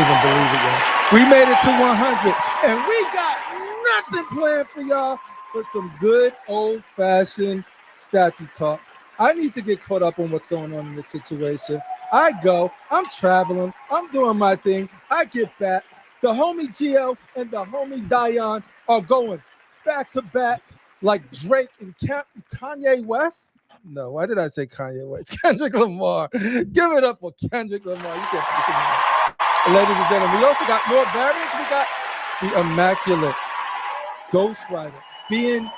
even believe it, y'all. We made it to 100, and we got nothing planned for y'all but some good old-fashioned statue talk. I need to get caught up on what's going on in this situation. I'm traveling, I'm doing my thing. I get back. The homie Gio and the homie Dion are going back to back like Drake and Kanye West. No, why did I say Kanye West? Kendrick Lamar. Give it up for Kendrick Lamar. You can't forget that. Ladies and gentlemen, we also got more variants. We got the immaculate Ghost Rider being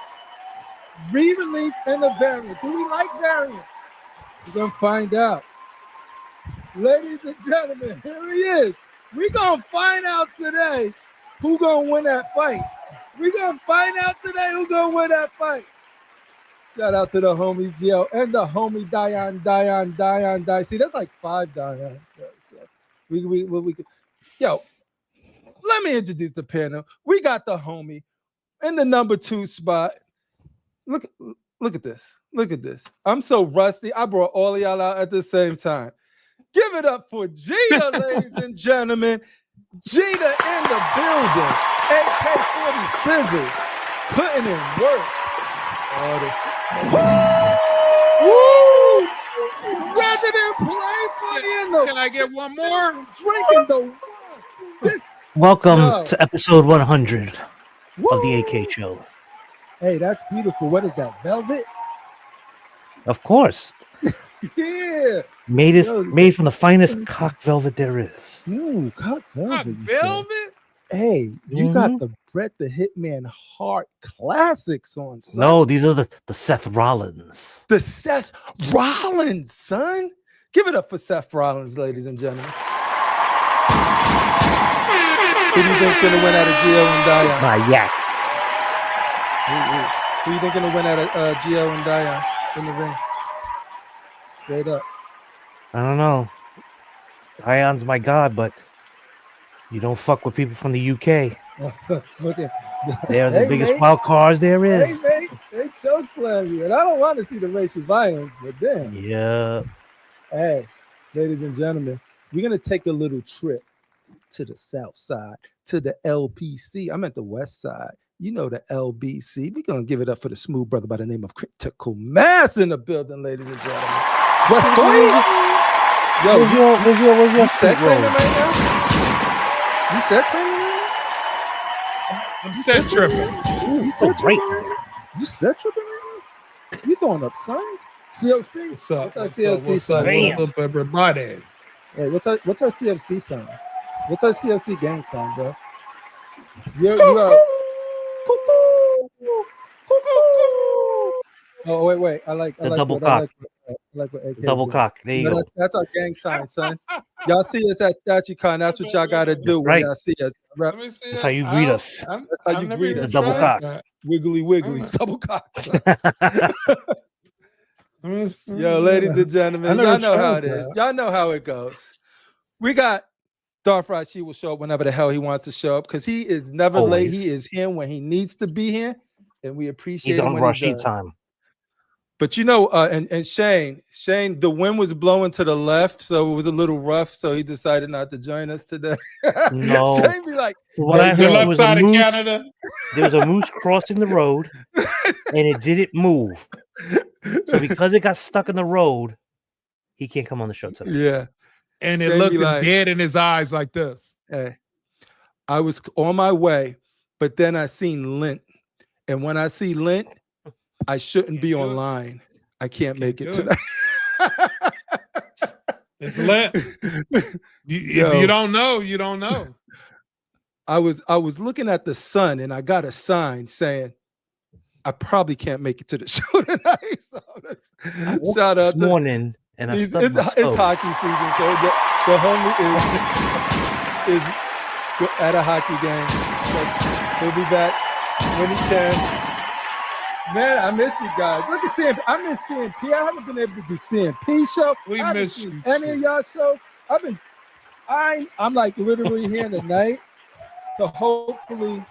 re-released in a variant. Do we like variants? We're going to find out. Ladies and gentlemen, here he is. We're going to find out today who's going to win that fight. We're going to find out today who's going to win that fight. Shout out to the homie Gio and the homie Dion. See, that's like 5 Dion. So we yo, let me introduce the panel. We got the homie in the number 2 spot. Look at this. Look at this. I'm so rusty. I brought all of y'all out at the same time. Give it up for Gita, ladies and gentlemen. Gita in the building. AK-40 Sizzle. Putting in work. Oh, this. Woo! Resident Playboy in the. Can I get one more? Drinking the this. Welcome to episode 100 of the AK Show. Hey, that's beautiful. What is that? Velvet? Of course. Yeah. Made from the finest cock velvet there is. Ooh, cock velvet. Velvet? Hey, you got the Bret the Hitman Hart classics on, son. No, these are the Seth Rollins. The Seth Rollins, son. Give it up for Seth Rollins, ladies and gentlemen. Who do you think's gonna win out of Gio and Dion? My yak. Who you think gonna win out of Gio and Dion in the ring? Straight up. I don't know. Dion's my god, but you don't fuck with people from the UK. They're the biggest wild cards there is. Hey, they choke slam you, and I don't want to see the racial violence, but then. Yeah. Hey, ladies and gentlemen, we're gonna take a little trip to the south side, to the LPC. I'm at the west side. You know the LBC. We're gonna give it up for the smooth brother by the name of Critical Mass in the building, ladies and gentlemen. What's sweet? Yo, where's your set claiming right now? You set claiming right now? I'm set tripping. You set tripping right now? You set tripping right now? You throwing up signs? CFC? What's up? What's our CFC sign? What's up, everybody? Hey, what's our CFC sign? What's our CFC gang sign, bro? You Oh, wait. I like double cock. I like what AK double did. cock. There you go. That's our gang sign, son. Y'all see us at StatueCon. That's what y'all got to do when y'all see us. That's how you greet us. That's how you greet us. The double cock. Wiggly, double cock. Yo, ladies and gentlemen, y'all know how it is. Y'all know how it goes. We got Darth Rashid will show up whenever the hell he wants to show up because he is never late. He is here when he needs to be here, and we appreciate He's him on when Rashid time. But you know, and Shane, the wind was blowing to the left, so it was a little rough. So he decided not to join us today. No, Shane be like, what I heard the left side of Canada. There was a moose crossing the road, and it didn't move. So because it got stuck in the road, he can't come on the show today. Yeah, and it looked dead in his eyes like this. Hey, I was on my way, but then I seen lint, and when I see lint, I shouldn't be online. I can't make it today. It's lit. If you don't know, you don't know. I was looking at the sun and I got a sign saying I probably can't make it to the show tonight. So shout out this morning and it's hockey season, so the homie is at a hockey game. So he'll be back when he can. Man, I miss you guys. Look at CMP. I miss CMP. I haven't been able to do CMP show. We miss you. Any of y'all shows? I'm like literally here tonight to hopefully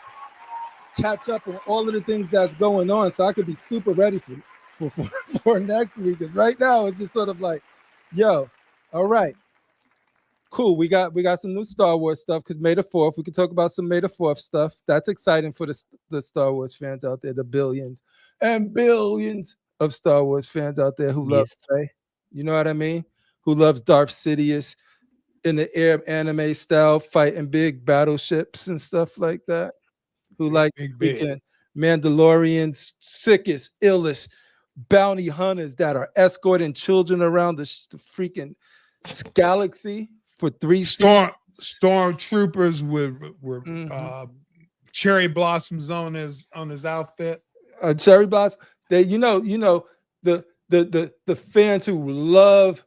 catch up on all of the things that's going on, so I could be super ready for next week. Because right now it's just sort of like, yo, all right, Cool. We got some new Star Wars stuff because May the 4th. We can talk about some May the 4th stuff. That's exciting for the Star Wars fans out there, the billions and billions of Star Wars fans out there who love Rey. You know what I mean? Who loves Darth Sidious in the air anime style, fighting big battleships and stuff like that. Who like freaking Mandalorians, sickest, illest bounty hunters that are escorting children around the freaking galaxy for 3 stormtroopers with cherry blossoms on his outfit. Cherry blossom. They, the fans who love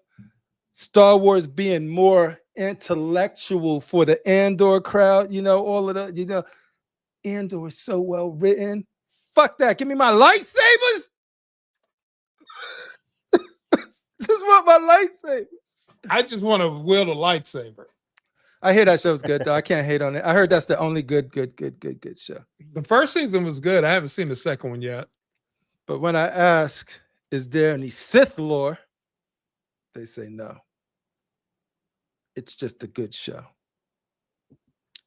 Star Wars being more intellectual for the Andor crowd. All of the, Andor is so well written. Fuck that. Give me my lightsabers. Just want my lightsabers. I just want to wield a lightsaber. I hear that show's good though. I can't hate on it. I heard that's the only good show. The first season was good. I haven't seen the second one yet. But when I ask, is there any Sith lore? They say no. It's just a good show.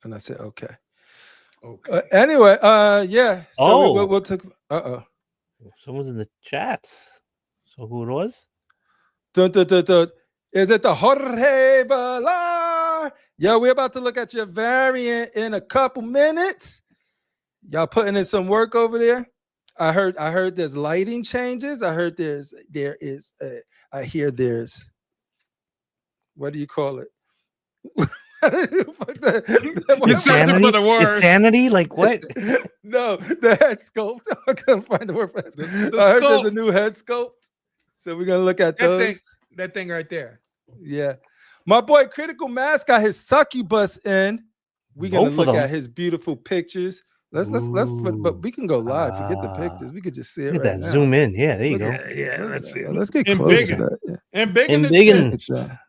And I said, okay. Anyway, yeah. So we'll talk. Someone's in the chats. So who it was? Is it the Jorge Valar? Yo, we're about to look at your variant in a couple minutes. Y'all putting in some work over there. I heard there's lighting changes. I heard I hear there's what do you call it? Insanity? Like what? No, the head sculpt. I couldn't find the word for that. I heard there's a new head sculpt. So we're gonna look at those. That thing right there. Yeah. My boy Critical Mass got his succubus in. We're gonna look at his beautiful pictures. Let's but we can go live. Forget the pictures. We could just see it right now. Zoom in. Yeah, there you go. Yeah, let's see. Let's get close to that. Yeah. And big.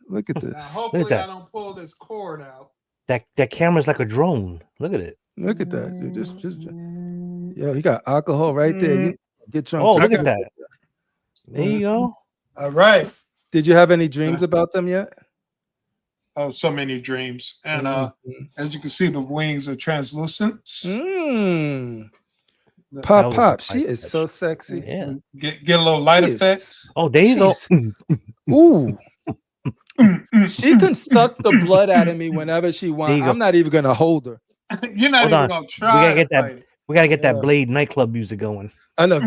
Look at this. Now, hopefully I don't pull this cord out. That camera's like a drone. Look at it. Look at that. Dude. Just yo, he got alcohol right there. You get drunk. Oh, look at that. There you go. All right. Did you have any dreams about them yet? Oh, so many dreams. And as you can see, the wings are translucent. Pop. She is so sexy. Yeah. Get a little light effects. Oh, there you go. Ooh. She can suck the blood out of me whenever she wants. I'm not even gonna hold her. You're not even gonna try. We gotta get that Blade nightclub music going. I know.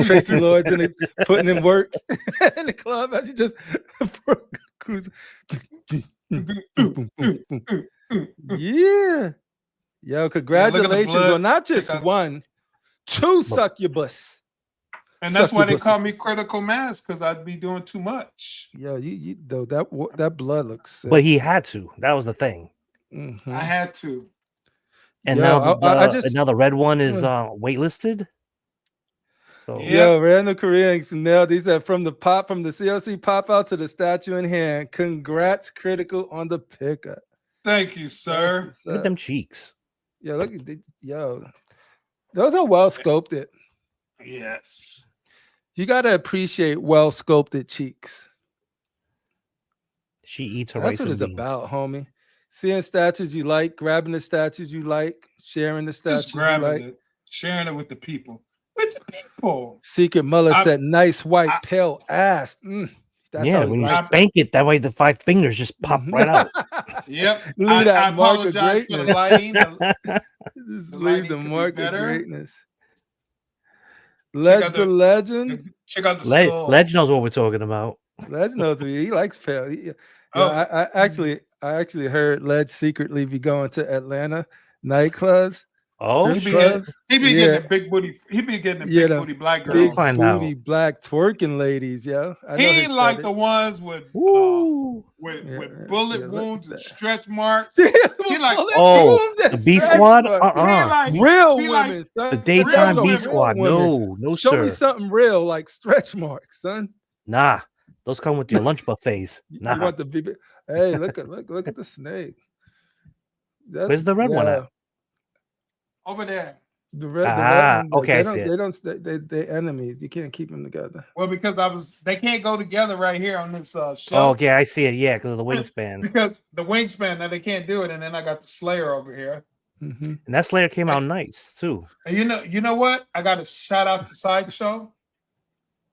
Tracy Lords putting in work in the club as you just cruise. Yeah. Yo, congratulations on not just one, 2 succubus. And that's why they call me Critical Mass, because I'd be doing too much. Yeah, you though that blood looks sick. But he had to. That was the thing. Mm-hmm. I had to. And now the red one is waitlisted. So yo, random Korean nailed. He said from the CLC pop out to the statue in hand. Congrats, Critical, on the pickup. Thank you, sir. Look at them cheeks. Yeah, look at those are well sculpted. Yes. You gotta appreciate well sculpted cheeks. She eats her. That's what it's about, homie. Seeing statues you like, grabbing the statues you like, sharing the statues you like, sharing it with the people. With the people. Secret Mullah said, "Nice white pale ass." That's yeah, when you spank it, that way the 5 fingers just pop right out. Yep. I apologize for the lighting. Just leave the mark of greatness. Legend. Check out the skull. Legend knows what we're talking about. Legend knows he likes pale. I actually heard Ledge secretly be going to Atlanta nightclubs. Oh, he be getting big booty. He be getting big booty black girls. Big booty black twerking ladies, yo. He like the ones with bullet wounds and stretch marks. He like the B Squad. Real women, son. The daytime B Squad. No, Show sir. me something real like stretch marks, son. Nah, those come with your lunch buffets. Nah. You want the BB? Hey, look at the snake. Where's the red one at? Over there. The red one, okay, I see it. they enemies. You can't keep them together. Well, because they can't go together right here on this Oh, shelf. okay, I see it. Yeah, because of the wingspan. Because the wingspan, now they can't do it. And then I got the Slayer over here. Mm-hmm. And that Slayer came out nice too. And you know what? I got to shout out to Sideshow.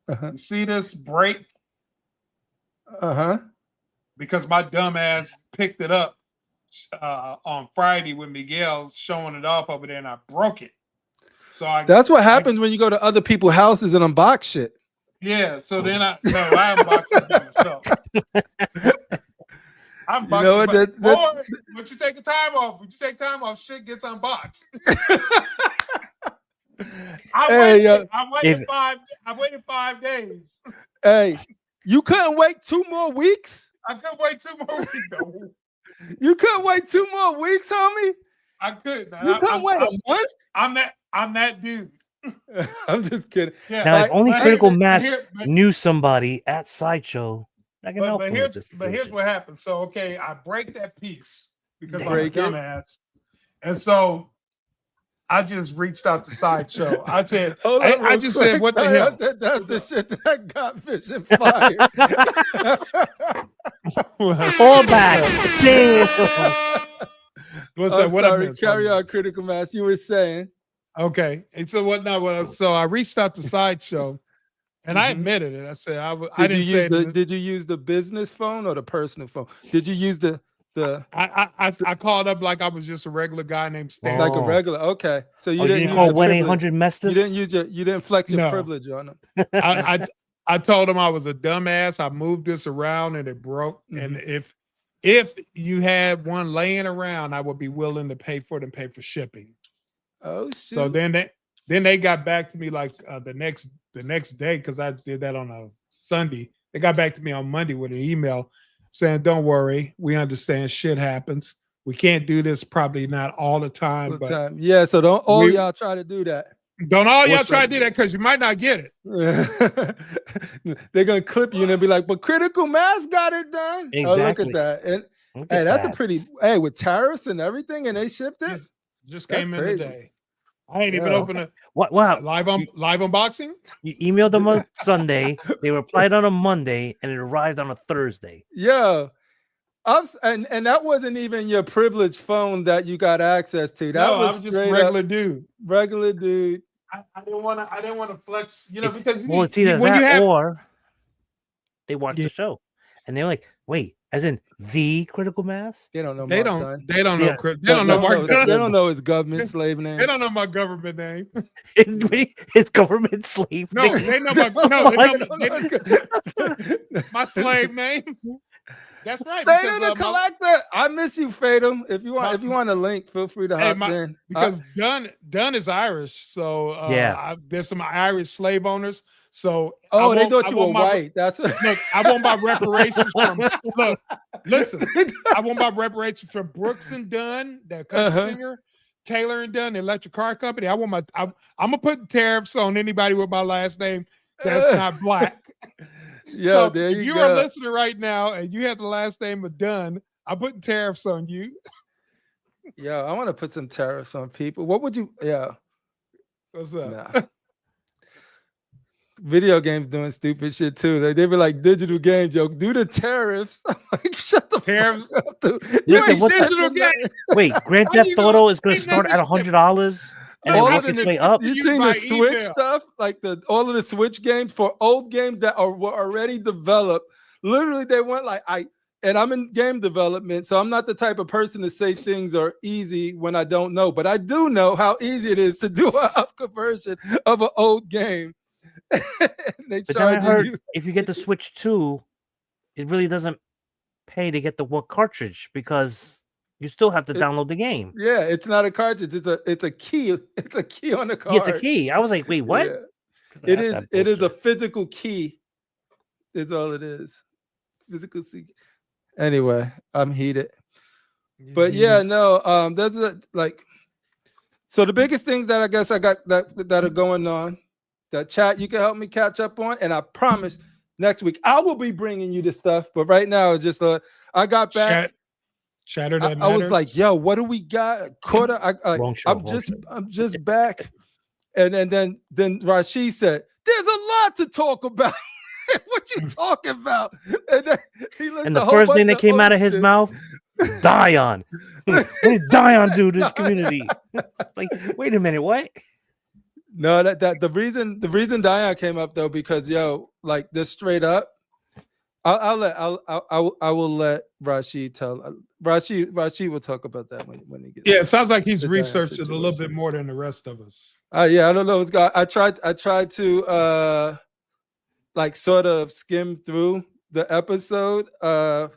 You see this break? Because my dumb ass picked it up on Friday with Miguel showing it off over there, and I broke it. So that's what happens when you go to other people's houses and unbox shit. Yeah. So then I unboxed it by myself. I'm but you take a time off. When you take time off, shit gets unboxed. I waited 5 days. Hey, you couldn't wait 2 more weeks? I couldn't wait 2 more weeks, though. You couldn't wait 2 more weeks, homie? I couldn't. You couldn't wait a month? I'm that dude. I'm just kidding. Yeah. Now, if only Critical Mass knew somebody at Sideshow that can help him. But here's what happens. So, okay, I break that piece because I'm a Break it. dumbass. And so I just reached out to Sideshow. I said, I just said, what the hell? I said, that's the shit that got Fish and Fire. Fall back. Damn. Sorry, carry on, Critical Mass. You were saying. Okay. And so so I reached out to Sideshow and I admitted it. I said, did you use the business phone or the personal phone? Did you use the I called up like I was just a regular guy named Stan. Like a regular, okay. So you didn't call 1-800-MESTIS? You didn't flex your privilege on them. I told him I was a dumbass. I moved this around and it broke. And if you had one laying around, I would be willing to pay for it and pay for shipping. Oh shit. So then they got back to me like the next day, because I did that on a Sunday. They got back to me on Monday with an email saying, don't worry, we understand shit happens. We can't do this probably not all the time. Yeah, so don't all y'all try to do that. Don't all y'all try to do that because you might not get it. They're going to clip you and they'll be like, but Critical Mass got it done. Exactly. Oh, look at that. And that's a pretty, with tariffs and everything, and they shipped it. Just came in today. I ain't even opened it. Wow. Live unboxing? You emailed them on Sunday. They replied on a Monday, and it arrived on a Thursday. Yeah. And that wasn't even your privileged phone that you got access to. That was just a regular dude. Regular dude. I didn't want to flex, because it's either that or they watched the show and they're like, wait, as in the Critical Mass? They don't know. They don't know Mark Dunn. They don't know his government slave name. They don't know my government name. It's government slave. No, they know my slave name. That's right. Fatum the Collector. I miss you, Fatum. If you want a link, feel free to hop in. Because Dunn is Irish, so there's some Irish slave owners. So they thought you were white. That's what. Look, I want my reparations from. Listen. I want my reparations from Brooks and Dunn, that country singer, Taylor and Dunn, the electric car company. I'm gonna put tariffs on anybody with my last name that's not black. Yeah, so there if you are listening right now and you have the last name of Dunn, I'm putting tariffs on you. Yeah, I want to put some tariffs on people. What would you? Yeah. What's up? Nah. Video games doing stupid shit too. They be like digital game joke. Do the tariffs. I'm like, shut the tariffs. Fuck up, dude. Listen, digital game? Wait, Grand Theft Auto is going to start at $100. And then work its way up. You seen the Switch stuff? Like all of the Switch games for old games that were already developed. Literally, they went like and I'm in game development, so I'm not the type of person to say things are easy when I don't know. But I do know how easy it is to do an up conversion of an old game. They charge you. If you get the Switch 2, it really doesn't pay to get the one cartridge because you still have to download the game. Yeah, it's not a cartridge. It's a key. It's a key on the card. It's a key. I was like, wait, what? Yeah. It is a physical key. It's all it is. Physical key. Anyway, I'm heated. But yeah, no, that's so the biggest things that I guess I got that are going on, that chat you can help me catch up on, and I promise next week I will be bringing you the stuff. But right now it's just I got back. Shatter that I was matters. like, yo, what do we got? Quarter. Wrong show, I'm just back. And then Rashid said, "There's a lot to talk about." What you talking about? And then he And the first thing that came out of his mouth, Dion. What did Dion do to this community? It's like, wait a minute, what? No, that the reason Dion came up though, because like this straight up. I will let Rashid tell. Rashid will talk about that when he gets. Yeah, it sounds like he's the researched it a little situation. bit more than the rest of us. Yeah, I don't know. I tried to like sort of skim through the episode, but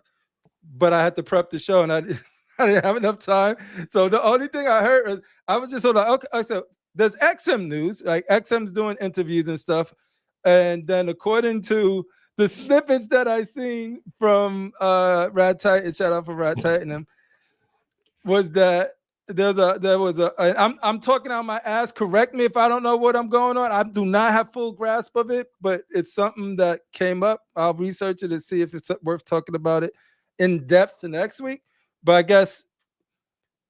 I had to prep the show and I didn't have enough time. So the only thing I heard was I was just sort of like, okay, so there's XM news, like XM's doing interviews and stuff, and then according to the snippets that I seen from Rad Titan, shout out for Rad Titan, was that I'm talking out my ass. Correct me if I don't know what I'm going on. I do not have full grasp of it, but it's something that came up. I'll research it and see if it's worth talking about it in depth next week. But I guess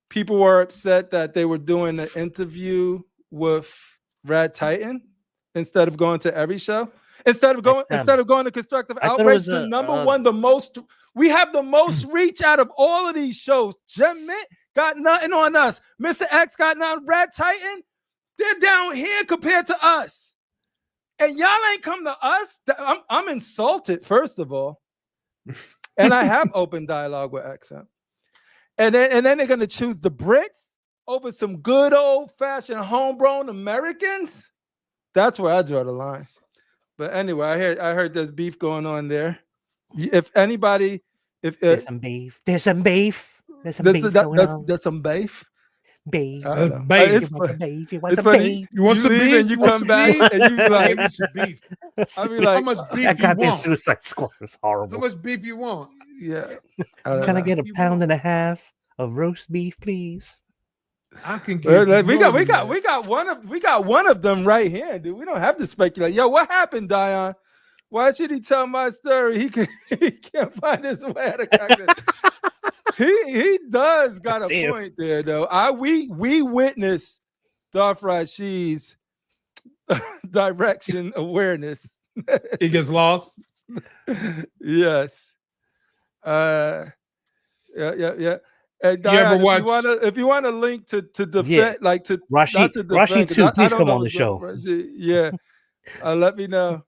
people were upset that they were doing an interview with Rad Titan instead of going to every show. Instead of going to Constructive Outrage, the number one, we have the most reach out of all of these shows. Gem Mint got nothing on us. Mr. X got nothing. Red Titan, they're down here compared to us. And y'all ain't come to us. I'm insulted, first of all. And I have open dialogue with XM. And then they're gonna choose the Brits over some good old-fashioned homegrown Americans. That's where I draw the line. But anyway, I heard there's beef going on there. If anybody, there's some beef, there's some beef beef. Beef. It's funny. You want some beef? And you come back and you like, beef. I mean, like, how much beef I got you want? this Suicide Squad. It's horrible. How much beef you want? Yeah. Can I get a pound and a half of roast beef, please? I can get. We got one of them right here, dude. We don't have to speculate. Yo, what happened, Dion? Why should he tell my story? He can't find his way out of Cactus. he does got a point there, though. We witnessed Darth Rashid's direction awareness. He gets lost. Yes. Yeah. And Dion, if you want to link to defend, like to Rashid too, please come on the show. Yeah, let me know.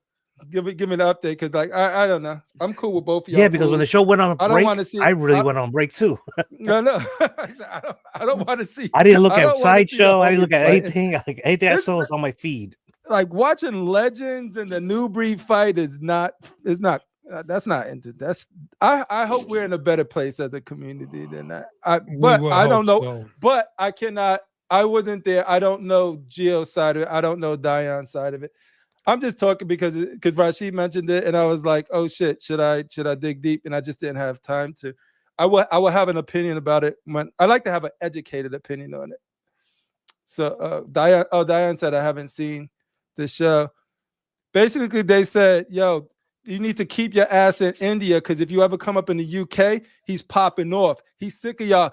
Give me the update because like I don't know. I'm cool with both of y'all. Yeah, because when the show went on break, I don't want to see. I really went on break too. No. I don't want to see. I didn't look at Sideshow. I didn't look at anything. Like anything I saw was on my feed. Like watching Legends and the New Breed fight is not. That's not into that's. I hope we're in a better place as a community than that. But I don't know. So. But I cannot. I wasn't there. I don't know Gio's side of it. I don't know Dion's side of it. I'm just talking because Rashid mentioned it, and I was like, oh shit, should I dig deep? And I just didn't have time to. I will have an opinion about it when I like to have an educated opinion on it. So Dion said I haven't seen the show. Basically, they said, yo, you need to keep your ass in India because if you ever come up in the UK, he's popping off. He's sick of y'all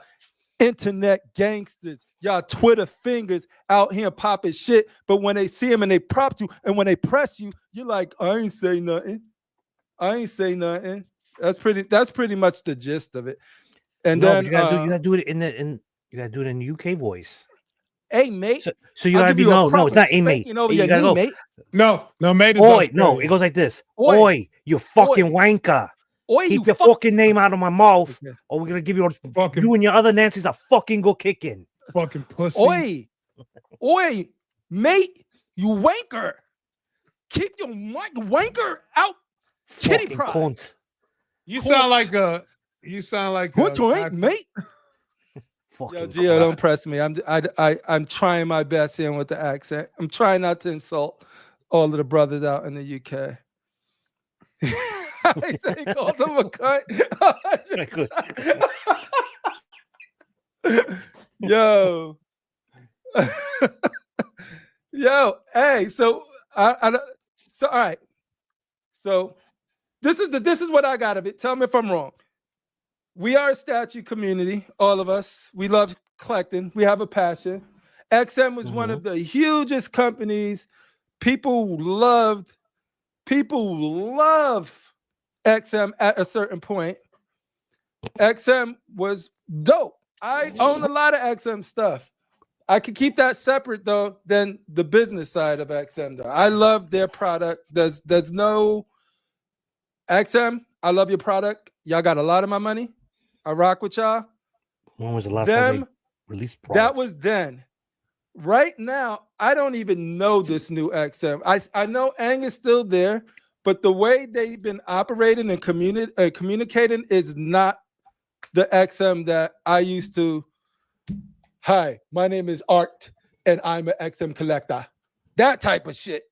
internet gangsters, y'all Twitter fingers out here popping shit. But when they see him and they prop you and when they press you, you're like, I ain't say nothing. That's pretty much the gist of it. And then you gotta do it in UK voice. Hey mate, so you gotta be no, it's not a mate. Over your knee, mate. No, mate. Oi, no, it goes like this. Oi, you fucking wanker. Oi, keep your fucking name out of my mouth, or we're gonna give you you and your other Nancy's a fucking go kicking. Fucking pussy. Oi, mate, you wanker. Keep your wanker out. Kitty pride. Cunt. You sound like a. What you ain't, mate? Yo, Gio, don't press me. I'm trying my best here with the accent. I'm trying not to insult all of the brothers out in the UK. He said he called him a cunt. Yo. Hey, so all right. So this is what I got of it. Tell me if I'm wrong. we are a statue community, all of us. We love collecting. We have a passion. XM was one of the hugest companies. People love XM at a certain point. XM was dope. I own a lot of XM stuff. I could keep that separate though than the business side of XM though. I love their product. There's no XM. I love your product. Y'all got a lot of my money. I rock with y'all. When was the last time they released product? That was then. Right now, I don't even know this new XM. I know Ang is still there, but the way they've been operating and communicating is not the XM that I used to. Hi, my name is Art, and I'm an XM collector. That type of shit.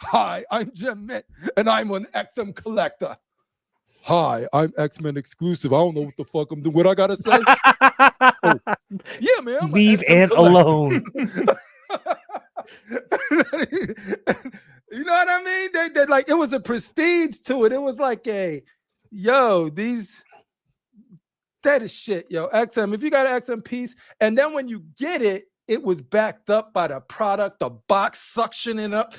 Hi, I'm Jim Mitt, and I'm an XM collector. Hi, I'm X-Men exclusive. I don't know what the fuck I'm doing. What I gotta say? Oh, yeah, man. I'm leave Ant alone. You know what I mean? They like, it was a prestige to it. It was like that is shit, yo. XM. If you got an XM piece, and then when you get it, it was backed up by the product, the box suctioning up.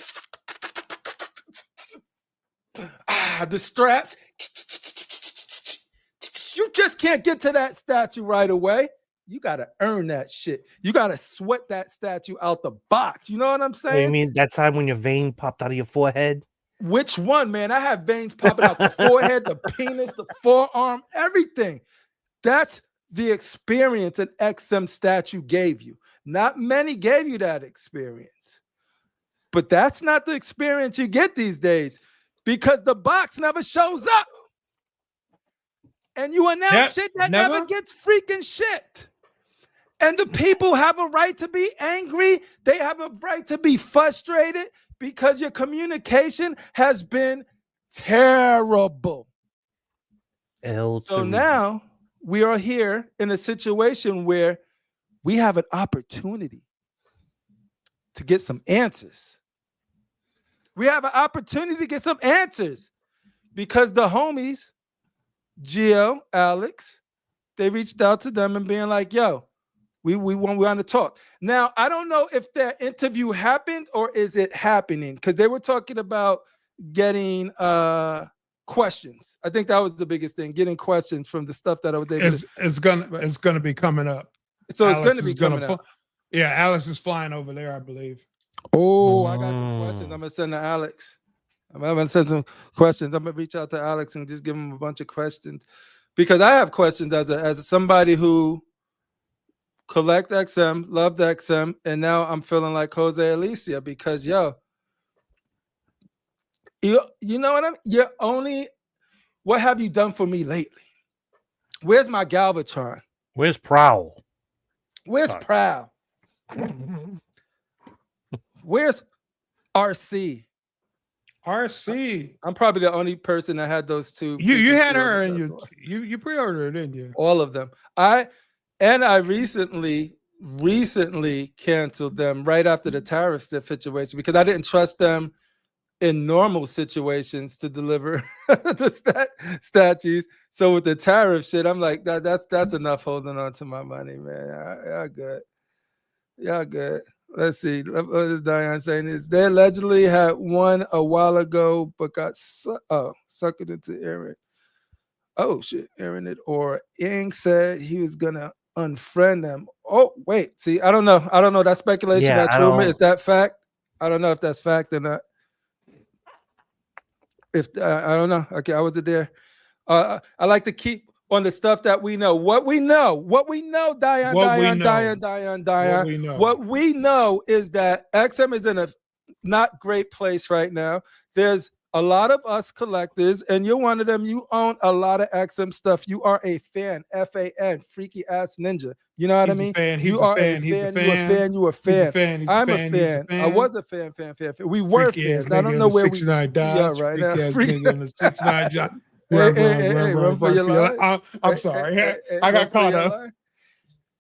The straps. You just can't get to that statue right away. You got to earn that shit. You got to sweat that statue out the box. You know what I'm saying? You mean that time when your vein popped out of your forehead? Which one, man? I have veins popping out the forehead, the penis, the forearm, everything. That's the experience an XM statue gave you. Not many gave you that experience. But that's not the experience you get these days because the box never shows up. And you announce shit that never gets freaking shipped. And the people have a right to be angry. They have a right to be frustrated because your communication has been terrible. So now we are here in a situation where we have an opportunity to get some answers. We have an opportunity to get some answers because the homies, Gio, Alex, they reached out to them and being like, yo, we want to talk. Now, I don't know if that interview happened or is it happening because they were talking about getting questions. I think that was the biggest thing, getting questions from the stuff that I was able to. It's gonna be coming up. So Alex, it's going to be coming up. Yeah, Alex is flying over there, I believe. Oh, I got some questions. I'm going to send to Alex. I'm going to send some questions. I'm going to reach out to Alex and just give him a bunch of questions because I have questions as somebody who collect XM, loved XM, and now I'm feeling like Jose Alicia because, yo, you know what I mean? What have you done for me lately? Where's my Galvatron? Where's Prowl? Where's Prowl? Where's RC? RC. I'm probably the only person that had those two. You had her and you pre-ordered it, didn't you? All of them. I recently canceled them right after the tariff situation because I didn't trust them in normal situations to deliver the statues. So with the tariff shit, I'm like, that's enough holding on to my money, man. Y'all good. Let's see. What is Diane saying? Is they allegedly had one a while ago, but got sucked into Aaron. Oh shit, Aaron it or Yang said he was gonna unfriend them. Oh wait, see, I don't know. That's speculation. That's rumor. Is that fact? I don't know if that's fact or not. If I don't know. Okay, I wasn't there. I like to keep on the stuff that we know. What we know, Diane. What we know is that XM is in a not great place right now. There's a lot of us collectors, and you're one of them. You own a lot of XM stuff. You are a fan, F-A-N, freaky ass ninja. You know what I mean? You are a fan. You a fan. I'm a fan. I was a fan. We were fans. I don't know where we are right now. Freaky ass nigga on the 69 Dodge. Run for your life. I'm sorry. I got caught up.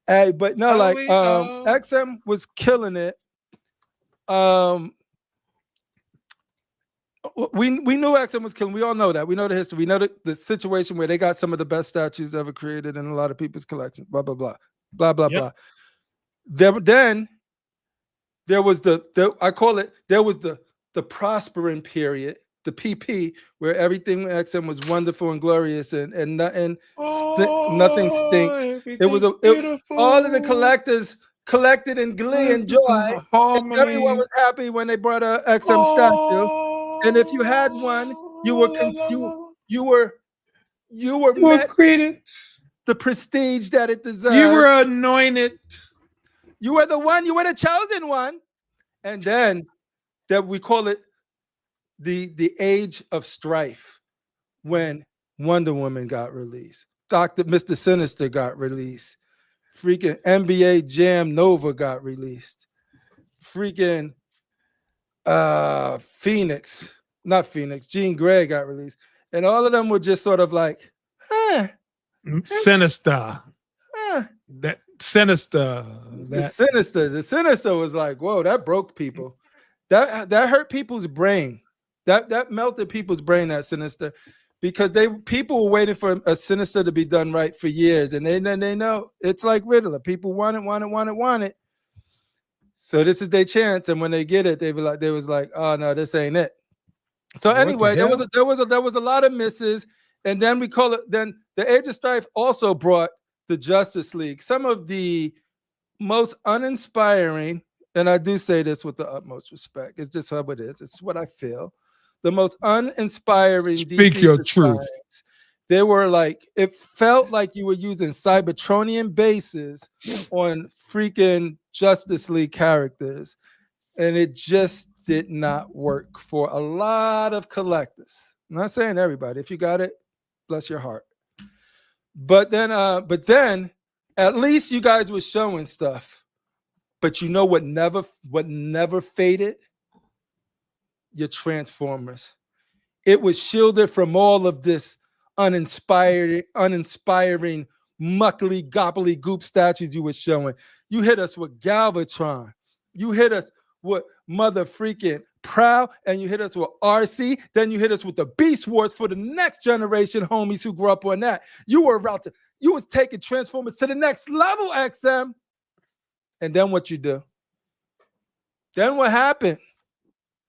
Hey, but no, like XM was killing it. we knew XM was killing. We all know that. We know the history. We know the situation where they got some of the best statues ever created in a lot of people's collections. Blah blah blah, blah blah blah. Then there was I call it, there was the prospering period, the PP, where everything in XM was wonderful and glorious and nothing stinked. It was all of the collectors collected in glee and joy. And everyone was happy when they brought a XM statue. And if you had one, you were created the prestige that it deserved. You were anointed. You were the one. You were the chosen one. And then that we call it the age of strife, when Wonder Woman got released, Mr. Sinister got released, freaking NBA Jam Nova got released, freaking Jean Grey got released, and all of them were just sort of like, Sinister. The Sinister was like, whoa, that broke people. That hurt people's brain. That melted people's brain, that Sinister, because people were waiting for a Sinister to be done right for years, and they know it's like Riddler. People want it. So this is their chance, and when they get it, they was like, oh no, this ain't it. So anyway, there was a lot of misses, and then then the Age of Strife also brought the Justice League, some of the most uninspiring, and I do say this with the utmost respect, it's just how it is, it's what I feel, the most uninspiring. Speak DC your designs. truth. They were like, it felt like you were using Cybertronian bases on freaking Justice League characters, and it just did not work for a lot of collectors. I'm not saying everybody. If you got it, bless your heart. But then at least you guys were showing stuff. But you know what never faded? Your Transformers. It was shielded from all of this uninspiring, muckly, gobbly-goop statues you were showing. You hit us with Galvatron. You hit us with Mother freaking Proud, and you hit us with RC. Then you hit us with the Beast Wars for the next generation homies who grew up on that. You was taking Transformers to the next level, XM. And then what you do? Then what happened?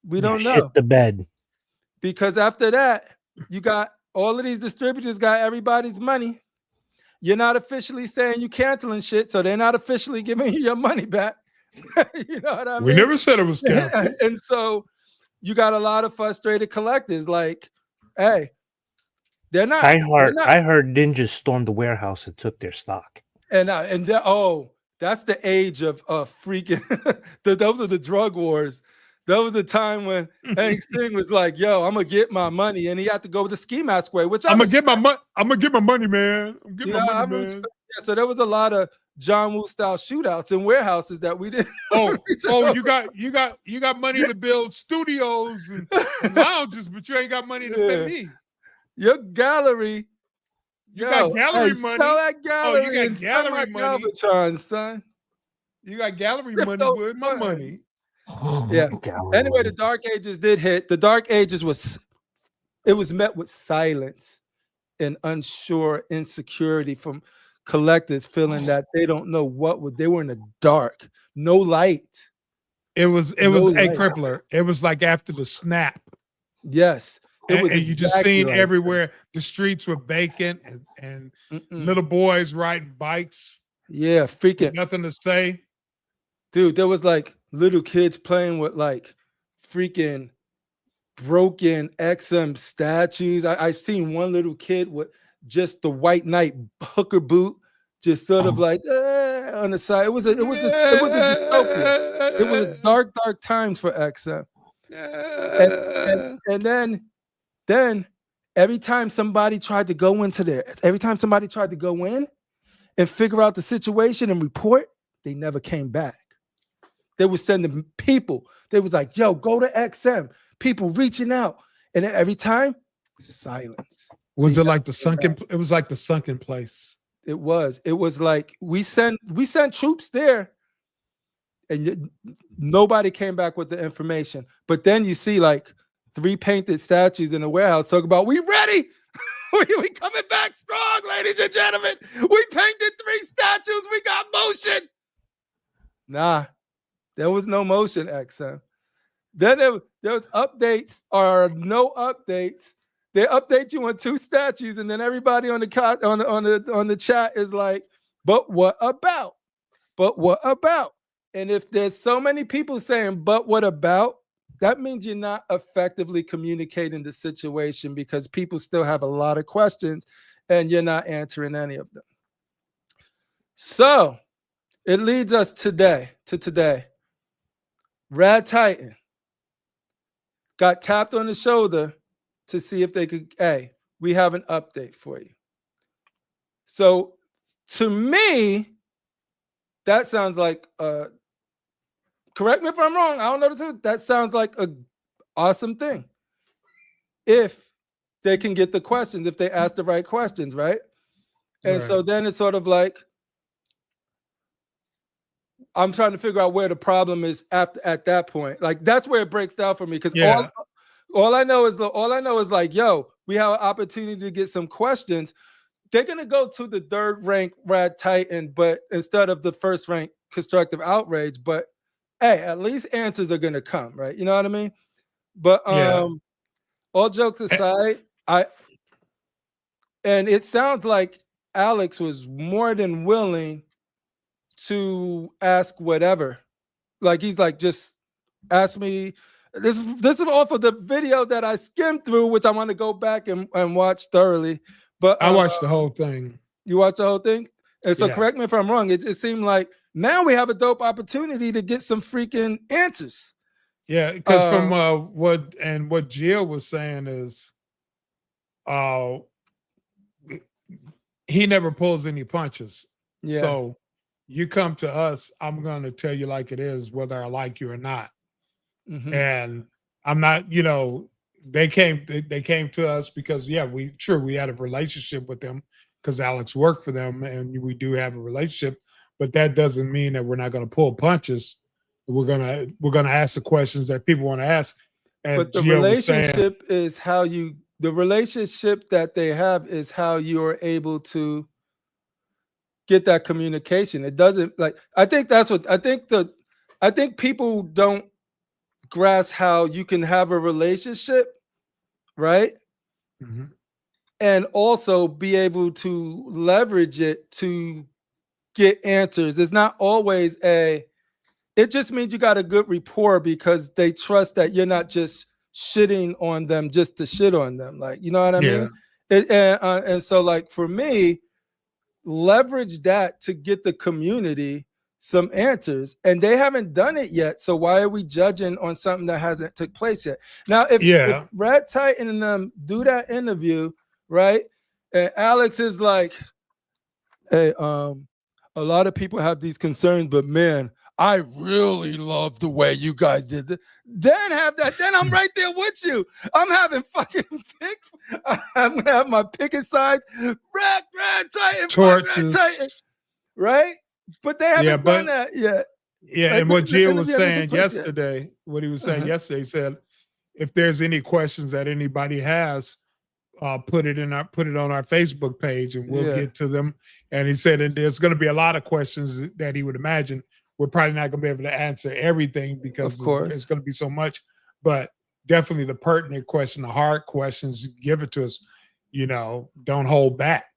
We don't know. Shit the bed. Because after that, you got all of these distributors got everybody's money. You're not officially saying you canceling shit, so they're not officially giving you your money back. You know what I mean? We never said it was canceled. And so you got a lot of frustrated collectors like, hey, they're not. I heard ninjas stormed the warehouse and took their stock. That's the age of freaking those are the drug wars. That was the time when Hank Singh was like, yo, I'm gonna get my money, and he had to go with the ski mask way, which I'm gonna get my money, man. Yeah, so there was a lot of John Woo style shootouts in warehouses that we didn't. You got money to build studios and lounges, but you ain't got money to pay me. Your gallery. You got gallery money. Sell that gallery. You got gallery money, Galvatron, son. You got gallery money with my money. Yeah. Anyway, the Dark Ages did hit. The Dark Ages was met with silence and unsure insecurity from collectors, feeling that they don't know they were in the dark, no light. It was a crippler. It was like after the snap. Yes. And you just seen like everywhere the streets were vacant and little boys riding bikes. Yeah, freaking nothing to say. Dude, there was like little kids playing with like freaking broken XM statues. I've seen one little kid with just the White Knight hooker boot, just sort of like on the side. It was a dystopia. It was dark times for XM. And then every time somebody tried to go in and figure out the situation and report, they never came back. They were sending people. They was like, yo, go to XM. People reaching out. And then every time, silence. Was it like the sunken? It was like the sunken place. It was. It was like we sent troops there, and nobody came back with the information. But then you see like 3 painted statues in a warehouse talk about, we ready. we coming back strong, ladies and gentlemen. We painted 3 statues. We got motion. Nah, there was no motion, XM. Then there was updates or no updates. They update you on 2 statues, and then everybody on the chat is like, but what about? But what about? And if there's so many people saying, but what about? That means you're not effectively communicating the situation, because people still have a lot of questions and you're not answering any of them. So it leads us to today. Rad Titan got tapped on the shoulder to see if they could, hey, we have an update for you. So to me, that sounds like, correct me if I'm wrong, I don't know the truth. That sounds like an awesome thing. If they can get the questions, if they ask the right questions, right? And so then it's sort of like, I'm trying to figure out where the problem is at that point. Like, that's where it breaks down for me, because all I know is like, yo, we have an opportunity to get some questions. They're gonna go to the 3rd ranked Rad Titan, but instead of the 1st ranked Constructive Outrage. But hey, at least answers are gonna come, right? You know what I mean? But all jokes aside, and it sounds like Alex was more than willing to ask whatever. Like, he's like, just ask me. This is off of the video that I skimmed through, which I want to go back and watch thoroughly. But I watched the whole thing. You watched the whole thing? And so correct me if I'm wrong. It seemed like now we have a dope opportunity to get some freaking answers. Yeah, because from what Jill was saying is, he never pulls any punches. Yeah. So you come to us, I'm going to tell you like it is, whether I like you or not. Mm-hmm. And I'm not, they came to us because we had a relationship with them, because Alex worked for them, and we do have a relationship, but that doesn't mean that we're not going to pull punches. We're gonna ask the questions that people want to ask. And but the relationship is how the relationship that they have is how you're able to get that communication. It doesn't, like, I think people don't grasp how you can have a relationship, right? Mm-hmm. And also be able to leverage it to get answers. It's not always it just means you got a good rapport, because they trust that you're not just shitting on them just to shit on them. Like, you know what I mean? And so, like, for me, leverage that to get the community some answers, and they haven't done it yet. So why are we judging on something that hasn't took place yet? Now, if Rad Titan and them do that interview, right? And Alex is like, hey, a lot of people have these concerns, but man, I really love the way you guys did it. Then I'm right there with you. I'm having fucking I'm gonna have my picket signs, Rad Titan, torches, Titan, right? But they haven't done that yet. Yeah, like, and what Jill was saying yesterday, what he was saying yesterday, he said, if there's any questions that anybody has, put it on our Facebook page, and we'll get to them. And he said, and there's going to be a lot of questions that he would imagine we're probably not going to be able to answer everything, because it's going to be so much. But definitely the pertinent question, the hard questions, give it to us. Don't hold back.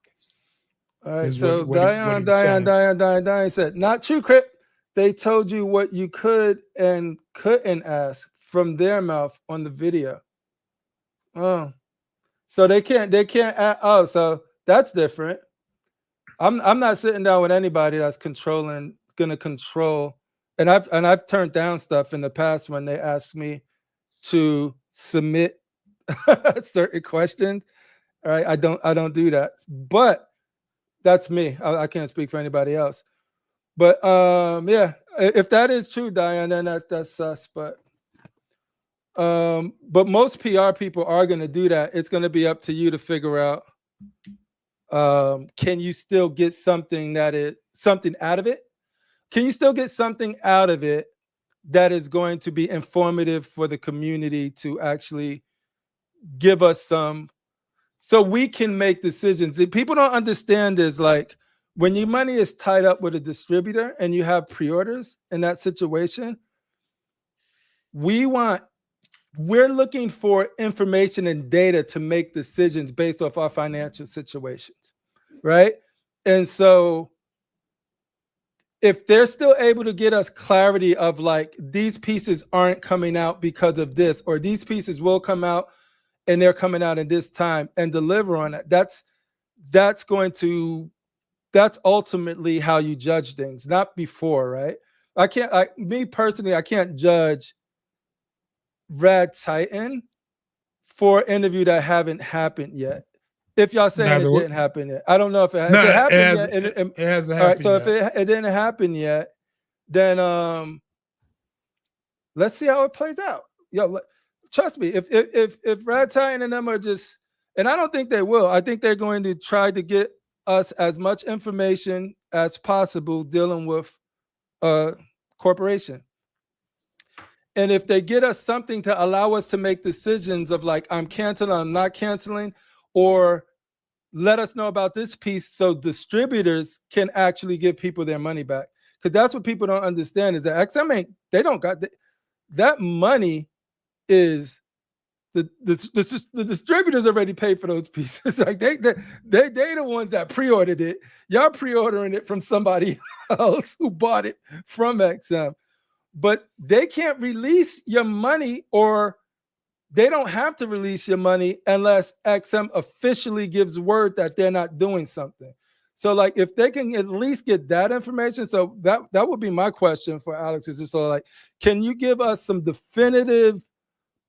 All right. So Diane said, not true, Crip. They told you what you could and couldn't ask from their mouth on the video. Oh. So they can't so that's different. I'm not sitting down with anybody that's gonna control, and I've turned down stuff in the past when they asked me to submit certain questions. All right, I don't do that. But that's me. I can't speak for anybody else. But if that is true, Diane, then that's sus. But most PR people are going to do that. It's going to be up to you to figure out, can you still get something out of it? Can you still get something out of it that is going to be informative for the community to actually give us some, so we can make decisions. If people don't understand is like when your money is tied up with a distributor and you have pre-orders in that situation, we're looking for information and data to make decisions based off our financial situations, right? And so if they're still able to get us clarity of like, these pieces aren't coming out because of this, or these pieces will come out and they're coming out in this time, and deliver on it, that's ultimately how you judge things, not before, right? Me personally, I can't judge Rad Titan for an interview that haven't happened yet. If y'all saying it didn't happen yet, I don't know if it happened yet. It hasn't happened. All right, so if it didn't happen yet, then let's see how it plays out. Yo, trust me, if Rad Titan and them are just, and I don't think they will. I think they're going to try to get us as much information as possible dealing with a corporation. And if they get us something to allow us to make decisions of like, I'm canceling, I'm not canceling, or let us know about this piece so distributors can actually give people their money back. Because that's what people don't understand is that XM they don't got that money is the distributors already paid for those pieces. Like they the ones that pre-ordered it. Y'all pre-ordering it from somebody else who bought it from XM. But they can't release your money, or they don't have to release your money unless XM officially gives word that they're not doing something. So like if they can at least get that information, so that would be my question for Alex, is just sort of like, can you give us some definitive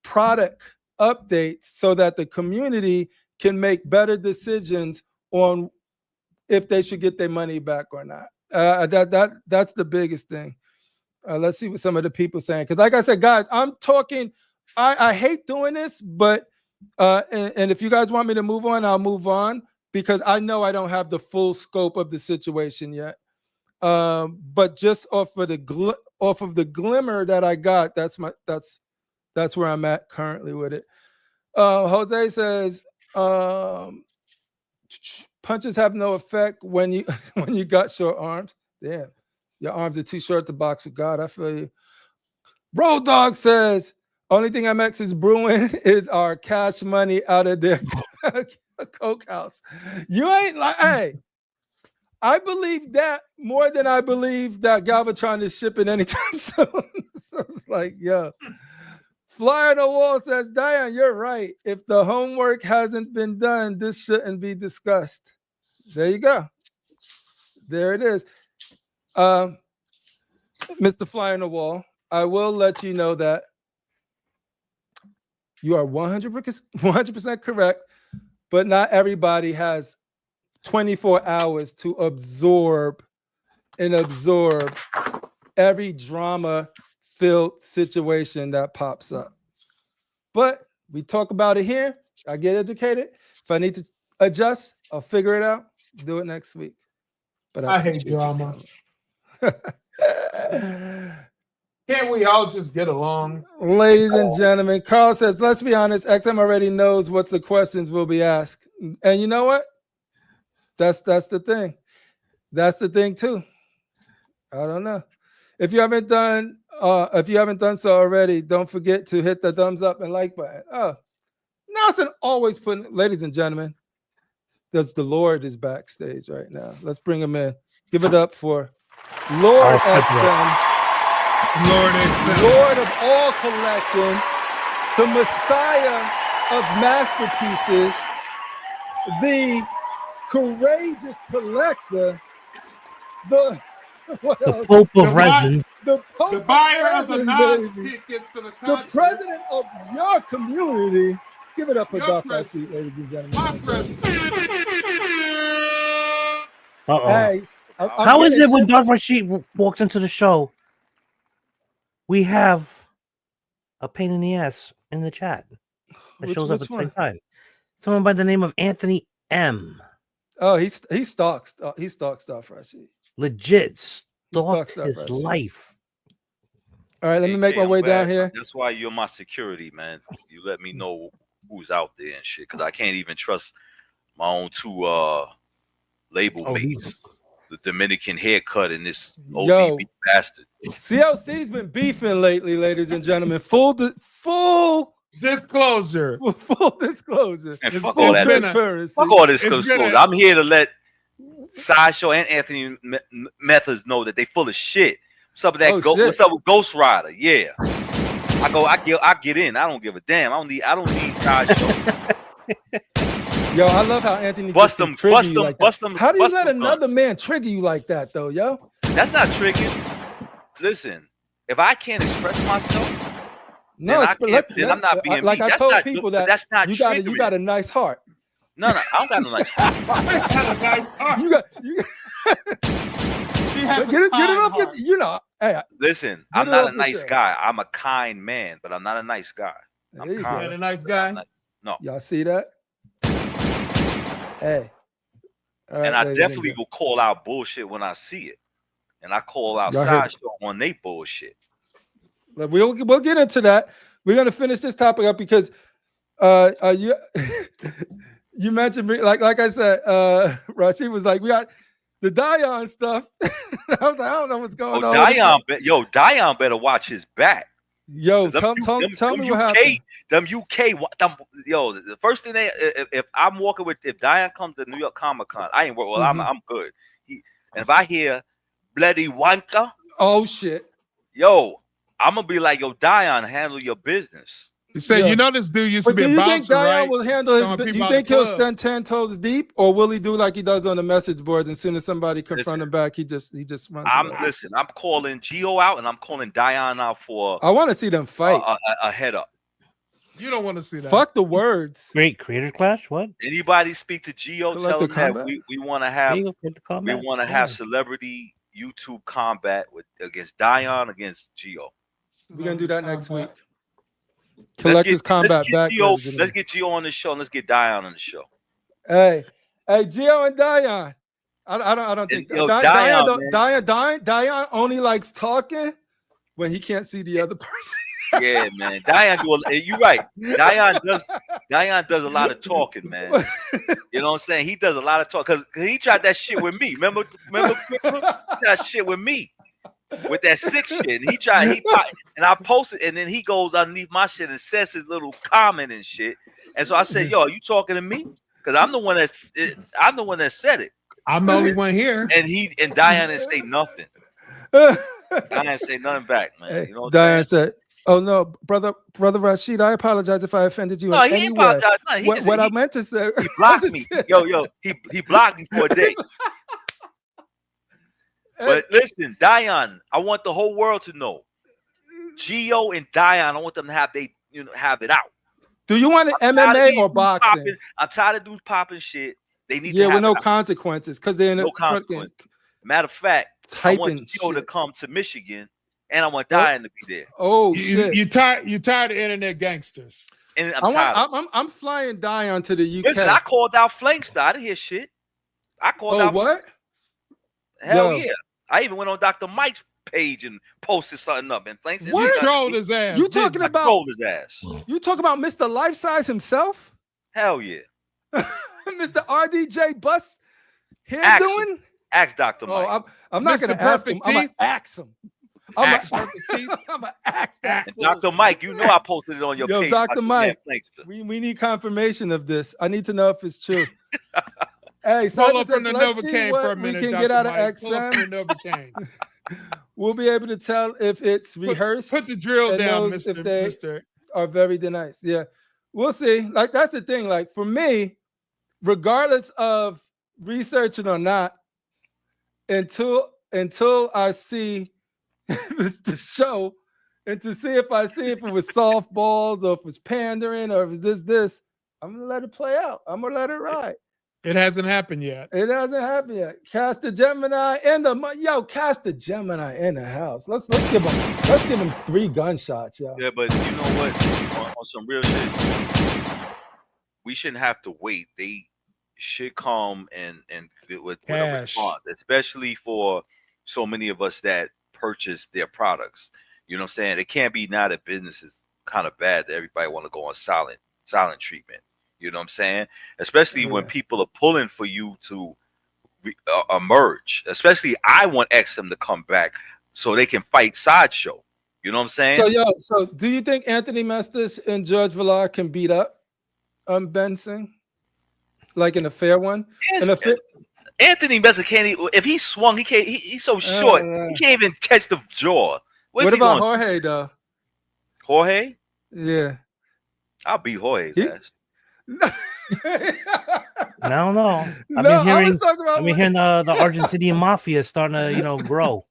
product updates so that the community can make better decisions on if they should get their money back or not? That's the biggest thing. Let's see what some of the people saying. Because like I said, guys, I'm talking, I hate doing this, but and if you guys want me to move on, I'll move on, because I know I don't have the full scope of the situation yet. But just off of the glimmer that I got, that's where I'm at currently with it. Jose says, punches have no effect when you got short arms. Damn. Your arms are too short to box with God. I feel you. Road Dog says, only thing MX is brewing is our cash money out of their coke house. You ain't like, hey, I believe that more than I believe that Galvatron is shipping anytime soon. So it's like, yo. Fly on the Wall says, Diane, you're right. If the homework hasn't been done, this shouldn't be discussed. There you go. There it is. Mr. Fly on the Wall, I will let you know that you are 100% correct, but not everybody has 24 hours to absorb every drama-filled situation that pops up. But we talk about it here. I get educated. If I need to adjust, I'll figure it out. Do it next week. But I hate drama. Can't we all just get along? Ladies and gentlemen, Carl says, let's be honest, XM already knows what the questions will be asked. And you know what? That's the thing. That's the thing too. I don't know. If you haven't done so already, don't forget to hit the thumbs up and like button. Oh, Nelson always putting, ladies and gentlemen, that's the Lord is backstage right now. Let's bring him in. Give it up for Lord XM. Lord XM. Lord of all collecting, the Messiah of masterpieces, the courageous collector, the Pope of resin. The buyer of the Nas tickets to the concert. The president of your community. Give it up for Dark Sheet, ladies and gentlemen. Hey, how is it when Dark Sheet walks into the show? We have a pain in the ass in the chat that shows up at the same time. Someone by the name of Anthony M. Oh, he stalks Dark Sheet. Legit stalked his life. All right, let me make my way down here. That's why you're my security, man. You let me know who's out there and shit, because I can't even trust my own two label mates. The Dominican haircut and this ODB bastard. CLC's been beefing lately, ladies and gentlemen. Full disclosure. Full disclosure. And fuck all that transparency. Fuck all this disclosure. I'm here to let Sideshow and Anthony Methods know that they full of shit. What's up with that? What's up with Ghost Rider? Yeah. I get in. I don't give a damn. I don't need Sideshow. Yo, I love how Anthony bust them. How do you let another man trigger you like that, though, yo? That's not triggering. Listen, if I can't express myself, no, then I'm not being like me. I told people that that's not you got a nice heart. No, I don't got a nice heart. you got get it off your, you know. Hey, listen, I'm not a nice guy. I'm a kind man, but I'm not a nice guy. I'm kind. You're a nice guy. No. Y'all see that? Hey. Right, and I definitely will call out bullshit when I see it. And I call out Sideshow on they bullshit. We'll get into that. We're gonna finish this topic up because you you mentioned, like I said, Rashid was like, we got the Dion stuff. I was like, I don't know what's going on. Dion better watch his back. Yo, tell me what happened. The first thing if I'm walking with, if Dion comes to New York Comic Con, I ain't worried. Well, I'm good. And if I hear Bloody Wanka, oh shit, yo, I'm gonna be like, yo, Dion, handle your business. You say, you know, this dude used to be a bouncer, right? Do you think Dion will handle his business? Do you think he'll stand 10 toes deep, or will he do like he does on the message boards, and as soon as somebody confront him back, he just runs away? Listen, I'm calling Gio out, and I'm calling Dion out for. I want to see them fight. A head up. You don't want to see that. Fuck the words. Great creator clash. What? Anybody speak to Gio? Tell him that we want to have celebrity YouTube combat against Dion against Gio. We're gonna do that next week. Collectors combat back. Let's get Gio on the show. And let's get Dion on the show. Hey, Gio and Dion. I don't think Dion only likes talking when he can't see the other person. Yeah, man. You're right. Dion does a lot of talking, man. You know what I'm saying? He does a lot of talk because he tried that shit with me. Remember that shit with me with that 6 shit. And and I posted, and then he goes underneath my shit and says his little comment and shit. And so I said, "Yo, are you talking to me? Because I'm the one that said it. I'm the only one here." And Dion didn't say nothing. Dion didn't say nothing back, man. You know what Dion said, "Oh no, brother Rashid, I apologize if I offended you." No, he apologized. No, what I meant to say, he blocked me. Yo, he blocked me for a day. But listen, Dion, I want the whole world to know. Gio and Dion, I want them to have it out. Do you want an MMA or boxing? I'm tired of dudes popping shit. They need with no consequences because they're in no consequence. Matter of fact, I want Gio to come to Michigan. And I want Dion to be there. Oh shit! You tired of internet gangsters? And I'm flying Dion to the UK. Listen, I called out Flankstar. I didn't hear shit. I called out what? Hell yeah! I even went on Dr. Mike's page and posted something up. And Flankstar, you trolled his ass. You talking about trolled his ass? You talking about Mr. Life Size himself? Hell yeah! Mr. RDJ Bus doing? Ask Dr. Mike. Oh, I'm not gonna ask him. I'm gonna ask him. I'm gonna ask that. And Dr. Mike, you know I posted it on your page. Dr. Mike, we need confirmation of this. I need to know if it's true. Hey, so let's see what we can get out of XM. We'll be able to tell if it's rehearsed. Put the drill down, Mr. If they are very nice. Yeah, we'll see. Like that's the thing. Like for me, regardless of researching or not, until I see the show, and to see if it was softballs or if it's pandering or if it's this, I'm gonna let it play out. I'm gonna let it ride. It hasn't happened yet. Cast the Gemini cast the Gemini in the house. Let's give him 3 gunshots, yo. Yeah, but you know what? On some real shit, we shouldn't have to wait. They should come and with a response, especially for so many of us that purchase their products. You know what I'm saying? It can't be now that business is kind of bad that everybody want to go on silent treatment. You know what I'm saying? Especially when people are pulling for you to emerge. Especially I want XM to come back so they can fight Sideshow. You know what I'm saying? So do you think Anthony Mestis and George Villar can beat up Benson? Like in a fair one? Anthony Mestis can't even, if he swung, he can't, he's so short, he can't even catch the jaw. What about Jorge though? Jorge? Yeah. I'll beat Jorge's ass. I don't know. I've been hearing the Argentinian mafia starting to, grow.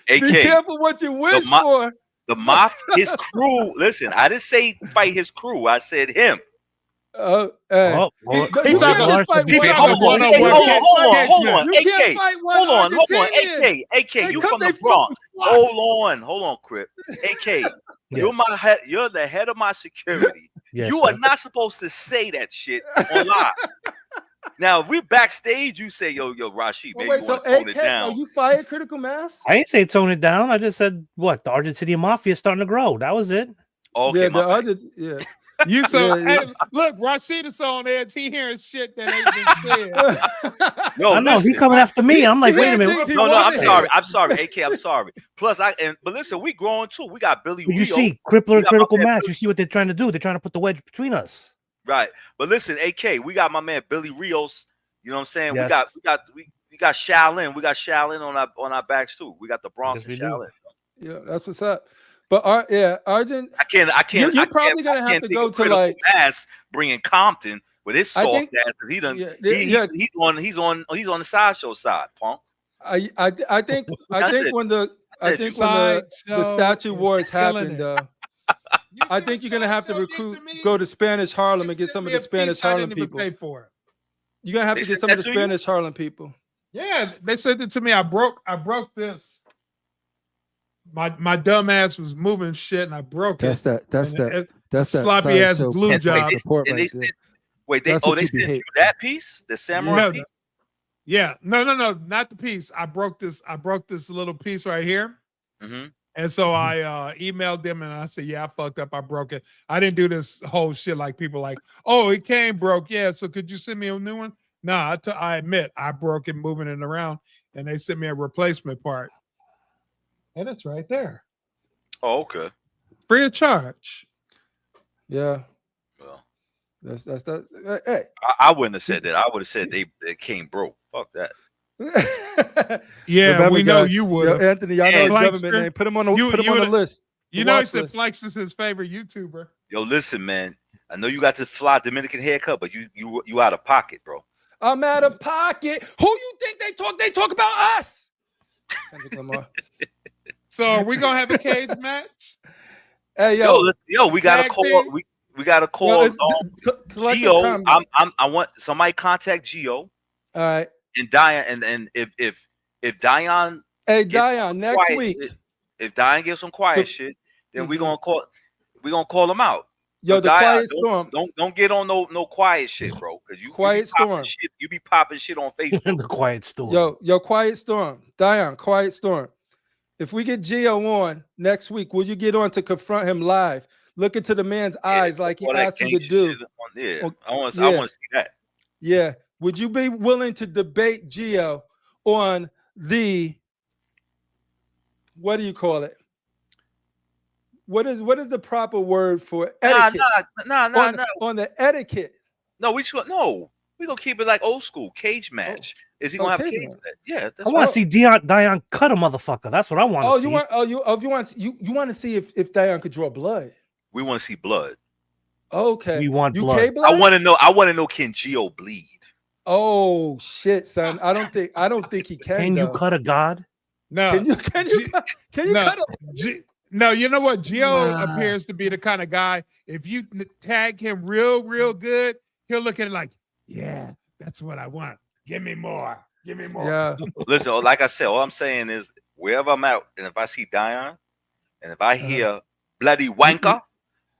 Be careful what you wish for. The mafia, his crew. Listen, I didn't say fight his crew. I said him. He's talking one on Hold on. AK, you from the Bronx. Hold on, Crip. AK, you're the head of my security. Yes, you are not supposed to say that shit on live. Now, if we backstage, you say, yo, Rashid, maybe you want to tone it down. Are you fired Critical Mass? I didn't say tone it down. I just said, what? The Argentinian mafia is starting to grow. That was it. Okay, You so look, Rashid is on edge. He hearing shit that ain't been said. No, I know he coming after me. I'm like, wait a minute. No, I'm sorry, AK. I'm sorry. Plus, but listen, we growing too. We got Billy. You see, Crippler and Critical Mass. You see what they're trying to do? They're trying to put the wedge between us. Right, but listen, AK. We got my man Billy Rios. You know what I'm saying? Yes. We got Shaolin. We got Shaolin on our backs too. We got the Bronx and Shaolin. Yeah, that's what's up. But Argent, I can't. You're probably gonna have to go to like Mass bringing Compton with his soft ass. He's on the Sideshow side, punk. I think when the statue wars happened, I think you're gonna have to go to Spanish Harlem and get some of the Spanish Harlem people. You're gonna have to get some of the Spanish Harlem people. Yeah, they sent it to me. I broke this. My dumb ass was moving shit and I broke it. That's that sloppy ass glue job. They sent you that piece, the samurai piece? Yeah, no, not the piece. I broke this little piece right here. Mm-hmm. And so I emailed them and I said, yeah, I fucked up. I broke it. I didn't do this whole shit like people like, oh, it came broke. Yeah, so could you send me a new one? Nah, I admit I broke it moving it around and they sent me a replacement part. And it's right there. Oh, okay. Free of charge. Yeah. Well, that's that. Hey, I wouldn't have said that. I would have said they came broke. Fuck that. Yeah, remember, we know you would. Anthony, y'all know his government name. Put him on the list. You know, he said Flex is his favorite YouTuber. Yo, listen, man. I know you got this fly Dominican haircut, but you out of pocket, bro. I'm out of pocket. Who you think they talk? They talk about us. So are we gonna have a cage match? Hey yo, we gotta call. We gotta call. Gio. I want somebody contact Gio. All right. And Diane, and if Diane. Hey Diane, next week. If Diane gives some quiet shit, then we're gonna call them out. Yo, but the Diane, quiet storm. Don't get on no quiet shit, bro. Because quiet storm. You be popping shit on Facebook. The quiet storm. Yo, quiet storm. Diane, quiet storm. If we get Gio on next week, will you get on to confront him live? Look into the man's eyes like he asked you to do. I want to see that. Yeah. Would you be willing to debate Gio on the, what do you call it? What is the proper word for etiquette? Nah. On the etiquette. No, we're gonna keep it like old school cage match. Is he gonna have cage match? Yeah, I want to see Diane cut a motherfucker. That's what I want to see. You want to see if Diane could draw blood? We want to see blood. Okay. We want blood. I want to know can Gio bleed? Oh shit, son. I don't think he can. Can you cut a god? No. Can you cut a No, you know what? Gio appears to be the kind of guy, if you tag him real good, he'll look at it like, yeah, that's what I want. Give me more. Yeah. Listen, like I said, all I'm saying is wherever I'm at, and if I see Diane, and if I hear bloody wanker,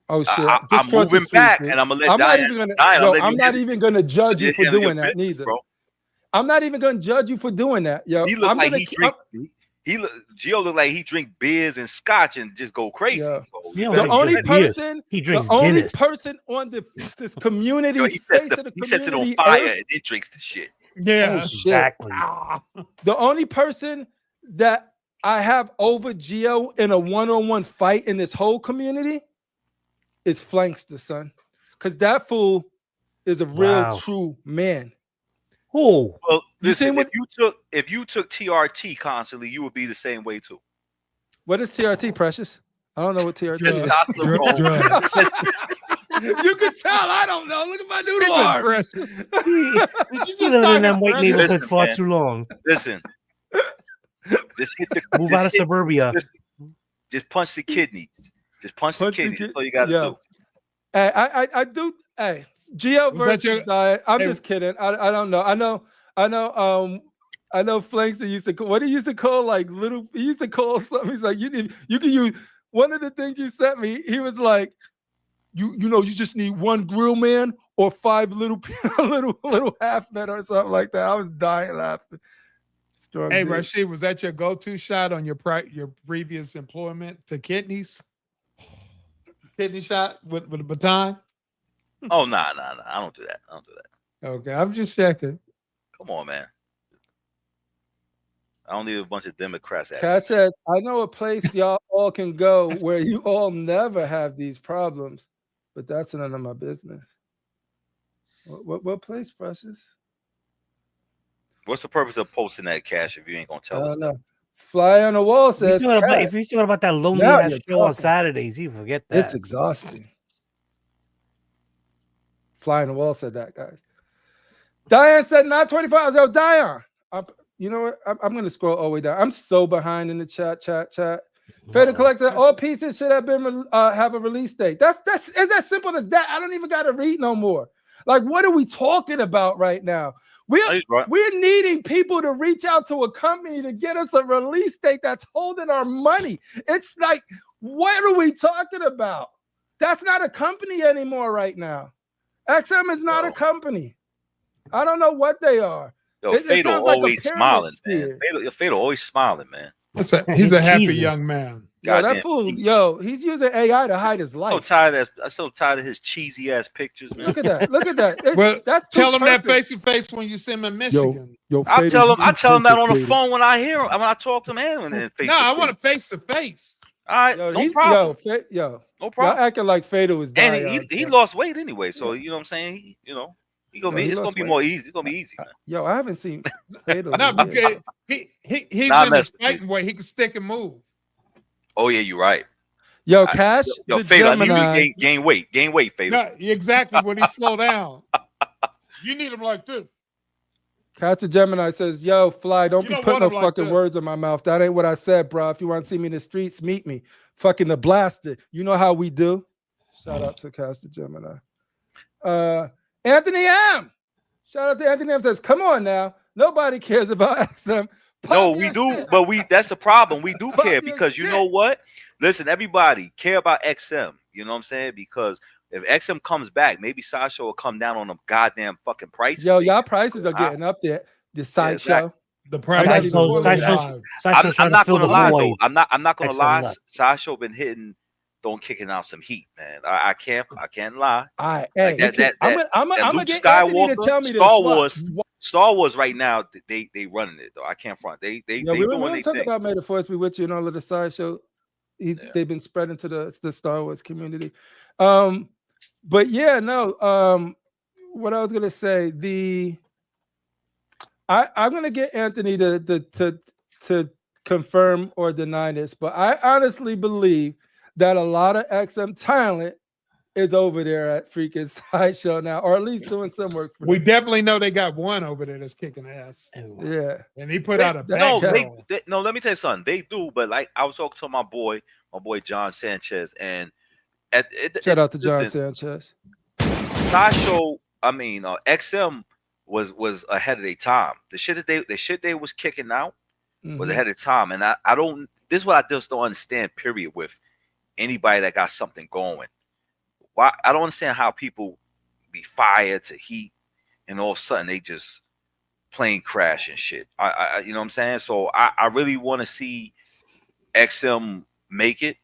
oh shit, I'm moving back, and I'm gonna let Diane. I'm not even gonna judge you for doing that, neither. Bro. I'm not even gonna judge you for doing that, yo. He look like he Gio look like he drink beers and scotch and just go crazy. Yeah. So, Yeah, The he only drinks beers. person, He the drinks only Guinness. person on this community's he face of the he sets it on community fire earth, and then drinks the shit. Yeah. oh, shit. Exactly. Ah. The only person that I have over Gio in a one-on-one fight in this whole community is Flankster, son. Because that fool is a real, Wow. true man. Oh, Well, You listen, seen what- if you took TRT constantly, you would be the same way too. What is TRT, Precious? I don't know what TRT is. Testosterone. Drugs. You can tell I don't know. Look at my He's noodle a arm. Precious. he Did you lived just in talk them white about neighborhoods Listen, far man. too long. Listen, just hit the Move just out of hit- suburbia. Just punch the kidneys. Just punch the Punch the kidneys. kid- That's all you got to yeah. do. Hey, I do. Hey, Gio Was that versus your- Diet. I'm hey- just kidding. I don't know. I know Flanks used to what he used to call like little. He used to call something. He's like you can use one of the things you sent me. He was like, you just need one grill man or 5 little little half men or something like that. I was dying laughing. Strong Hey, dude. Rashid, was that your go-to shot on your previous employment to kidneys? Kidney shot with a baton? Oh, nah. I don't do that. Okay, I'm just checking. Come on, man. I don't need a bunch of Democrats. Cat says, I know a place y'all all can go where you all never have these problems, but that's none of my business. What place, Precious? What's the purpose of posting that, Cash, if you ain't gonna I tell us? don't know. Fly on the wall says, Cat, If you're talking about that lonely Now ass you're show on talking. Saturdays, you forget that. it's exhausting. Fly on the wall said that, guys. Diane said, not 25. Yo, Diane, you know what? I'm going to scroll all the way down. I'm so behind in the chat. Fader Collector, all pieces should have been have a release date. That's it's as simple as that. I don't even got to read no more. Like, what are we talking about right now? We're needing people to reach out to a company to get us a release date that's holding our money. It's like, what are we talking about? That's not a company anymore right now. XM is not a company. I don't know what they are. Yo, It Fader sounds like a always pyramid smiling, scheme. man. Fader always smiling, man. He's a happy Cheesy. young man. Yo, that Goddamn. fool, he's using AI to hide his life. I'm so tired of his cheesy ass pictures, man. Look at that. Well, That's too tell him that perfect. face to face when you see him in Michigan. I tell him that on the phone when I hear him. When I talk to him, and No, I want a face to face. All right, Yo, no problem. no No y'all problem. acting like Fader was dying. And he lost weight anyway, so you know what I'm saying. It's He gonna lost be weight. more easy. It's gonna be easy, man. Yo, I haven't seen Fader. No, in years. because he's Nah, in his mess with fighting way. He can stick and move. Oh yeah, you're right. Yo, Cash, Yo, the Fader, I need Gemini. you to gain weight. Gain weight, Fader. No, exactly when he slow down. You need him like this. Cash the Gemini says, yo, Fly, don't You be don't putting want no him like fucking this. words in my mouth. That ain't what I said, bro. If you want to see me in the streets, meet me. Fucking the blaster. You know how we do. Shout out to Cash the Gemini. Anthony M. Shout out to Anthony M. Says, come on now. Nobody cares about XM. No, Pop we your do, shit. but that's the problem. We do Fuck care your because you shit. know what? Listen, everybody care about XM. You know what I'm saying? Because if XM comes back, maybe Sideshow will come down on the goddamn fucking price. Yo, y'all prices are getting up there. The Sideshow. exactly. The price not is even really worried. high. I'm not gonna lie though. I'm not gonna XM lie. left. Sideshow been kicking out some heat, man. I can't lie. All right, hey, That I'm gonna Luke get Anthony to Skywalker, tell me this. Star Watch. Wars, Star Wars right now, they running it though. I can't front. They Yeah, we doing don't their talk thing. about May the Force be with you and all of the Sideshow. They've been spreading to the Star Wars community. But yeah, no. What I was gonna say, I'm gonna get Anthony to confirm or deny this, but I honestly believe that a lot of XM talent is over there at freaking Sideshow now, or at least doing some work. For We them. definitely know they got one over there that's kicking ass. Yeah. And he put out a No, bang. No, let me tell you something. They do, but like I was talking to my boy John Sanchez, and Shout out to John listen, Sanchez. Sideshow, XM was ahead of their time. The shit they was kicking out was ahead of time, and I don't. This is what I just don't understand. Period. With anybody that got something going, why I don't understand how people be fired to heat, and all of a sudden they just plane crash and shit. I you know what I'm saying? So I really want to see XM make it.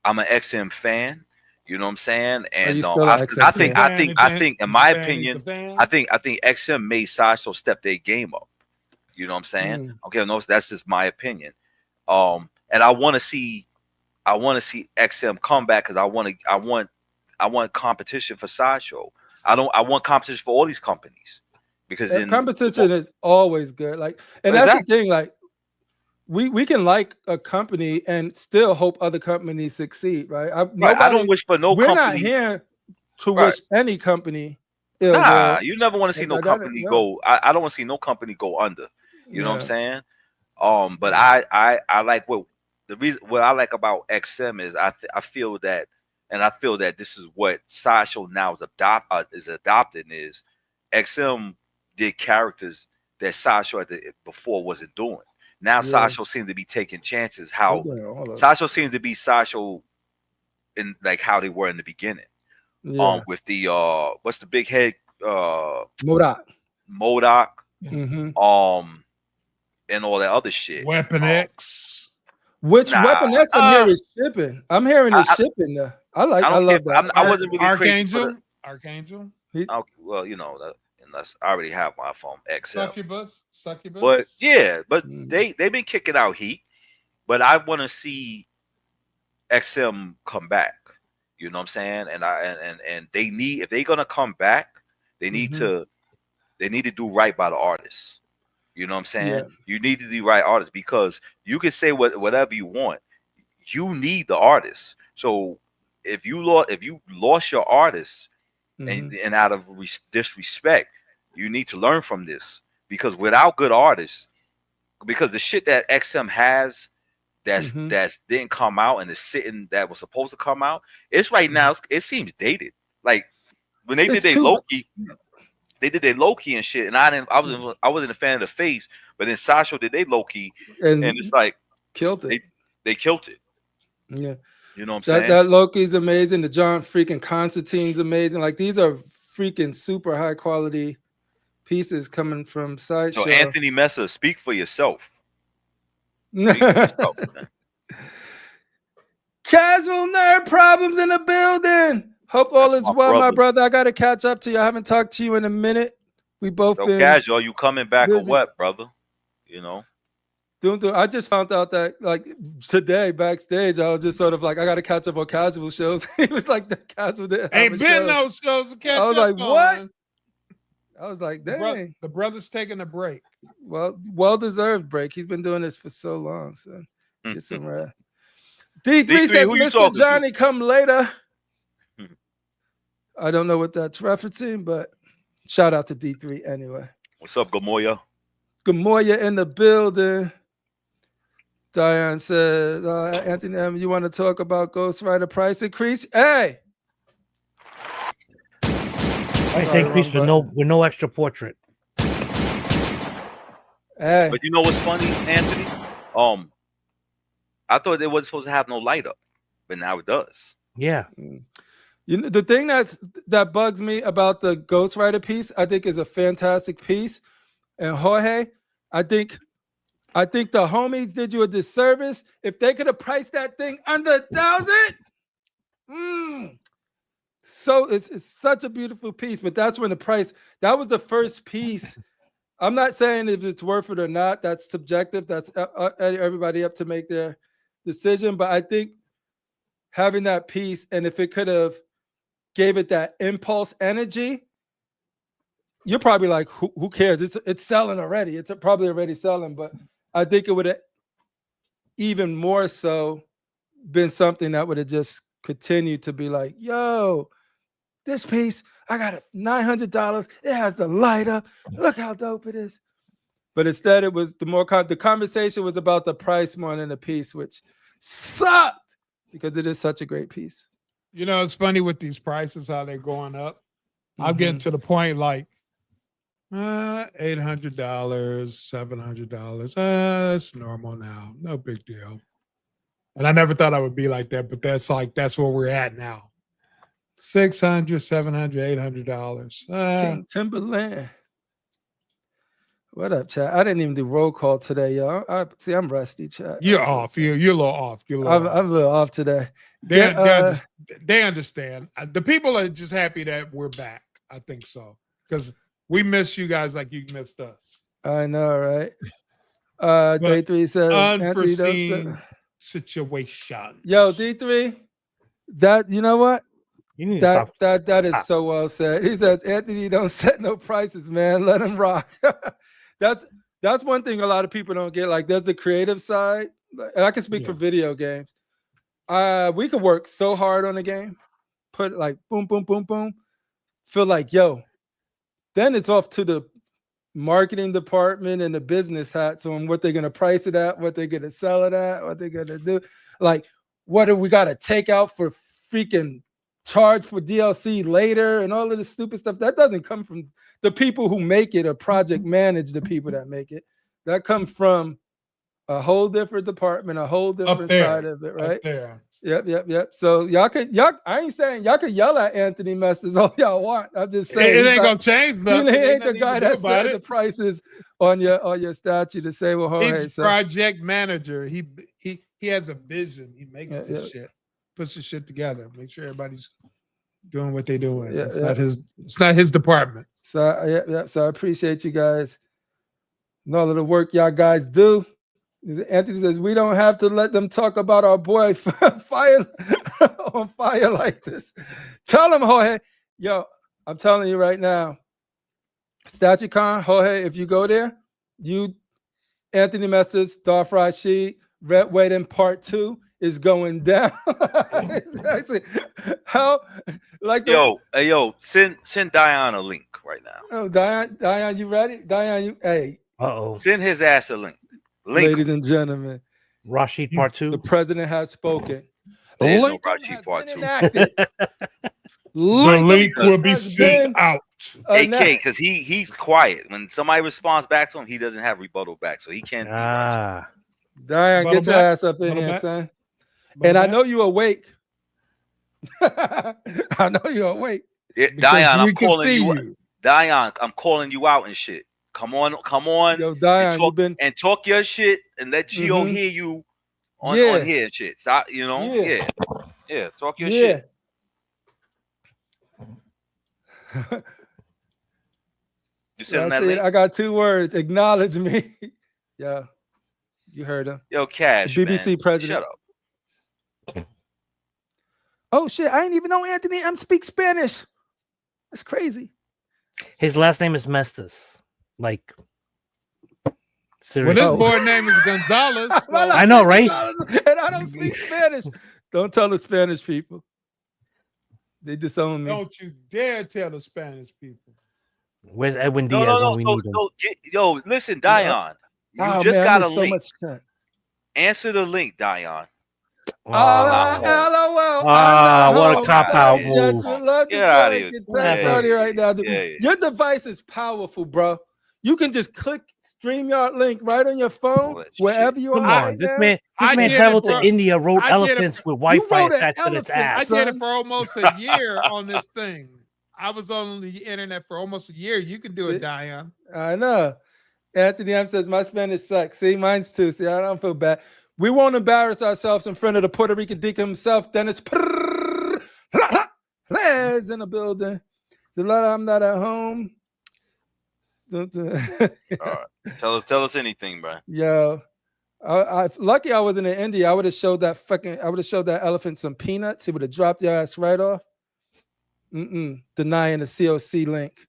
I'm an XM fan. You know what I'm saying? And you still I an XM think fan? in my opinion, I think XM made Sideshow step their game up. You know what I'm saying? Okay, no, that's just my opinion. And I want to see XM come back because I want competition for Sideshow. I want competition for all these companies because competition is always good. Like, and that's the thing. Like, we can like a company and still hope other companies succeed, right? I don't wish for no we're company. We're not here to wish any company ill. Nah, you never want to see no company go. I don't want to see no company go under. You know what I'm saying? But I like what I like about XM is I feel that, and I feel that this is what Sideshow now is adopting is XM did characters that Sideshow before wasn't doing. Now Sideshow seems to be taking chances. Sideshow seems to be Sideshow in like how they were in the beginning. With the what's the big head MODOK. Mm-hmm. And all that other shit. Weapon X. Which Weapon X I'm hearing is shipping. I'm hearing it's shipping though. I love that. I wasn't really Archangel. Well, you know that. Unless I already have my phone XL. Succubus. But they've been kicking out heat. But I want to see XM come back. You know what I'm saying? And they need, if they're gonna come back, they need to do right by the artists. You know what I'm saying? Yeah. You need to do right artists because you can say whatever you want. You need the artists. So if you lost your artists and out of disrespect, you need to learn from this because without good artists, because the shit that XM has that's didn't come out and is sitting that was supposed to come out, it's right now it seems dated. Like when they did their Loki, they did their Loki and shit, and I wasn't a fan of the face, but then Sideshow did their Loki and it's like killed it. They killed it. Yeah. You know what I'm saying? That Loki's amazing. The John freaking Constantine's amazing. Like these are freaking super high quality pieces coming from Sideshow. So Anthony Mesa, speak for yourself. Speak for yourself, man. Casual nerd problems in the building. Hope all is well, my brother. I gotta catch up to you. I haven't talked to you in a minute. We both been casual. You coming back busy. Or what, brother? You know. I just found out that like today backstage, I was just sort of like, I got to catch up on casual shows. He was like, the casual didn't have ain't been no shows to catch up. I was like, on. what? I was like, dang. The brother's taking a break. Well deserved break. He's been doing this for so long. So get some rest. D3 says, Mr. Johnny, come later. I don't know what that's referencing, but shout out to D3 anyway. What's up, Gamoya? Gamoya in the building. Diane said, Anthony M., you want to talk about Ghost Rider price increase? Hey! Price increase with no extra portrait. Hey. But you know what's funny, Anthony? I thought it wasn't supposed to have no light up, but now it does. Yeah. You know, the thing that bugs me about the Ghost Rider piece, I think is a fantastic piece. And Jorge, I think the homies did you a disservice. If they could have priced that thing under 1,000, so it's such a beautiful piece. But that's when the price, that was the first piece. I'm not saying if it's worth it or not. That's subjective. That's everybody up to make their decision. But I think having that piece, and if it could have gave it that impulse energy, you're probably like, who cares? It's selling already. It's probably already selling, but I think it would have even more so been something that would have just continued to be like, yo, this piece, I got it $900. It has the light up. Look how dope it is. But instead, it was the conversation was about the price more than the piece, which sucked because it is such a great piece. You know, it's funny with these prices, how they're going up. I'm getting to the point like, $800, $700. It's normal now. No big deal. And I never thought I would be like that, but that's where we're at now. $600, $700, $800. King Timberland. What up, chat? I didn't even do roll call today, y'all. See, I'm rusty, chat. You're off. You're a little off. I'm a little off today. They understand. The people are just happy that we're back. I think so, because we miss you guys like you missed us. I know, right? D3 says unforeseen situation. Yo, D3, that you know what? You need to stop. That is so well said. He said, Anthony, don't set no prices, man. Let him rock. That's one thing a lot of people don't get. Like, there's the creative side, and I can speak for video games. We could work so hard on a game, put like boom, boom, boom, boom. Feel like, yo, then it's off to the marketing department and the business hats on what they're gonna price it at, what they're gonna sell it at, what they're gonna do. Like, what do we gotta take out for freaking charge for DLC later and all of this stupid stuff? That doesn't come from the people who make it or project manage the people that make it. That comes from a whole different department, a whole different side of it, right? Yep. So I ain't saying y'all could yell at Anthony Mesters all y'all want. I'm just saying it ain't gonna change nothing. He ain't the guy that set the prices on your statue to say, well, Jorge, he's project manager. He has a vision. He makes this shit, puts the shit together, make sure everybody's doing what they're doing. It's not his department. So so I appreciate you guys and all of the work y'all guys do. Anthony says we don't have to let them talk about our boy fire on fire like this. Tell him, Jorge. Yo, I'm telling you right now, StatueCon, Jorge, if you go there, Anthony Mesters, Darth Rashid, Red Waiting Part 2 is going down. How like send Dion a link right now. Oh, Dion, you ready? Dion, hey. Send his ass a link. Ladies and gentlemen, Rashid Part 2. The president has spoken. There's no Rashid Part 2. The link will be sent out. AK, because he's quiet. When somebody responds back to him, he doesn't have rebuttal back, so he can't. Diane, get your ass up in here, son. And I know you're awake. I know you're awake. Yeah, Diane, I'm calling you. Diane, I'm calling you out and shit. Come on. Yo, Diane, and talk your shit and let Gio hear you on here and shit. So, yeah, talk your shit. You said that link? I got 2 words. Acknowledge me. Yeah, you heard him. Yo, Cash, BBC man. president. Shut up. Oh shit! I didn't even know Anthony speaks Spanish. That's crazy. His last name is Mestis. Like, seriously. Well, this boy name is Gonzalez. So. I know, right? And I don't speak Spanish. Don't tell the Spanish people. They disown me. Don't you dare tell the Spanish people. Where's Edwin Diaz when we need him? Yo, listen, Dion. You just got a link. Answer the link, Dion. LOL. What a cop-out move. Get out of here. Right now. Your device is powerful, bro. You can just click StreamYard link right on your phone, wherever you are. This man traveled to India, rode elephants with Wi-Fi attached to its ass. I did it for almost a year on this thing. I was on the internet for almost a year. You can do it, Diane. I know. Anthony M says, my Spanish sucks. See, mine's too. See, I don't feel bad. We won't embarrass ourselves in front of the Puerto Rican deacon himself. Dennis is in the building. I'm not at home. All right. Tell us anything, bro. Yo, lucky I wasn't in India. I would have showed that elephant some peanuts. He would have dropped your ass right off. Denying the COC link.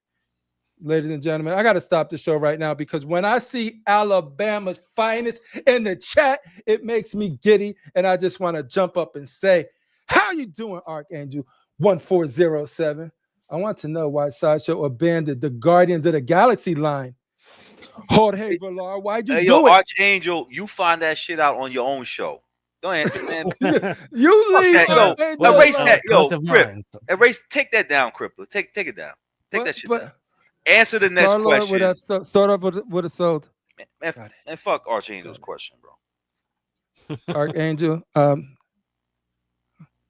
Ladies and gentlemen, I got to stop the show right now because when I see Alabama's finest in the chat, it makes me giddy. And I just want to jump up and say, how you doing, Archangel 1407? I want to know why Sideshow abandoned the Guardians of the Galaxy line. Jorge Villar, why'd you do it? Archangel, you find that shit out on your own show. Don't answer, man. You leave. Erase that. Crip. Take that down, Crippler. Take it down. Take that shit down. Answer the next question. Would have sold. Man, fuck Archangel's question, bro. Archangel,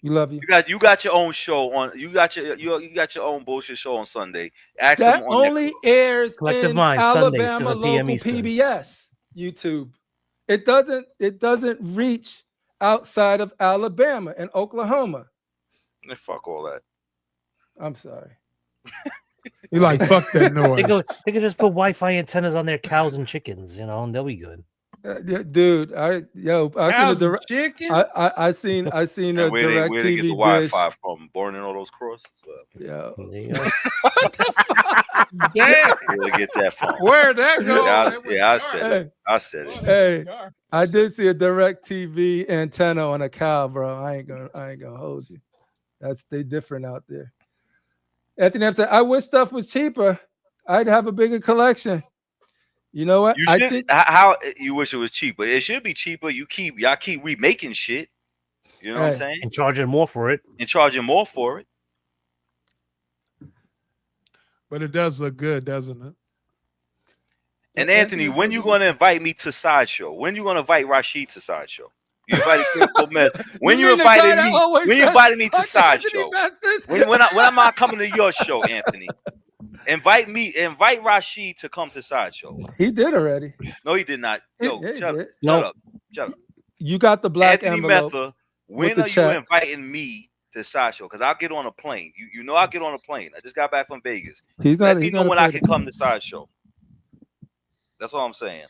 You love you. You got your own show on. You got your own bullshit show on Sunday. Ask That them on only airs Collective in Mind, Sundays, Alabama 7 p.m. local Eastern. PBS YouTube. It doesn't reach outside of Alabama and Oklahoma. Fuck all that. I'm sorry. You like fuck that noise. They could just put Wi-Fi antennas on their cows and chickens, you know, and they'll be good. Yeah, dude, I Cows seen and a chicken? I seen a Where direct they get the TV Wi-Fi dish. from? Burning all those crosses? Yeah. There you go. Damn. Where they get that from? Where'd that go? I said it. I said it. Hey, I did see a direct TV antenna on a cow, bro. I ain't gonna hold you. They different out there. Anthony, I wish stuff was cheaper. I'd have a bigger collection. You know what? You should. How you wish it was cheaper? It should be cheaper. Y'all keep remaking shit. You know what I'm saying? And charging more for it. But it does look good, doesn't it? And Anthony, when you gonna invite me to Sideshow? When you gonna invite Rashid to Sideshow? You invited Critical Meth. When you invited me to Sideshow? When am I coming to your show, Anthony? Invite Rashid to come to Sideshow. He did already. No, he did not. Yo, shut up. You got the black Anthony envelope. Metha, when are you inviting me to Sideshow? Because I'll get on a plane. You know I'll get on a plane. I just got back from Vegas. Let me know when I can come to Sideshow. That's all I'm saying.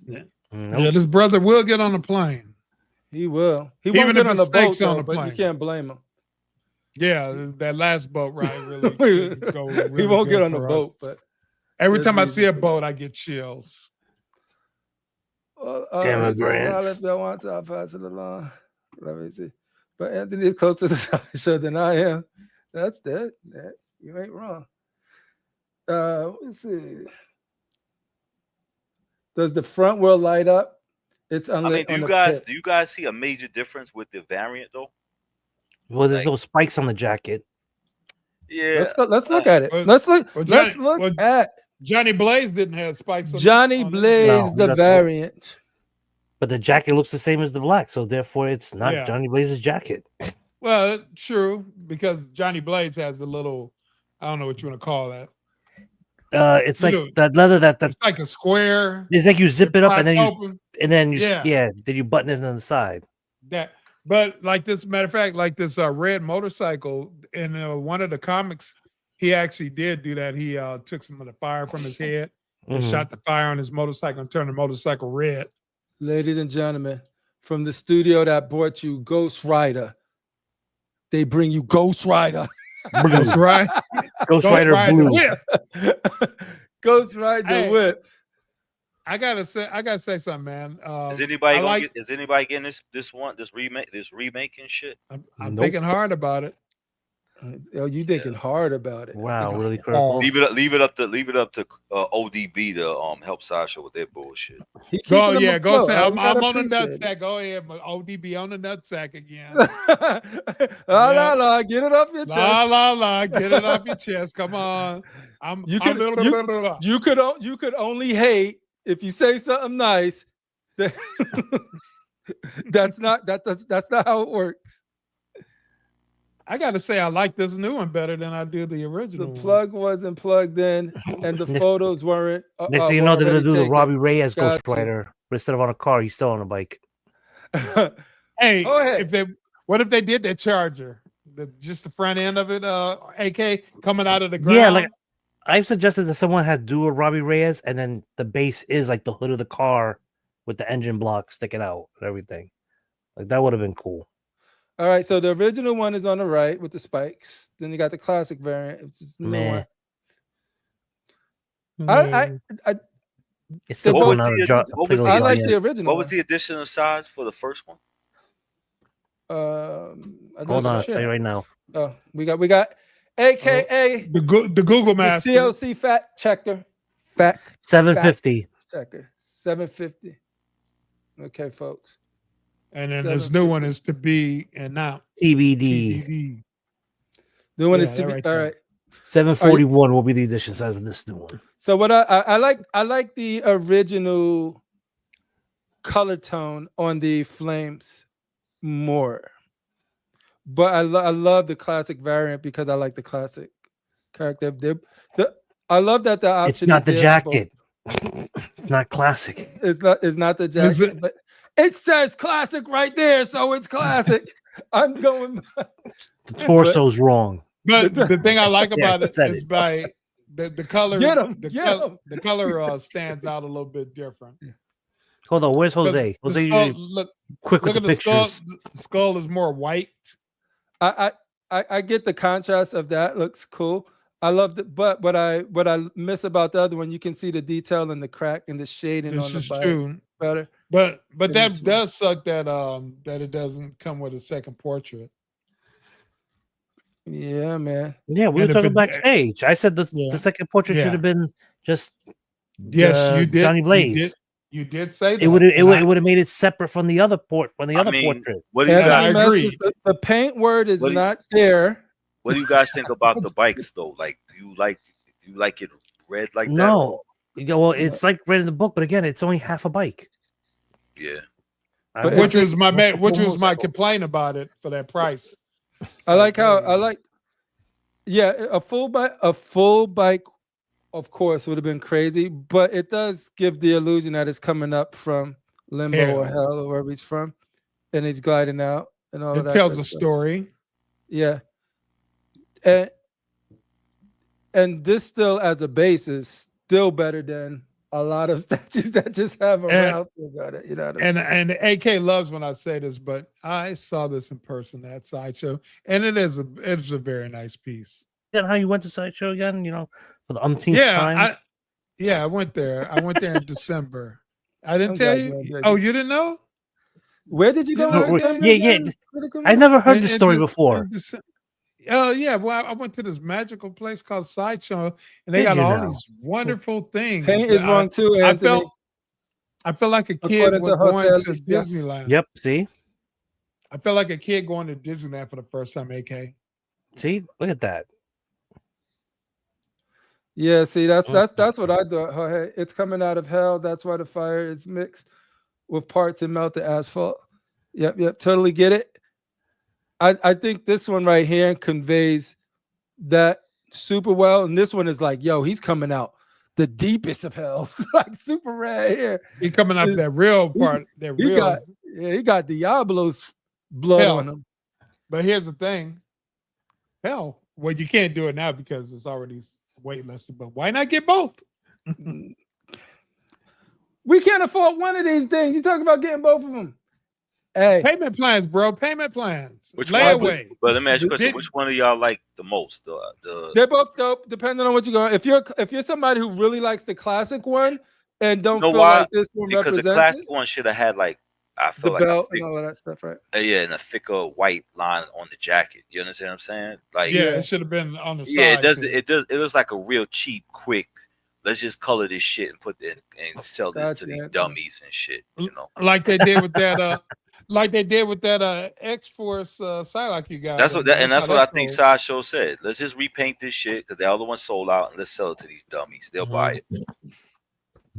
Yeah, this brother will get on a plane. He will. He Even won't if get on it the boat, stakes on though, the but plane. you can't blame him. Yeah, that last boat ride really didn't go really he won't good get on the for boat, us. but every time I see a boat, I get chills. Immigrants. If y'all want to, I'll pass it along. Let me see. But Anthony is closer to the Sideshow than I am. That's that. You ain't wrong. Let's see. Does the front wheel light up? It's unlit. Do you guys see a major difference with the variant though? Well, there's no spikes on the jacket. Yeah. Let's look at it. Let's look at Johnny Blaze didn't have spikes on Johnny Blaze, the variant. But the jacket looks the same as the black, so therefore it's not Johnny Blaze's jacket. Well, true, because Johnny Blaze has a little, I don't know what you want to call that. It's like that leather that's like a square. It's like you zip it up and then then you button it on the side. But like this, matter of fact, like this red motorcycle in one of the comics, he actually did do that. He took some of the fire from his head and shot the fire on his motorcycle and turned the motorcycle red. Ladies and gentlemen, from the studio that brought you Ghost Rider, they bring you Ghost Rider. Ghost Rider. Ghost Rider Blue. Ghost Rider Whip. I gotta say something, man. Is anybody getting this remake and shit? I'm thinking hard about it. Oh, you thinking hard about it? Wow, really critical. Leave it up to ODB to help Sideshow with their bullshit. Go say I'm on the nutsack. Go ahead, ODB on the nutsack again. La, get it off your chest. La, get it off your chest. Come on. You could only hate if you say something nice. That's not how it works. I gotta say, I like this new one better than I did the original. The plug wasn't plugged in, and the photos weren't. Next thing you know, they're gonna do the Robbie Reyes Ghost Rider. But instead of on a car, he's still on a bike. Hey, what if they did that Charger? Just the front end of it, AK coming out of the ground. Yeah, like I've suggested that someone had do a Robbie Reyes, and then the base is like the hood of the car with the engine block sticking out and everything. Like that would have been cool. All right, so the original one is on the right with the spikes. Then you got the classic variant. It's just Man. I like the original. What was the additional size for the first one? Hold on, I'll tell you right now. Oh, we got AKA the Google Master, the CLC fact checker. 750. Checker 750. Okay, folks. And then this new one is to be announced. TBD. New one is TBD. All right. 741 will be the edition size of this new one. So what I like the original color tone on the flames more. but I love the classic variant because I like the classic character. I love that the option. It's not the is there for both. jacket. It's not classic. It's not the jacket, but it says classic right there, so it's classic. I'm going. The torso's wrong. But the thing I like about it said is it. by the color. Get 'em, the, get col- 'em. the color stands out a little bit different. Hold on, where's Jose? The Jose, skull- usually look quick with at the the skull. pictures. The skull is more white. I get the contrast of that. Looks cool. I love it, but what I miss about the other one, you can see the detail and the crack and the shading This on the is bike true. better. But It that is. does suck that that it doesn't come with a second portrait. Yeah, man. Yeah, we And were if talking it- backstage. I said Yeah. the second portrait Yeah. should have been just Yes, you did. Johnny Blaze. You did say that. It would have and I- made it separate from the other portrait. What do you And I guys? agree. The paint word is What do you- not there. What do you guys think about the bikes though? Like, do you like it red like that? No. Yeah, well, it's like red in the book, but again, it's only half a bike. Yeah. But which was my it's which was almost my like- complaint about it for that price. I like a full bike, of course, would have been crazy, but it does give the illusion that it's coming up from limbo or Hell. hell or wherever he's from, and he's gliding out and all It that. tells good a stuff. story. Yeah. And this still as a base is still better than a lot of statues that just have a And- round thing on it. You know what I mean? And AK loves when I say this, but I saw this in person at Sideshow, and it's a very nice piece. Is that how you went to Sideshow again? You know, for the umpteenth time. I went there. I went there in December. I didn't I'm tell glad you. you did. Oh, you didn't know? Where did you go? No, in September yeah. again? Critical I Mass? never heard In- this in story Dec- before. in Dece- Oh yeah, well, I went to this magical place called Sideshow, and they Did got you all now? these wonderful things. Paint is wrong too, I Anthony. felt like a kid According to going Jose, to at least, yes. Disneyland. Yep. See, I felt like a kid going to Disneyland for the first time. AK. see, look at that. Yeah, see, that's what I thought. Oh, hey, it's coming out of hell. That's why the fire is mixed with parts and melted asphalt. Yep, totally get it. I think this one right here conveys that super well, and this one is like, yo, he's coming out the deepest of hell, like super red here. He coming out that real part. That real. He got Diablo's blood Hell. on him. But here's the thing. Hell, well, you can't do it now because it's already waitlisted. But why not get both? We can't afford one of these things. You talking about getting both of them? Hey, Payment plans, bro. Payment plans. Which one? Layaway. But let me ask you a question. Did- Which one of y'all like the most? The they're both dope, depending on what you're going. If you're somebody who really likes the classic one and don't You know feel why? like this one because the represents classic it, one should have had like I the feel like belt and all of that stuff, right? and a thicker white line on the jacket. You understand what I'm saying? Like Yeah, it should have been on the side. yeah, it too. does. It looks like a real cheap, quick. Let's just color this shit and put it and sell this to Gotcha, these Anthony. dummies and shit. You know. Like they did with that. Like they did with that X-Force Psylocke you got. That's what Look how I think sold. Sideshow said. Let's just repaint this shit because the other one sold out and let's sell it to these dummies. They'll buy it.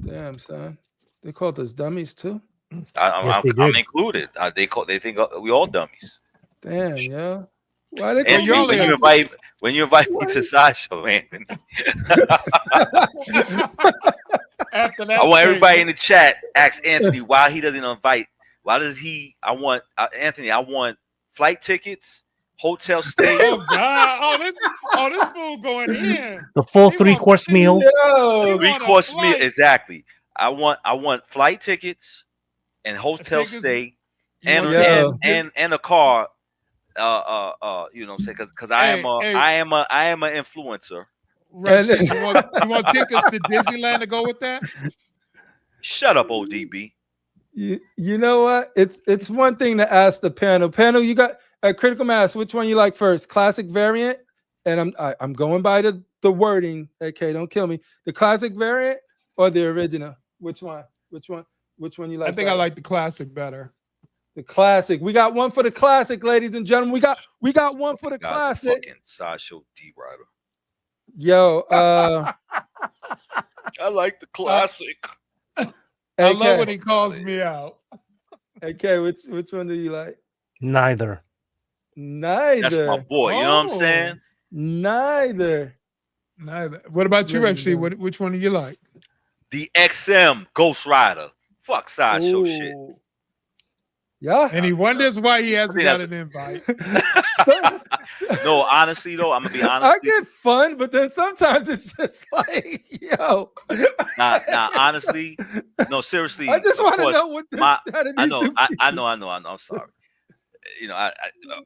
Damn, son. They called us dummies too. Yes, they I'm did. included. They think we all dummies. Damn, yo. Why they And call you're me only when you invite me to Sideshow, Anthony, After that, I want statement- everybody in the chat ask Anthony why he doesn't invite. Why does he? I want Anthony. I want flight tickets, hotel stay. Oh God! This fool going in. The full He 3-course want- meal. Yo, He want a 3-course meal. flight. Exactly. I want flight tickets and hotel Tickets- stay You and want Yo. and a car. You know what I'm saying? Because I am an influencer. Rusty, you want tickets to Disneyland to go with that? Shut up, ODB. you know what? It's one thing to ask the panel. Panel, you got a critical mass. Which one you like first? Classic variant, and I'm going by the wording. Okay, don't kill me. The classic variant or the original? Which one? Which one you like? I think I like the classic better. the classic. We got one for the classic, ladies and gentlemen. We got one for the God, classic. fucking Sideshow D Rider. Yo, I like the classic. I love when AK, he calls me out. which one do you like? Neither. Neither. That's my boy. You know what I'm saying? Neither. Neither. What about you, FC? Which one do you like? The XM Ghost Rider. Fuck Sideshow shit. Yeah. And he wonders why he hasn't got that's- an invite. No, honestly though, I'm gonna be honest. I get fun, but then sometimes it's just like, yo. Nah, honestly, no, seriously. I just want to course, know what this I know. I'm sorry. You know, I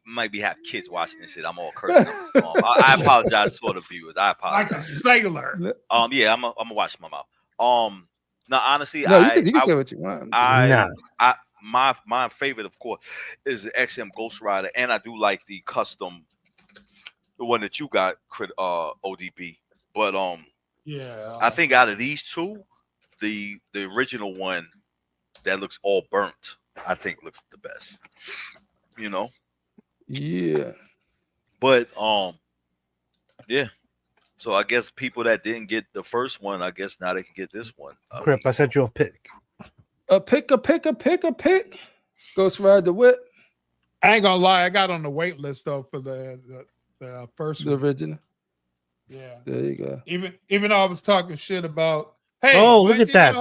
might be have kids watching this shit. I'm all cursing. I apologize for the viewers. I apologize. Like a sailor. Yeah, I'm gonna watch my mouth. No, honestly, No, you can say what you want. My favorite, of course, is the XM Ghost Rider, and I do like the custom, the one that you got, ODB. But yeah, I think out of these two, the original one that looks all burnt, I think looks the best. You know. Yeah. But yeah. So I guess people that didn't get the first one, I guess now they can get this one. Crip, I sent you a pick. A pick. Ghost Rider Whip. I ain't gonna lie, I got on the wait list though for the first The one. original. Yeah. There you go. Even though I was talking shit about, hey, Look at that.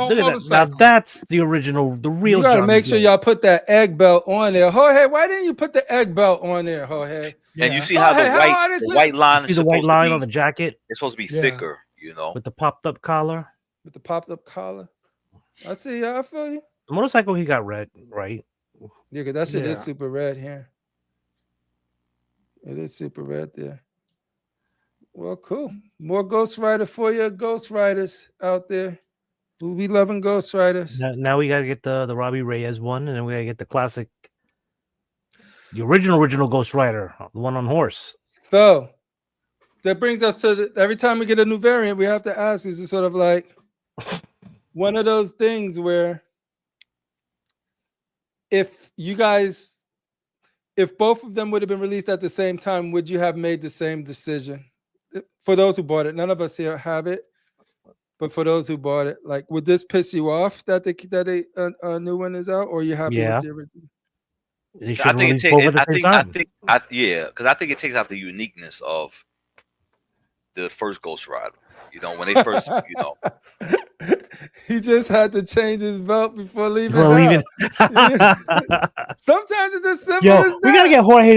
Now that's the original, the real. You gotta Johnny make sure Blaze. y'all put that egg belt on there. Jorge, why didn't you put the egg belt on there, Jorge? Yeah. And you see how the white line is See the white supposed line to be, on the jacket it's supposed to be Yeah. thicker, you know. with the popped up collar. With the popped up collar. I see you. I feel you. The motorcycle he got red, right? Yeah, because that shit Yeah. is super red here. It is super red there. Well, cool. More Ghost Rider for you, Ghost Riders out there. We'll be loving Ghost Riders. Now we gotta get the Robbie Reyes one, and then we gotta get the classic, the original Ghost Rider, the one on horse. So that brings us to every time we get a new variant, we have to ask, is it sort of like one of those things where if both of them would have been released at the same time, would you have made the same decision? For those who bought it, none of us here have it, but for those who bought it, like, would this piss you off that a new one is out, or are you happy with the original? They should I think release both at the same time. because I think it takes out the uniqueness of the first Ghost Rider. You know, when they first, you know. He just had to change his belt before leaving. Sometimes it's as simple Yo, as that. we gotta get Jorge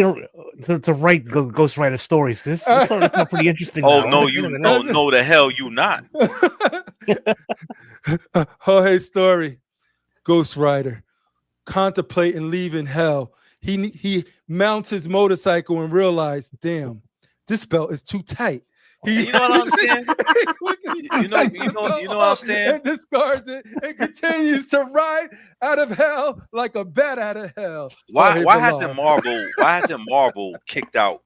to write Ghost Rider stories. This story's not pretty interesting. Oh now. no, the hell you not. Jorge's story. Ghost Rider contemplating leaving hell. He mounts his motorcycle and realized, damn, this belt is too tight. You know what I'm saying? You know what I'm saying? And discards it and continues to ride out of hell like a bat out of hell. Why hasn't Marvel kicked out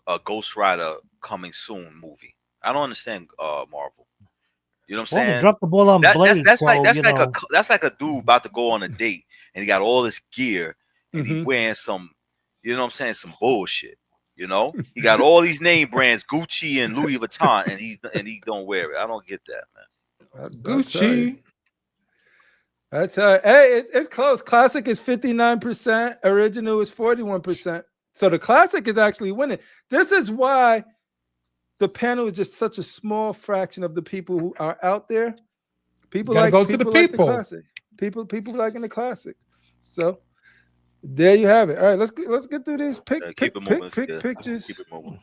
a Ghost Rider coming soon movie? I don't understand Marvel. You know what I'm saying? They dropped the ball on Blade. That's like a dude about to go on a date and he got all this gear and he wearing some, you know what I'm saying, some bullshit. You know, he got all these name brands, Gucci and Louis Vuitton, and he don't wear it. I don't get that, man. Gucci. That's hey, it's close. Classic is 59%. Original is 41%. So the classic is actually winning. This is why the panel is just such a small fraction of the people who are out there. People like go to the people. classic. People liking the classic. So there you have it. All right, let's get through these pictures. Keep it moving.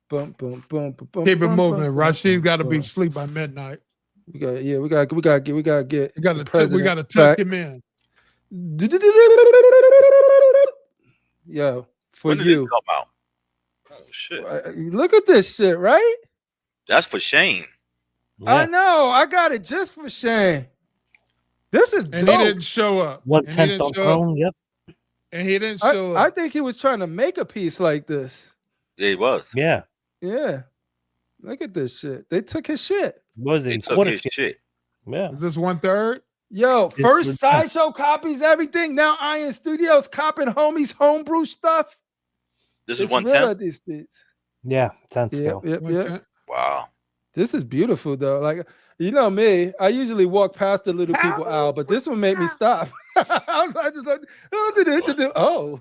Boom, boom, boom, boom. Keep it moving. Rashid's got to be asleep by midnight. We got to get. We got to tuck him in. Yo, for When did you. it come out? Oh shit! Look at this shit, right? That's for Shane. Yeah. I know. I got it just for Shane. This is And dope. he didn't show up. 1/10 on throne. Yep. And he didn't show up. I think he was trying to make a piece like this. Yeah, he was. Yeah. Yeah. Look at this shit. They took his shit. What was He it? took his shit. Yeah. Is this 1/3? Yo, It's first legit. Sideshow copies everything. Now Iron Studios copping homies homebrew stuff. This is It's real 1/10. at these streets. Yeah. 10th Yep, scale. yep, yep. Wow. This is beautiful though. Like, you know me, I usually walk past the little people owl, but this one made me stop. I just like, oh,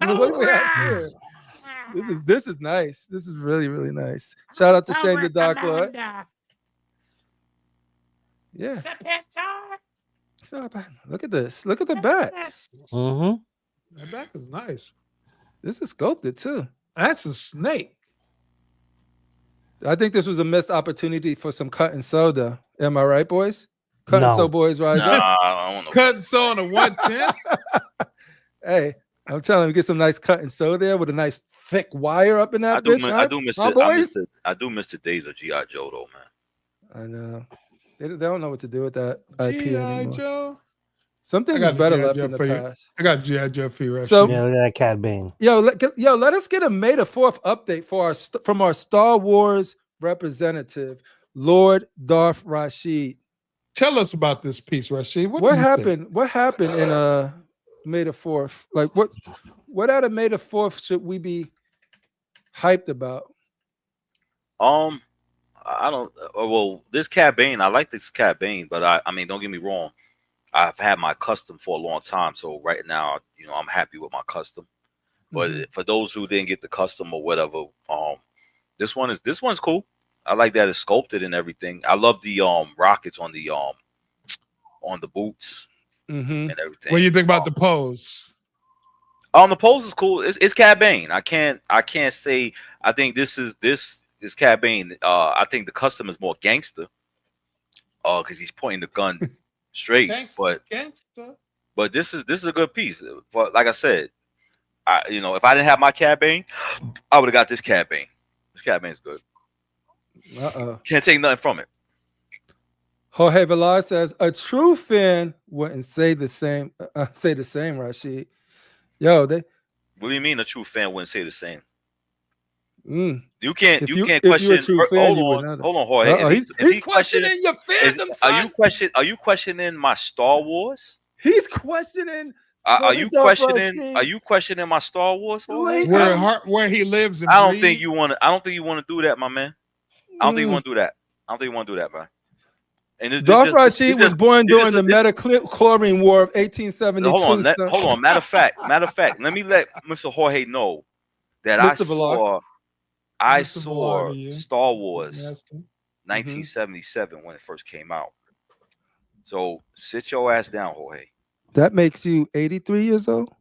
what we have here? This is nice. This is really, really nice. Shout out to Shane the Dark Lord. Yeah. So, look at this. Look at the back. Mm-hmm. That back is nice. This is sculpted too. That's a snake. I think this was a missed opportunity for some cut and sew, though. Am I right, boys? Cut and sew boys rise up. I don't know. Cut and sew on a 110. Hey, I'm telling you, get some nice cut and sew there with a nice thick wire up in that bitch. I do miss the days of G.I. Joe, though, man. I know. They don't know what to do with that IP G.I. anymore. Joe. Some things is better left in the past. I got G.I. Joe for you. So, yeah, look at that Cad Bane. Yo, let us get a May the 4th update from our Star Wars representative, Lord Darth Rashid. Tell us about this piece, Rashid. What happened? What happened in May the 4th? Like what out of May the 4th should we be hyped about? I don't. Well, this Cad Bane, I like this Cad Bane, but I mean, don't get me wrong. I've had my custom for a long time, so right now, you know, I'm happy with my custom. But for those who didn't get the custom or whatever, this one's cool. I like that it's sculpted and everything. I love the rockets on the boots and everything. What do you think about the pose? The pose is cool. It's Cad Bane. I can't say. I think this is Cad Bane. I think the custom is more gangster. Because he's pointing the gun straight. But this is a good piece. For, like I said, if I didn't have my Cad Bane, I would have got this Cad Bane. This Cad Bane's good. Can't take nothing from it. Jorge Villar says a true fan wouldn't say the same. Rashid. Yo, what do you mean a true fan wouldn't say the same? You can't question. Hold on, Jorge. He's questioning your fandom. Are you questioning my Star Wars? He's questioning. Are you questioning my Star Wars? Where he lives? I don't think you want to do that, my man. I don't think you want to do that, man. And Darth Rashid was born during the Metachlorine War of 1872. Hold on. Matter of fact, let me let Mr. Jorge know that I saw Star Wars 1977 when it first came out. So sit your ass down, Jorge. That makes you 83 years old.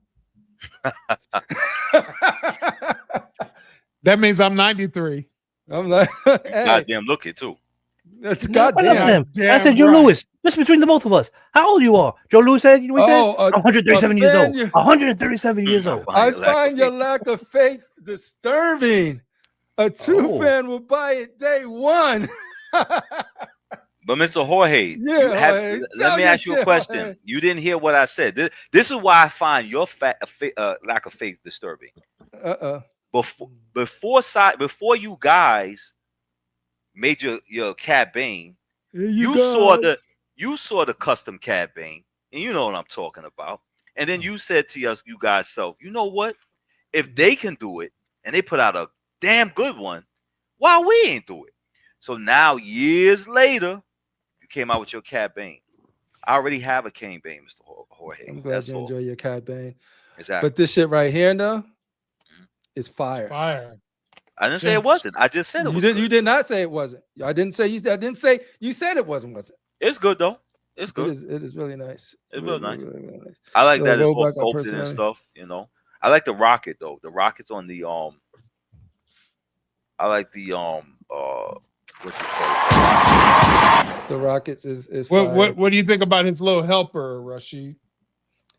That means I'm 93. I'm like, hey. Goddamn looky too. Goddamn. I said Joe Lewis. Just between the both of us. How old you are? Joe Lewis said, 137 years old. 137 years old. I find your lack of faith disturbing. A true fan will buy it day one. But Mr. Jorge, let me ask you a question. Jorge. You didn't hear what I said. This is why I find your lack of faith disturbing. Before you guys made your Cad Bane, you saw the custom Cad Bane, and you know what I'm talking about. And then you said to you guys self, you know what? If they can do it and they put out a damn good one, why we ain't do it? So now years later, you came out with your Cad Bane. I already have a Cad Bane, Mr. Jorge. I'm glad you enjoy your Cad Bane. Exactly. But this shit right here, though, is fire. It's fire. I didn't say it wasn't. I just said it was. You did not say it wasn't. I didn't say you said it wasn't. It's good though. It's good. It is really nice. It's really nice. Really nice. I like that it's all sculpted and stuff. I like the rocket though. The rocket's on the I like the what you call it? The rockets is what do you think about his little helper, Rashid?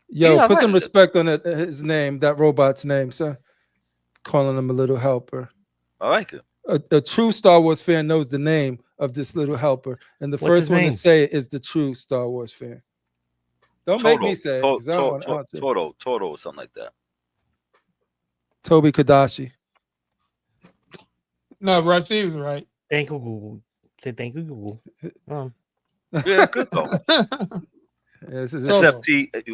Yo, put some respect on his name, that robot's name, sir. Calling him a little helper. I like it. A true Star Wars fan knows the name of this little helper, and the first one to say it is the true Star Wars fan. Don't make me say it. Toto, something like that. Toby Kadashi. No, Rashid was right. Thank you, Google. Say thank you, Google. Yeah, good though. Except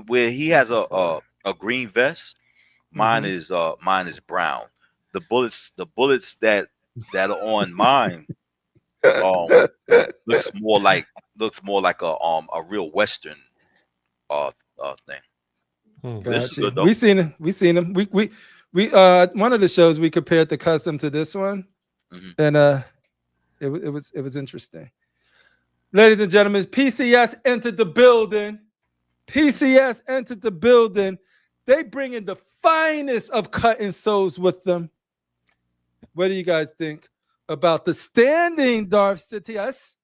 where he has a green vest. Mine is brown. The bullets that are on mine looks more like a real Western thing. This is Gotcha. good though. We seen him. We one of the shows we compared the custom to this one, and it was interesting. Ladies and gentlemen, PCS entered the building. PCS entered the building. They bring in the finest of cutting souls with them. What do you guys think about the standing Darth Sidious?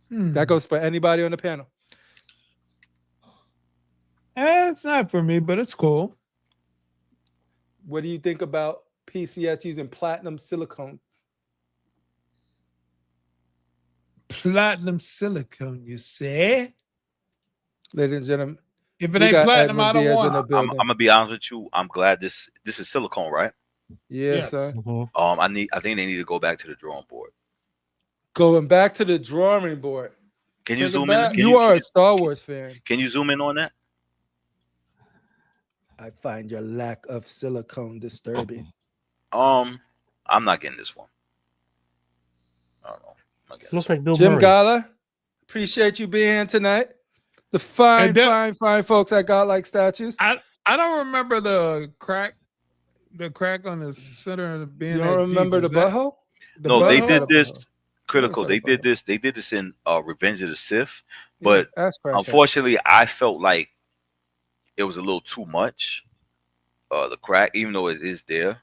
That goes for anybody on the panel. It's not for me, but it's cool. What do you think about PCS using platinum silicone? Platinum silicone, you say? Ladies and gentlemen, if it ain't platinum, I don't want it. I'm gonna be honest with you. I'm glad this is silicone, right? Yeah, sir. I think they need to go back to the drawing board. Going back to the drawing board. Can you zoom in? You are a Star Wars fan. Can you zoom in on that? I find your lack of silicone disturbing. I'm not getting this one. I don't know. Looks like Bill Jim Murray. Gala, appreciate you being here tonight. The fine folks I got like statues. I don't remember the crack on the center of the bin. You don't remember the butthole? No, they did this. Critical. They did this. They did this in Revenge of the Sith, but unfortunately, I felt like it was a little too much. The crack, even though it is there,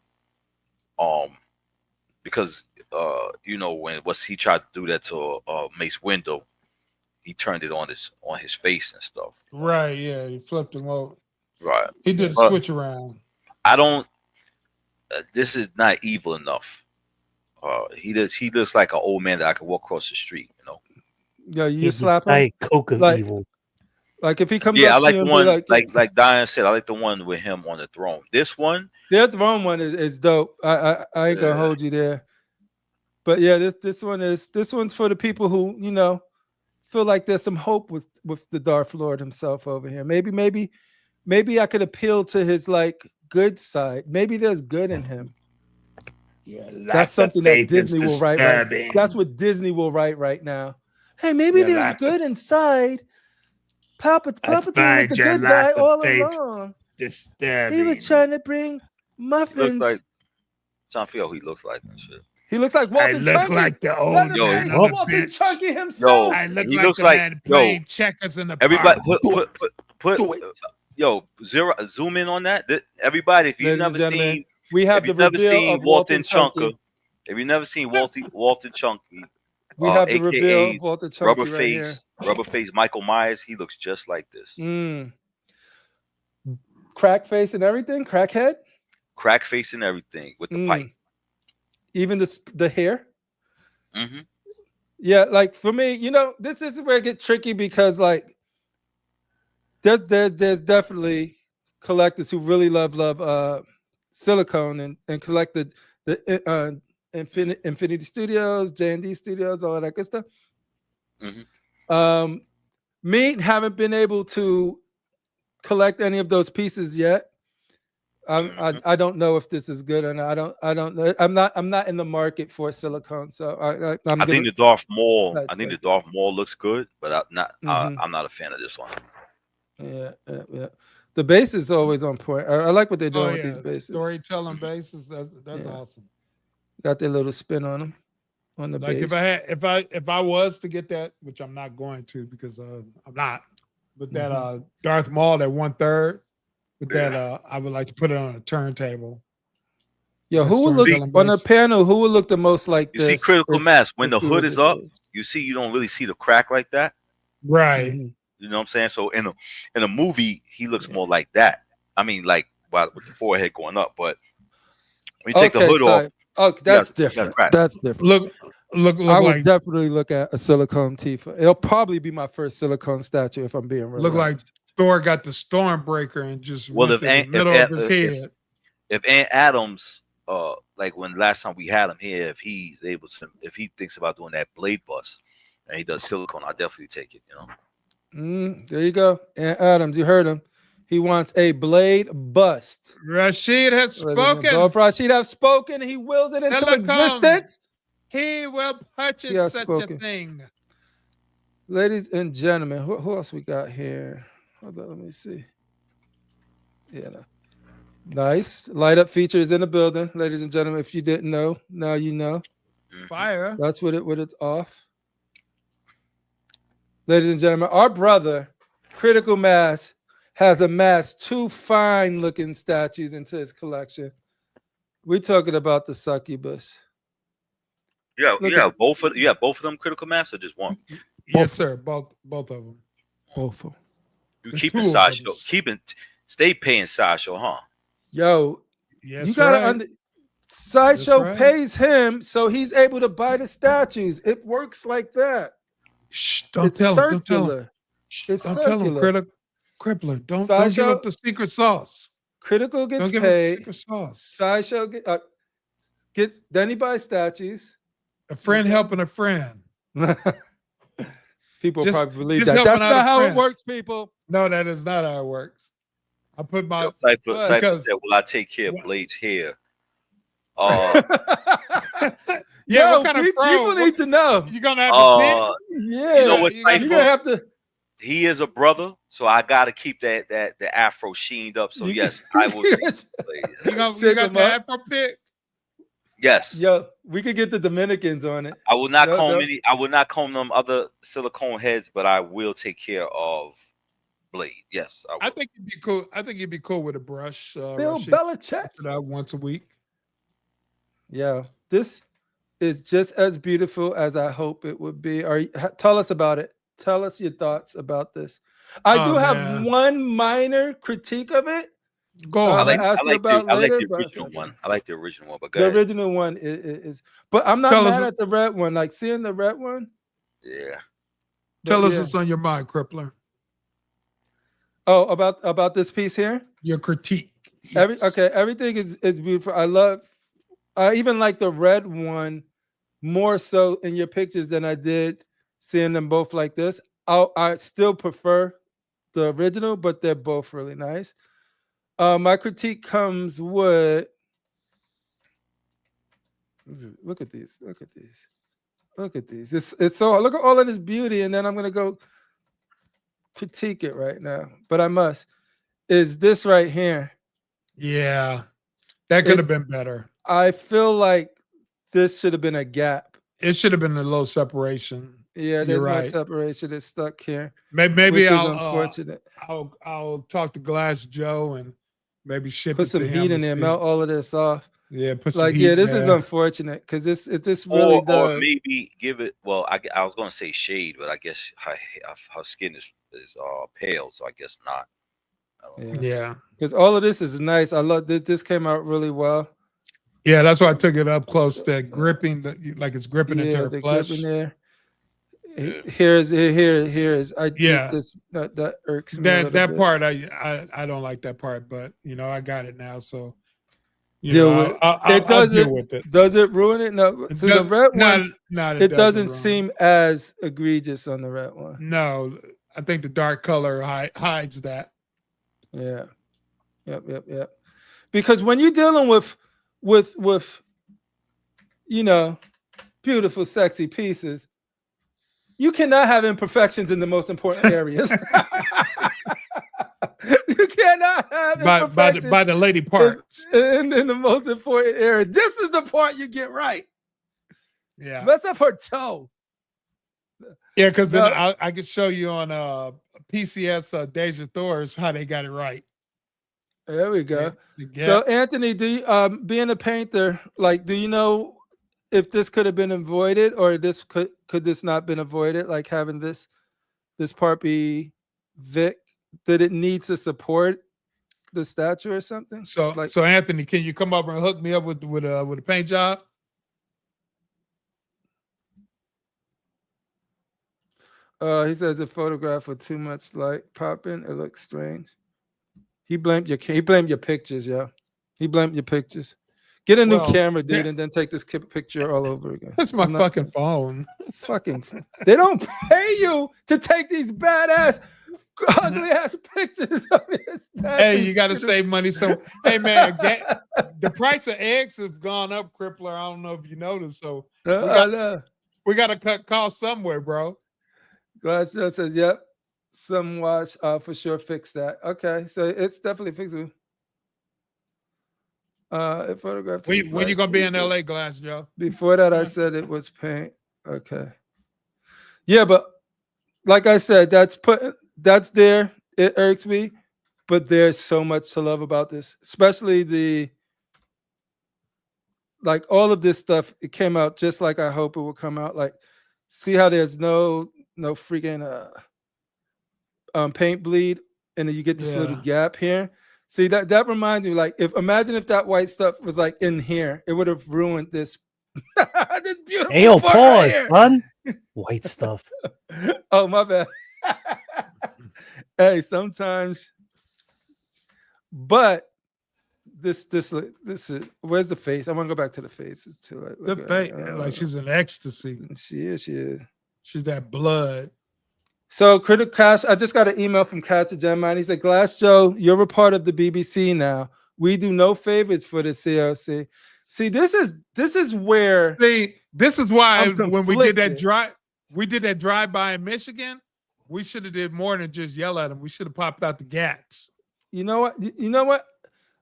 because when he tried to do that to Mace Windu, he turned it on his face and stuff. Right? Yeah, he flipped him over. Right. He did a switch around. I don't. This is not evil enough. He looks like an old man that I could walk across the street. Yeah, you slap him. Coke of evil. Like if he comes I up like to you the one and like Diane said, I like the one with him on the throne. This one, the throne one is dope. I ain't gonna hold you there. But yeah, this one's for the people who, feel like there's some hope with the Darth Lord himself over here. Maybe I could appeal to his good side. Maybe there's good in him. Yeah, that's something that Disney will write. Right, that's what Disney will write right now. Hey, maybe there's good inside. Palpatine was the good guy all along. Disturbing. He was trying to bring muffins. Trying to figure out who he looks like and shit. He looks like Walter Chunky. I look like the old Walter Chunky himself. I look like the man playing checkers in the everybody put zoom in on that. Everybody, if you've never seen, we have the reveal of Walter Chunky. If you've never seen Walter Chunky, we have the reveal of Walter Chunky Rubber face Michael Myers. He looks just like this. Crack face and everything. Crackhead. Crack face and everything with the pipe. Even the hair. Yeah, like for me, this is where it gets tricky because there's definitely collectors who really love silicone and collect the Infinity Studios, J&D Studios, all that good stuff. Me haven't been able to collect any of those pieces yet. I don't know if this is good or not. I don't know. I'm not in the market for silicone, so I think the Darth Maul. I think the Darth Maul looks good, but I'm not a fan of this one. Yeah. The base is always on point. I like what they're doing with these bases. Storytelling bases. That's awesome. Got their little spin on them. On the base. If I was to get that, which I'm not going to because I'm not, but that Darth Maul that 1/3. That I would like to put it on a turntable. Yeah, who would look on the panel? Who would look the most like you see critical mass when the hood is up? You don't really see the crack like that, right? You know what I'm saying? So in a movie, he looks more like that. I mean, with the forehead going up, but when you take the hood off, that's different. That's different. Look. I would definitely look at a silicone Tifa. It'll probably be my first silicone statue if I'm being real. Look like Thor got the Stormbreaker and just went to the middle of his head. If Aunt Adams, when last time we had him here, if he thinks about doing that blade bust and he does silicone, I'll definitely take it. There you go, Aunt Adams. You heard him. He wants a Blade bust. Rashid has spoken. Both Rashid have spoken. He wills it into Silicon. existence. He will purchase such a thing. Ladies and gentlemen, who else we got here? Hold on, let me see. Yeah, no. Nice. Light up features in the building. Ladies and gentlemen, if you didn't know, now you know. Fire. That's what it's off. Ladies and gentlemen, our brother, Critical Mass, has amassed 2 fine-looking statues into his collection. We're talking about the Succubus. Yeah, both of them Critical Mass or just one? Yes, sir. Both of them. Both of them. You keeping Sideshow. Stay paying Sideshow, huh? Yo, yes, you gotta Sideshow pays him, so he's able to buy the statues. It works like that. Shh, don't tell him. Don't tell him. Don't tell him, Crippler. Don't give up the secret sauce. Critical gets don't give paid. Up the secret sauce. Sideshow get then he buys statues. A friend helping a friend. People probably believe that. That's not how it works, people. No, that is not how it works. I put my Cypher said, "Will I take care of Blade's hair?" Yeah, what kind of people need to know. You gonna have to yeah, you know what? You're gonna have to. He is a brother, so I gotta keep the afro sheened up. So yes, I will. You got the afro pick. Yes. Yo, we could get the Dominicans on it. I will not I will not comb them other silicone heads, but I will take care of Blade. Yes, I think it'd be cool. I think it'd be cool with a brush. Bill Belichick. That once a week. Yeah, this is just as beautiful as I hope it would be. Tell us about it. Tell us your thoughts about this. I do have one minor critique of it. Go on. I like the original one. I like the original one, but the original one is. But I'm not mad at the red one. Like seeing the red one. Yeah. Tell us what's on your mind, Crippler. Oh, about this piece here. Your critique. Yes. Everything is beautiful. I even like the red one more so in your pictures than I did seeing them both like this. I still prefer the original, but they're both really nice. My critique comes with look at these. It's so look at all of this beauty, and then I'm gonna go critique it right now, but I must. Is this right here? Yeah, that could have been better. I feel like this should have been a gap. It should have been a little separation. Yeah, there's no separation. It's stuck here. Maybe unfortunate. I'll talk to Glass Joe and maybe put some heat in there, melt all of this off. Yeah, put some heat. Yeah, this is unfortunate because this really does. Or maybe give it. Well, I was gonna say shade, but I guess her skin is pale, so I guess not. Yeah, because all of this is nice. I love this. This came out really well. Yeah, that's why I took it up close. That gripping, like it's gripping into her flesh. There. Here is. That irks me. That part I don't like that part, but I got it now, so I'll deal with it. Does it ruin it? No. So the red one, it doesn't seem as egregious on the red one. No, I think the dark color hides that. Yeah. Yep. Because when you're dealing with beautiful, sexy pieces, you cannot have imperfections in the most important areas. You cannot have imperfections by the lady parts in the most important area. This is the part you get right. Yeah, mess up her toe. Yeah, because then I could show you on PCS Deja Thor's how they got it right. There we go. Yeah. So Anthony, do you, being a painter, do you know if this could have been avoided, or could this not been avoided? Like having this part be Vic, did it need to support the statue or something? So Anthony, can you come over and hook me up with a paint job? He says the photograph with too much light popping, it looks strange. He blamed your pictures, yeah. He blamed your pictures. Get a new camera, dude, and then take this picture all over again. That's my fucking phone. They don't pay you to take these badass. ugly ass pictures of his Hey, you got to save money. So, hey, man, the price of eggs have gone up, Crippler. I don't know if you noticed. So, we got to cut costs somewhere, bro. Glass Joe says, yep. Some wash for sure fix that. Okay, so it's definitely fixable. It photographed. When you gonna be in LA, Glass Joe? Before that, I said it was paint. Okay. Yeah, but like I said, that's there. It irks me, but there's so much to love about this, especially like all of this stuff. It came out just like I hope it will come out. Like, see how there's no freaking paint bleed, and then you get this little gap here. See, that reminds me, like, imagine if that white stuff was like in here, it would have ruined this. This beautiful. Hey, pause, son. White stuff. Oh, my bad. Hey, sometimes. But this is, where's the face? I want to go back to the face. The face, like she's in ecstasy. She is. She's that blood. So, Critical Cash, I just got an email from Catch Gemini. He said, Glass Joe, you're a part of the BBC now. We do no favors for the CLC. See, this is where. See, this is why when we did that drive-by in Michigan, we should have did more than just yell at them. We should have popped out the gats. You know what?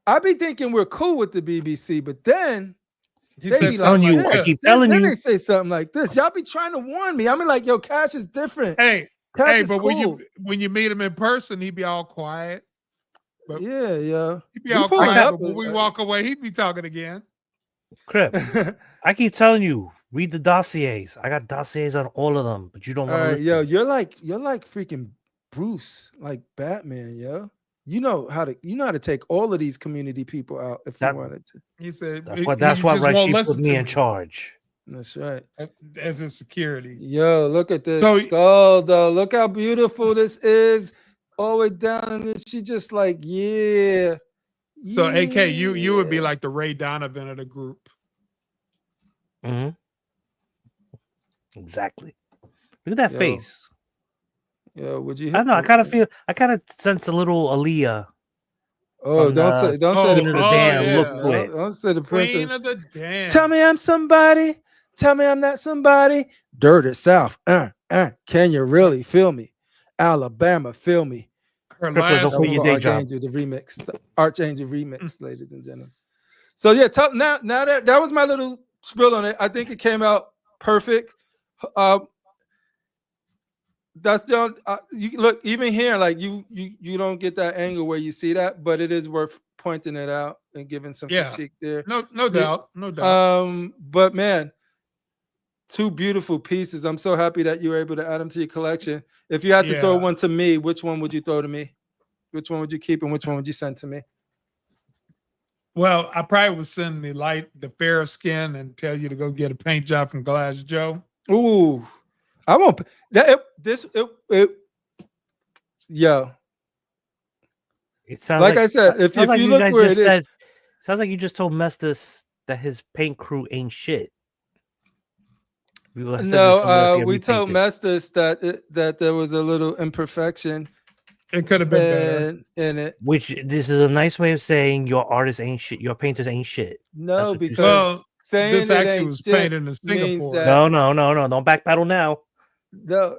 I be thinking we're cool with the BBC, but then I keep telling you. Then they say something like this. Y'all be trying to warn me. I mean, like, yo, Cash is different. Hey, Cash is but cool. when you meet him in person, he be all quiet. But yeah. He be all quiet, but when we walk away, he'd be talking again. Crip, I keep telling you, read the dossiers. I got dossiers on all of them, but you don't want to listen. Yo, you're like freaking Bruce, like Batman, yo. You know how to take all of these community people out if you wanted to. He said that's why she put me in charge. That's right. As in security. Yo, look at this skull, though. Look how beautiful this is. All the way down, and she just like, yeah. So, AK, you would be like the Ray Donovan of the group. Mm-hmm. Exactly. Look at that face. Yo, would you? I don't know. I kind of sense a little Aaliyah. Oh, don't say the damn. Look to it. Don't say the princess. Queen of the damn. Tell me I'm somebody. Tell me I'm not somebody. Dirty South. Can you really feel me? Alabama, feel me. Her last Archangel, the remix, the Archangel remix, ladies and gentlemen. So yeah, now that was my little spill on it. I think it came out perfect. That's the you look even here, like you don't get that angle where you see that, but it is worth pointing it out and giving some critique there. No doubt. But man, two beautiful pieces. I'm so happy that you were able to add them to your collection. If you had to throw one to me, which one would you throw to me? Which one would you keep and which one would you send to me? Well, I probably would send the fair skin and tell you to go get a paint job from Glass Joe. Ooh, I won't. Yo. It sounds like I said, if you look where it is. Sounds like you just told Mestis that his paint crew ain't shit. We told Mestis that there was a little imperfection. It could have been better in it. Which this is a nice way of saying your artists ain't shit. Your painters ain't shit. No, because saying this actually was painted in Singapore. No. Don't backpedal now. No,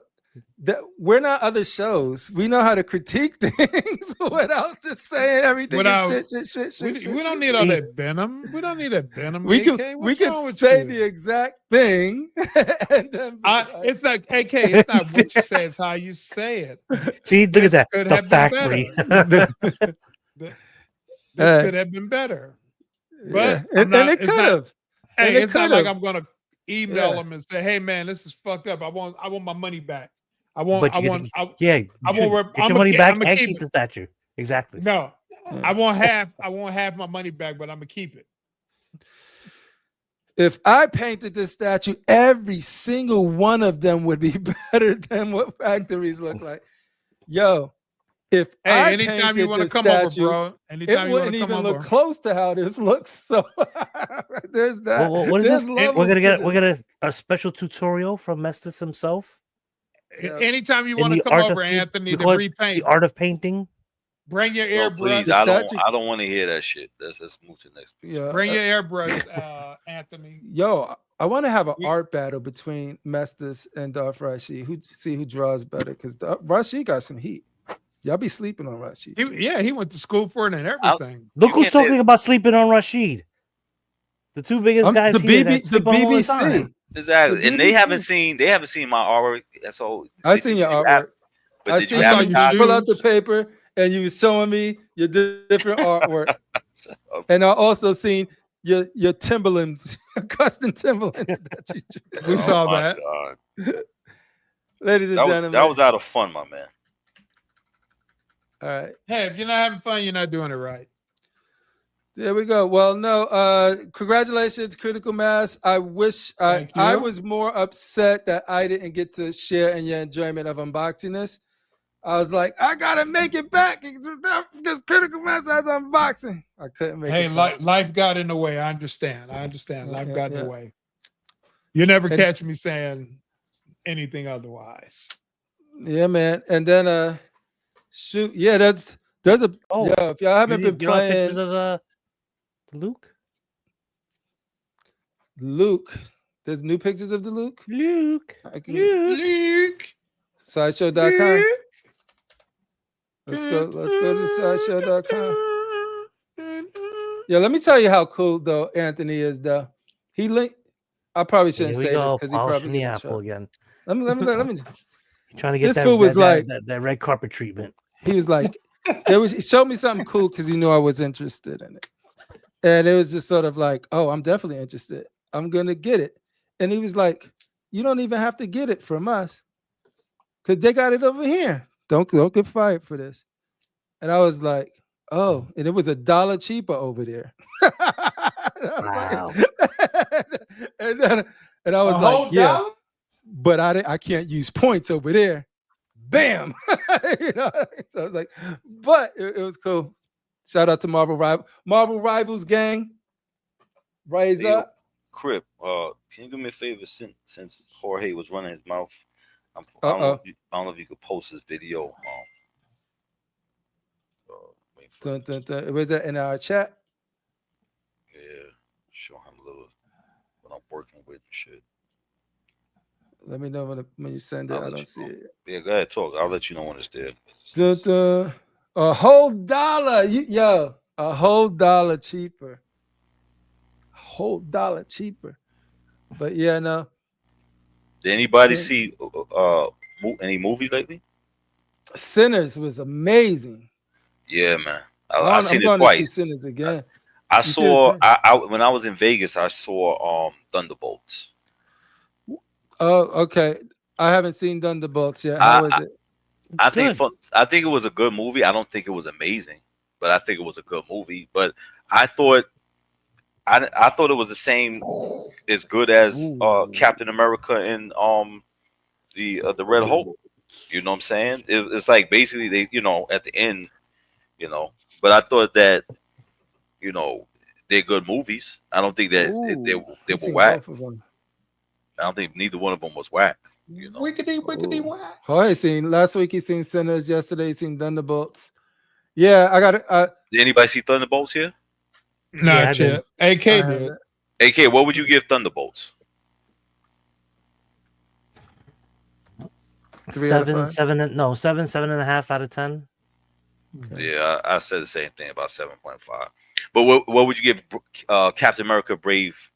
we're not other shows. We know how to critique things without just saying everything. We don't need all that venom. We don't need that venom. We can say the exact thing. And then it's like AK. It's not what you say; it's how you say it. See, look at that. The factory. This could have been better, but it could have. Hey, it's not like I'm gonna email them and say, "Hey, man, this is fucked up. I want my money back. I want your money back and keep the statue." Exactly. No, I want half my money back, but I'm gonna keep it. If I painted this statue, every single one of them would be better than what factories look like. Yo, anytime you want to come over, bro. Anytime it wouldn't even look close to how this looks. So there's that. What is this? We're gonna get a special tutorial from Mestis himself. Yeah. Anytime you In want to the come art of over, paint- Anthony, we to call it repaint, the art of painting. bring your No, airbrush. please, The I statue- don't want to hear that shit. Let's move to the next. Yeah. Bring your airbrush, Anthony. Yo, I want to have an We- art battle between Mestis and Darth Rashid. Who draws better? Because Rashid got some heat. Y'all be sleeping on Rashid. He went to school for it and everything. Look You who's can't say- talking about sleeping on Rashid. The two biggest guys the here that the sleep on him all the time. BBC. Exactly, The and they BBC. haven't seen my artwork. So I seen your artwork. But I did seen you I saw you your advertise? pull out the shoes. paper and you was showing me your different artwork. And I also seen your Timberlands, your custom Timberlands that you drew. We saw my that. God. Ladies and gentlemen. That was out of fun, my man. All right. Hey, if you're not having fun, you're not doing it right. There we go. Well, no, congratulations, Critical Mass. I wish I Thank you. was more upset that I didn't get to share in your enjoyment of unboxing this. I was like, I gotta make it back because Critical Mass has unboxing. I couldn't make Hey, it back. life got in the way. I understand. Life Yeah, got in yeah. the way. You never And- catch me saying anything otherwise. Yeah, man. And then shoot, yeah, there's a Oh, yeah, if y'all haven't been you don't have pictures playing of the Luke. Luke, there's new pictures of the Luke. Luke. I can Luke. sideshow.com. Luke. Let's go to sideshow.com. Yeah, let me tell you how cool though Anthony is though. He linked. I probably shouldn't Here we say this go, because he polishing probably the get in apple trouble. again. Let me. Trying to get This that, fool was like- that red carpet treatment. He was like, he showed me something cool because he knew I was interested in it, and it was just sort of like, oh, I'm definitely interested. I'm gonna get it, and he was like, you don't even have to get it from us, because they got it over here. Don't get fired for this. And I was like, oh, and it was $1 cheaper over there. Wow. and I was like, yeah, but I can't use points over there. Bam. You know, so I was like, but it was cool. Shout out to Marvel Rivals gang. Rise Hey, up. Crip, can you do me a favor since Jorge was running his mouth? I Uh-oh. don't know if you could post this video. Wait for it. Dun, dun, dun. Was that in our chat? Yeah, show him a little what I'm working with and shit. Let me know when you send it. I'll I let don't you see know. it. Yeah, go ahead, talk. I'll let you know when it's there. Dun, dun. A whole dollar. A whole dollar cheaper. Whole dollar cheaper. But yeah, no. Did anybody Yeah. see any movies lately? Sinners was amazing. Yeah, man. I'm I seen it going to see twice. Sinners again. I You see it saw too? I when I was in Vegas, I saw Thunderbolts. Oh, okay. I haven't seen Thunderbolts yet. How is it? I Good. think it was a good movie. I don't think it was amazing, but I think it was a good movie. But I thought it was the same as good as Captain America and the Red Hulk. You know what I'm saying? It's like basically they at the end, But I thought that they're good movies. I don't think that they I've were seen whack. both of them. I don't think neither one of them was whack. Wickety whack. Oh, last week he seen Sinners. Yesterday he seen Thunderbolts. Yeah, I got it. Did anybody see Thunderbolts here? Yeah, I Not did. yet. AK did. AK, what would you give Thunderbolts? 3 out of 5? 7.5 out of 10. Okay. Yeah, I said the same thing about 7.5. But what would you give Captain America Brave,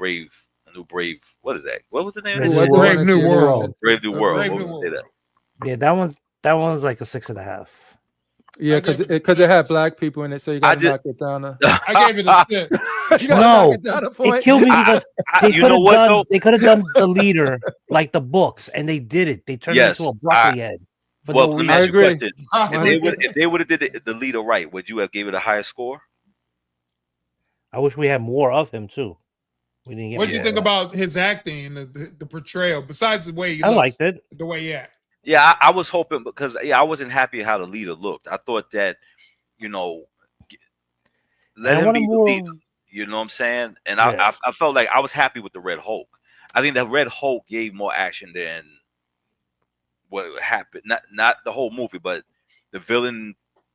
a new Brave? What is that? What was the name? Brave of it? New Brave World. New World. Brave New World. Brave What New would you say World. that? Yeah, that one's like a 6.5. Yeah, I gave it because it had black people in it, so you got to knock it down. I gave it a 6. You gotta No, knock it down a point. It killed me because they you could know have what, done. though? They could have done the leader like the books, and they did it. They turned Yes, it into a broccoli head. For Well, no let me reason. ask you a agree. question. If they would have did the leader right, would you have gave it a higher score? I wish we had more of him too. We didn't get. What do you more think of that. about his acting and the portrayal? Besides the way he I looks, liked it. the way he acts. Yeah, I was hoping because I wasn't happy how the leader looked. I thought that, let I him wanted be the more. leader. You know what I'm saying? And Yeah. I felt like I was happy with the Red Hulk. I think that Red Hulk gave more action than what happened. Not the whole movie, but the villain.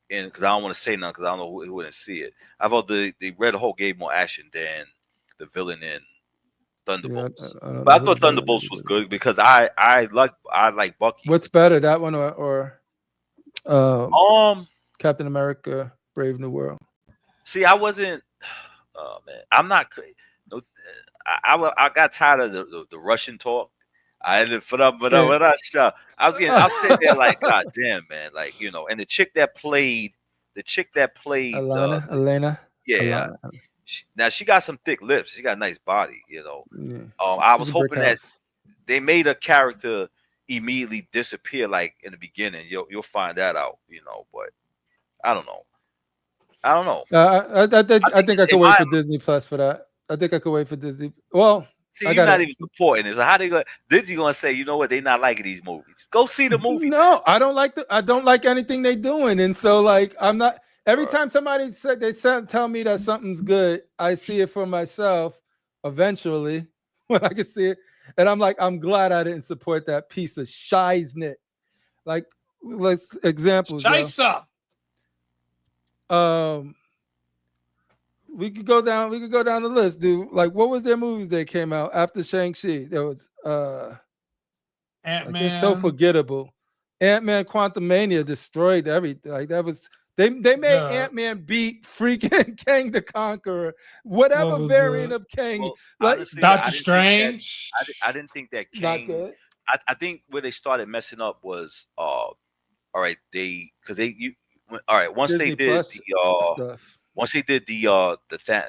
And because I don't want to say nothing, because I don't know who wouldn't see it. I thought the Red Hulk gave more action than the villain in Thunderbolts. I But I thought Thunderbolts was good because I like Bucky. What's better, that one or Captain America: Brave New World? See, I wasn't. Oh man, I'm not. No, I got tired of the Russian talk. I was sitting there like, God damn, man, like, you know. And the chick that played, Elena. Yeah. Now she got some thick lips. She got a nice body, you know. Yeah. I was hoping that they made a character immediately disappear, like in the beginning. You'll find that out, you know. But I don't know. I think I could wait for Disney Plus for that. I think I could wait for Disney. Well, see, you're not even supporting this. So how they go? Disney gonna say, you know what? They not liking these movies. Go see the movie. No, I don't like anything they doing, and so like I'm not. Every time somebody tell me that something's good, I see it for myself. Eventually, when I can see it, and I'm like, I'm glad I didn't support that piece of shiznit. Like, let's examples. Shisa. We could go down the list, dude. Like, what was their movies that came out after Shang-Chi? There was Ant-Man. Like, they're so forgettable. Ant-Man Quantumania destroyed everything. Like, that was they made Ant-Man beat freaking Kang the Conqueror, whatever variant of Kang. Well, like honestly, Doctor Strange. I didn't think that Kang. Not good. I think where they started messing up was all right, once Disney they did Plus stuff. Once they did the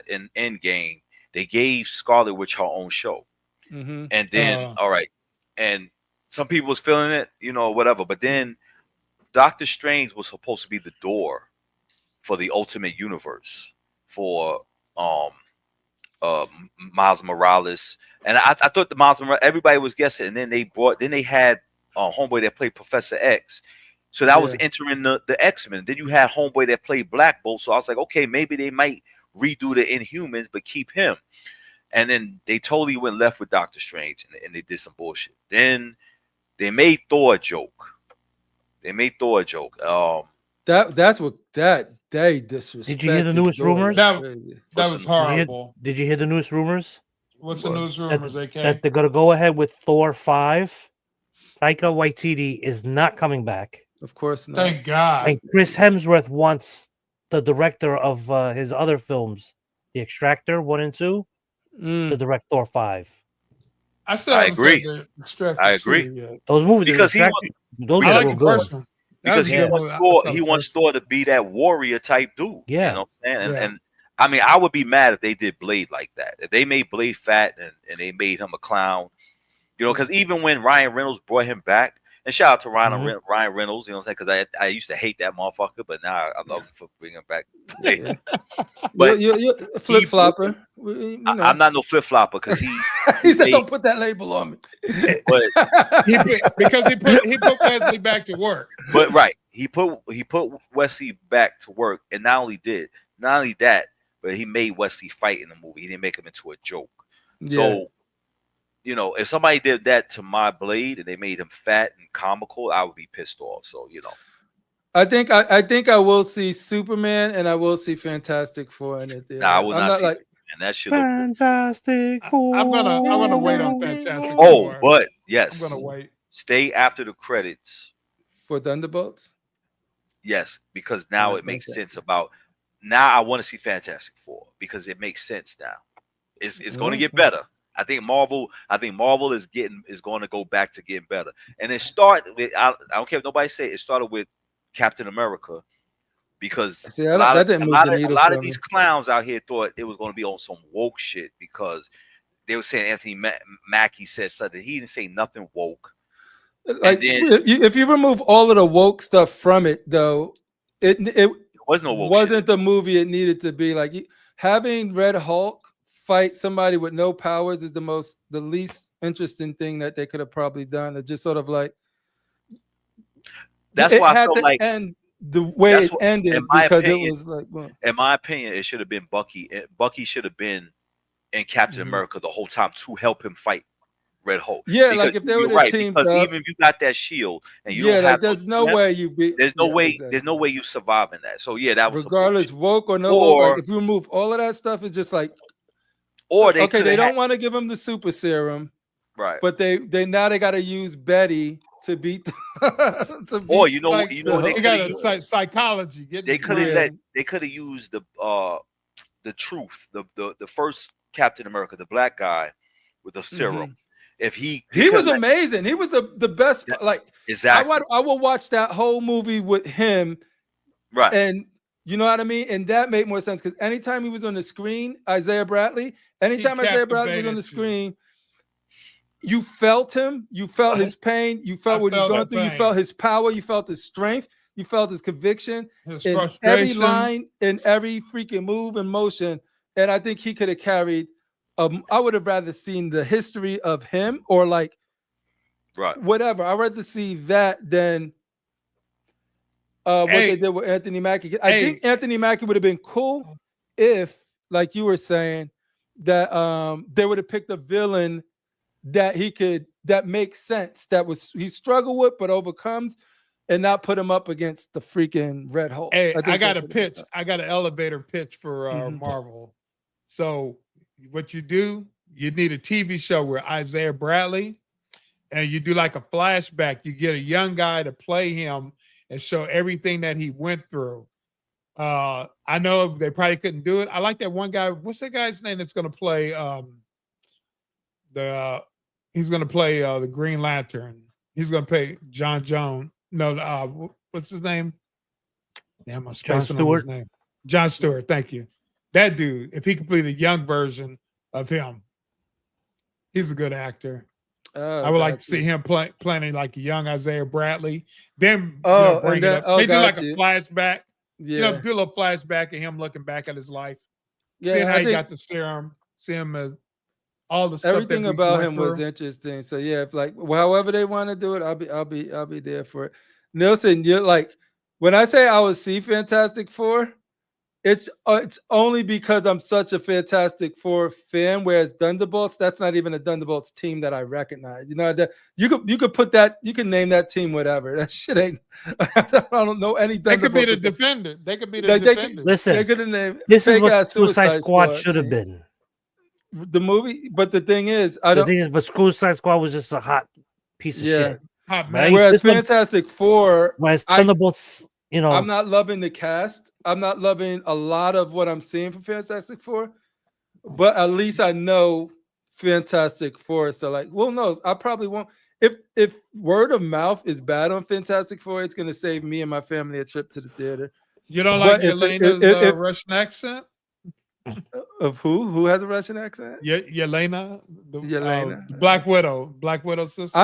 in Endgame, they gave Scarlet Witch her own show. Mm-hmm. And then and some people was feeling it, you know, whatever. But then Doctor Strange was supposed to be the door for the Ultimate Universe for Miles Morales. And I thought the Miles Morales, everybody was guessing, and then they had homeboy that played Professor X. So that was entering the X-Men. Then you had homeboy that played Black Bolt. So I was like, okay, maybe they might redo the Inhumans, but keep him. And then they totally went left with Doctor Strange, and they did some bullshit. Then they made Thor a joke. They disrespected. Did you hear the newest rumors? That was horrible. Did you hear the newest rumors? What's the news rumors, AK? That they're gonna go ahead with Thor 5. Taika Waititi is not coming back. Of course not. Thank God. And Chris Hemsworth wants the director of his other films, The Extractor 1 and 2, to direct Thor 5. I agree. Those movies, because I like the first one. Because he wants Thor to be that warrior type dude. Yeah. You know what I'm saying? And I mean, I would be mad if they did Blade like that. If they made Blade fat and they made him a clown. You know, because even when Ryan Reynolds brought him back, and shout out to Ryan Reynolds, you know what I'm saying? Because I used to hate that motherfucker, but now I love him for bringing him back. But you're a flip flopper. I'm not no flip flopper because he said, "Don't put that label on me." But because he put Wesley back to work. But he put Wesley back to work, and not only that, but he made Wesley fight in the movie. He didn't make him into a joke. Yeah. So, you know, if somebody did that to my Blade and they made him fat and comical, I would be pissed off. So, you know, I think I will see Superman and I will see Fantastic Four in it. Nah, I will not see Superman. That shit Fantastic Four. I'm gonna wait on Fantastic Four. Oh, but yes, I'm gonna wait. Stay after the credits for Thunderbolts. Yes, because now it makes sense now I want to see Fantastic Four because it makes sense now. It's going to get better. I think Marvel is going to go back to getting better. And it started with I don't care if nobody say it started with Captain America because a lot of these clowns out here thought it was going to be on some woke shit because they were saying Anthony Mackie said something. He didn't say nothing woke. Like, if you remove all of the woke stuff from it, though, it was no woke wasn't shit. The movie it needed to be. Like having Red Hulk fight somebody with no powers is the least interesting thing that they could have probably done. It just sort of like that's why I felt like end the way it ended because it was like. Well, in my opinion, it should have been Bucky. Bucky should have been in Captain America the whole time to help him fight. Red Hulk. Yeah, Because like if they you're would have right, teamed because up. even if you got that shield and you Yeah, don't like have there's no way you beat. there's no yeah, way exactly. there's no way you survive in that. So yeah, that was some Regardless, bullshit. woke or no woke, Or like if you remove all of that stuff, it's just like or they okay, could they have don't want to give him the super serum, right. but they now they got to use Betty to beat. To beat Or you know Like, you know what the they you Hulk. got could have a used? psychology. Get They this could have right. they could have used the truth, the first Captain America, the black guy with the serum. If He was amazing. He was the best. Like exactly I will watch that whole movie with him, right. and you know what I mean. And that made more sense because anytime he was on the screen, Isaiah Bradley. Anytime Isaiah Bradley was on the screen, you felt him. You felt his pain. You felt what he's going through. You felt his power. You felt his strength. You felt his conviction. His in frustration. Every line, in every freaking move and motion. And I think he could have carried. I would have rather seen the history of him or like, right, whatever. I'd rather see that than what they did with Anthony Mackie. I think Anthony Mackie would have been cool if, like you were saying, that they would have picked a villain that makes sense, that he struggled with but overcomes, and not put him up against the freaking Red Hulk. Hey, I got a pitch. I got an elevator pitch for Marvel. So what you do, you need a TV show where Isaiah Bradley, and you do like a flashback. You get a young guy to play him and show everything that he went through. I know they probably couldn't do it. I like that one guy. What's that guy's name that's going to play he's going to play the Green Lantern. He's going to play John Jones. No, what's his name? Damn, I'm spacing on his name. John Stewart. Thank you. That dude, if he could play the young version of him, he's a good actor. I would like to see him playing like a young Isaiah Bradley. Then bring it up. They do like a flashback. Yeah, do a little flashback of him looking back at his life, yeah, seeing how he got the serum, see him as all the stuff. Everything about him was interesting. So yeah, if like however they want to do it, I'll be there for it. Nelson, you're like, when I say I would see Fantastic Four, it's only because I'm such a Fantastic Four fan. Whereas Thunderbolts, that's not even a Thunderbolts team that I recognize. You know, you could put that, you can name that team whatever. That shit ain't. I don't know any. They could be the defender. They could be the defender. Listen, they could have named. This is what Suicide Squad should have been. The movie, but the thing is, but Suicide Squad was just a hot piece of shit. Right? Whereas Fantastic Four, whereas Thunderbolts, I'm not loving the cast. I'm not loving a lot of what I'm seeing from Fantastic Four, but at least I know Fantastic Four. So like, who knows? I probably won't. If word of mouth is bad on Fantastic Four, it's gonna save me and my family a trip to the theater. You don't like Yelena's Russian accent? Of who has a Russian accent? Yelena, Yelena, Black Widow sister.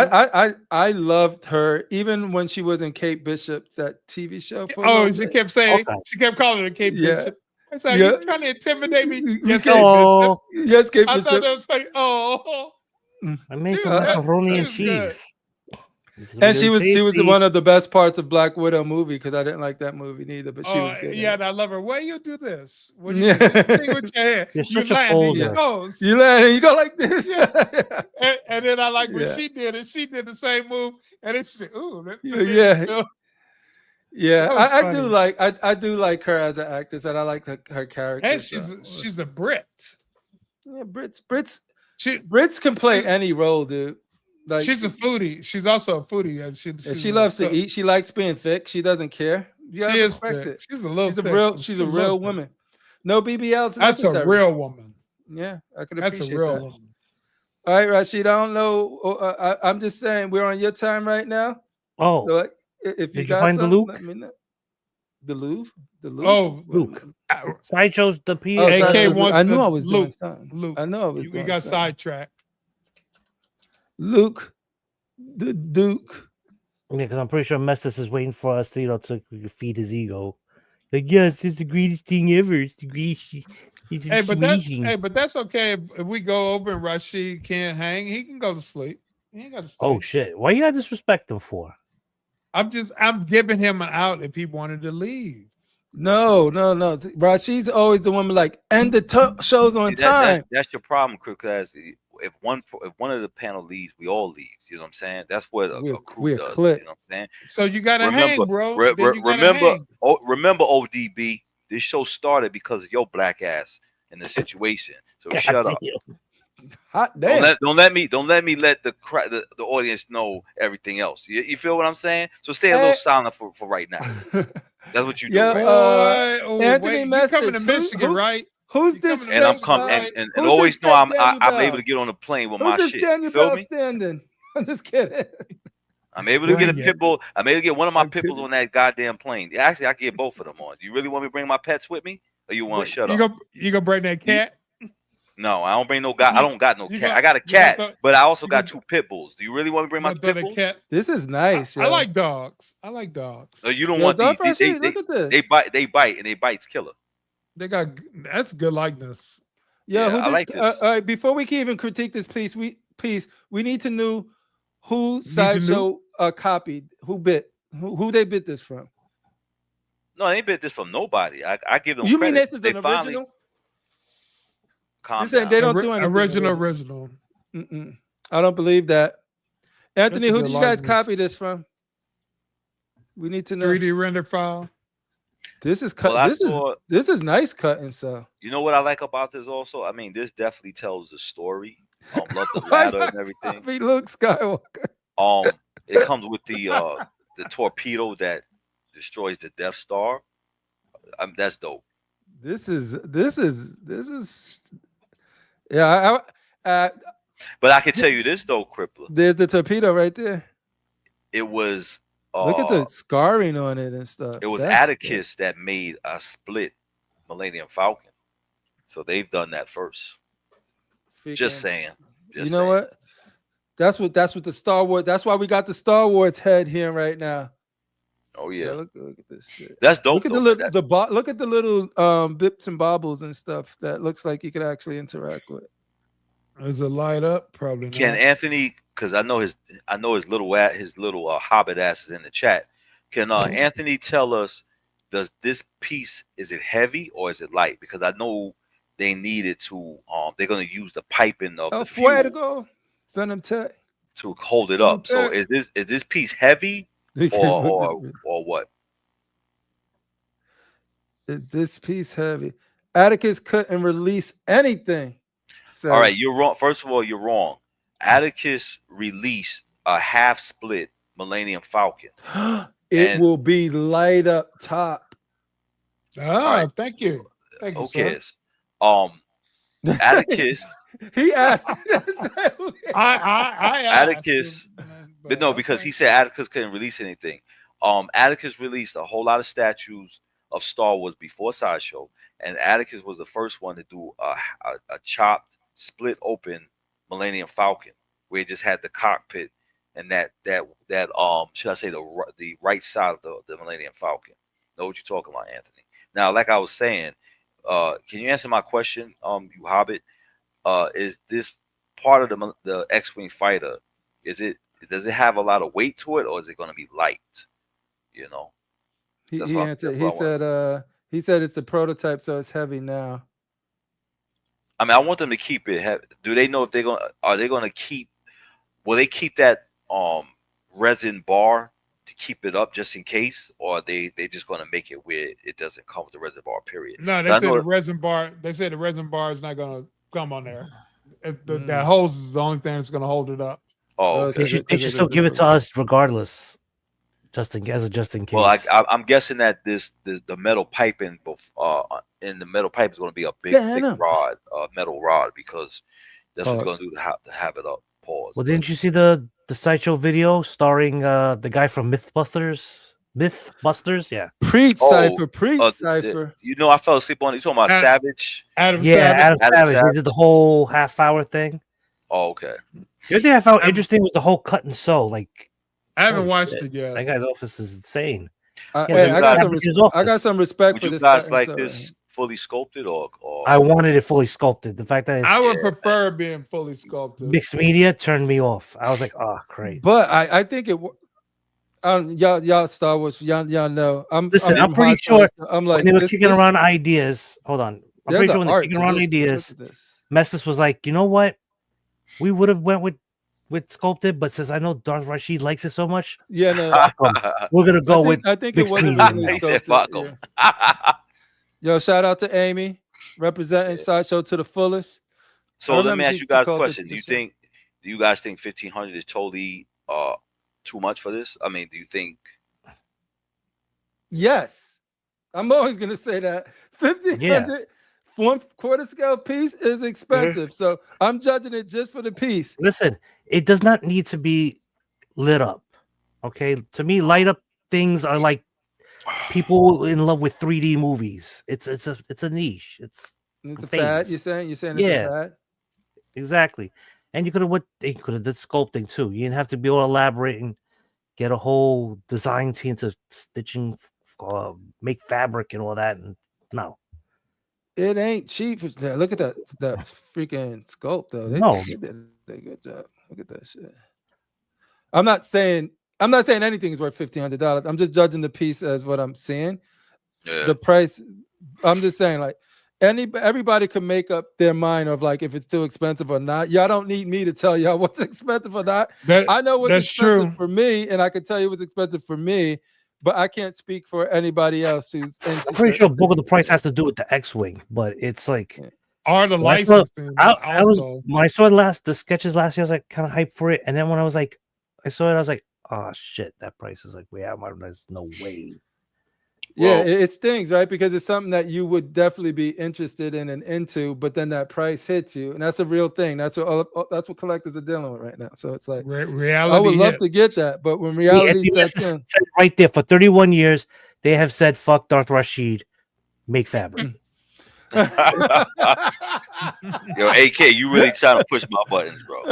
I loved her even when she was in Kate Bishop's that TV show. She kept saying she kept calling her Kate Bishop. I was like, you trying to intimidate me? Yes, Kate Bishop. Yes, Kate Bishop. I thought that was funny. I made some macaroni and cheese. And she was one of the best parts of Black Widow movie because I didn't like that movie neither, but she was good. Yeah, and I love her. Why you do this? What do you do with your hair? You're such a poser. You land and you go like this. Yeah. and then I like what she did, and she did the same move, and it's I do like her as an actress, and I like her character. And she's a Brit. Yeah, Brits can play any role, dude. Like, she's a foodie. She's also a foodie. She loves to eat. She likes being thick. She doesn't care. She is thick. She's a little. She's a real woman. No BBLs. That's a real woman. Yeah, I can appreciate that. That's a real woman. All right, Rashid. I don't know. I'm just saying we're on your time right now. Oh, so, like, if you got find the Luke? Let me know. The Louvre. Oh, Luke. Sideshow's the PA. I knew I was doing something. Luke. I know I was. We got sidetracked. Luke, the Duke. Yeah, because I'm pretty sure Mestis is waiting for us to, to feed his ego. Like, yes, it's the greatest thing ever. It's the greatest. But that's okay if we go over and Rashid can't hang. He can go to sleep. He ain't got to stay. Oh shit! Why you gotta disrespect him for? I'm giving him an out if he wanted to leave. No. Rashid's always the woman like end the shows on time. That's your problem, because if one of the panel leaves, we all leaves. You know what I'm saying? That's what a crew we're does. click. You know what I'm saying? So you gotta hang, bro. Remember, ODB. This show started because of your black ass in the situation. So God shut up. damn. Hot damn. Don't let me let the audience know everything else. You feel what I'm saying? So stay a little silent for right now. That's what you do. Yeah, right? Anthony wait, you coming to Message, Michigan, right? Who's You this? coming to And I'm Michigan, coming right? and Who's always this know fake I'm Daniel able Bell? to get on the plane with Who's my this shit. Daniel You feel Bell me? standing? I'm just kidding. I'm able to get a pit bull. I'm able to get one of my I'm pit bulls kidding. on that goddamn plane. Actually, I can get both of them on. Do you really want me to bring my pets with me, or you want to shut up? You gonna bring that cat? No, I don't bring no guy. I don't got no You cat. got- I got a you got cat, the- but I also you got got 2 pit bulls. Do you really want me to bring my You gonna pit throw bulls? the cat? This is nice. I yo. like dogs. I like dogs. No, you don't Yo, want Dark these. Rashid, look at this. They bite. They bite, and they bites killer. They got that's good likeness. Yo, Yeah, who I did, like this. all right, before we can even critique this piece, we need to know who to know? Sideshow copied, who they bit this from. No, they ain't bit this from nobody. I give them. You mean credit. this is They an finally- original? Calm This ain't- down. they don't do anything Original. Mm-mm. I don't believe that. Anthony, That's a who good did you guys likeness. copy this from? We need to know. 3D render file. This is cut. Well, this is nice cutting. So you know what I like about this also? I mean, this definitely tells the story. Love the ladder and everything. Copy Luke Skywalker. It comes with the torpedo that destroys the Death Star. That's dope. This is. Yeah. But I can tell you this though, Crippler. There's the torpedo right there. It was. Look at the scarring on it and stuff. It was That's Atticus that made a split Millennium Falcon. So they've done that first. Just saying. You know what? That's what the Star Wars. That's why we got the Star Wars head here right now. Oh yeah. Look at this shit. That's dope. Look at look at the little bips and bobbles and stuff that looks like you could actually interact with. Is it light up? Probably Can not. Anthony, because I know his little hobbit ass is in the chat. Can Anthony tell us, does this piece, is it heavy or is it light? Because I know they needed to they're gonna use the piping of the fuel Venom Tech to hold it up. So is this piece heavy or what? Is this piece heavy? Atticus couldn't release anything. So, All right, you're wrong. First of all, you're wrong. Atticus released a half split Millennium Falcon. It will be light up top. Oh, thank you. Thank you, Who sir. cares? Atticus. He asked. I Atticus, but no, because he said Atticus couldn't release anything. Atticus released a whole lot of statues of Star Wars before Sideshow, and Atticus was the first one to do a chopped, split open Millennium Falcon, where it just had the cockpit and that should I say the right side of the Millennium Falcon. Know what you're talking about, Anthony? Now, like I was saying, can you answer my question, you Hobbit? Is this part of the X-wing fighter? Does it have a lot of weight to it, or is it going to be light? You know, He said it's a prototype, so it's heavy now. I mean, I want them to keep it heavy. Do they know if will they keep that resin bar to keep it up just in case, or they just going to make it where it doesn't come with the resin bar, period? No, they said the resin bar. They said the resin bar is not going to come on there. That hose is the only thing that's going to hold it up. Oh, okay. They should still give it to us regardless, just in case. Well, I'm guessing that the metal piping in the metal pipe is going to be a big thick rod, metal rod, because that's what's going to do to have it up. Pause. Well, didn't you see the Sideshow video starring the guy from Mythbusters? Yeah. Preach Cypher. You know, I fell asleep on it. You talking about Savage? Adam Savage. They did the whole half-hour thing. Oh, okay. The other thing I found interesting was the whole cut and sew. Like, I haven't watched it yet. That guy's office is insane. I got some respect for this. You guys like this fully sculpted or? I wanted it fully sculpted. The fact that I would prefer being fully sculpted. Mixed media turned me off. I was like, oh, great. But I think it. Y'all Star Wars, y'all know. I'm pretty sure. I'm like, when they were kicking around ideas. Hold on. I'm pretty sure when they're kicking around ideas, Mestis was like, you know what? we would have went with sculpted, but since I know Darth Rashid likes it so much, Yeah, no. we're gonna go with. I think it was mixed originally He said, sculpted. "Fuck 'em." Yeah. Yo, shout out to Amy representing Sideshow to the fullest. So I let remember me ask she you guys a called it question. Do you guys think 1,500 is totally too much for this? I mean, do you think? Yes, I'm always gonna say that 1,500 1/4 scale piece is expensive. So I'm judging it just for the piece. Listen, it does not need to be lit up. Okay, to me, light up things are like people in love with 3D movies. It's a niche. It's a phase. fad. You're saying it's a fad. Exactly. And you could have did sculpting too. You didn't have to be all elaborate and get a whole design team to stitching, make fabric and all that. And no, it ain't cheap. Look at that freaking sculpt though. They did a good job. Look at that shit. I'm not saying anything is worth $1,500. I'm just judging the piece as what I'm seeing. Yeah. The price. I'm just saying, like, everybody can make up their mind of like if it's too expensive or not. Y'all don't need me to tell y'all what's expensive or not. I know what's expensive for me, and I can tell you what's expensive for me, but I can't speak for anybody else who's into. I'm pretty sure bulk of the price has to do with the X-wing, but it's like or the licensing. When I saw the sketches last year, I was like kind of hyped for it, and then when I saw it, I was like, oh shit, that price is like way out. There's no way. Yeah, it stings, right? Because it's something that you would definitely be interested in and into, but then that price hits you, and that's a real thing. That's what collectors are dealing with right now. So it's like reality. I would love to get that, but when reality sets in, right there for 31 years, they have said, "Fuck Darth Rashid, make fabric." Yo, AK, you really trying to push my buttons, bro.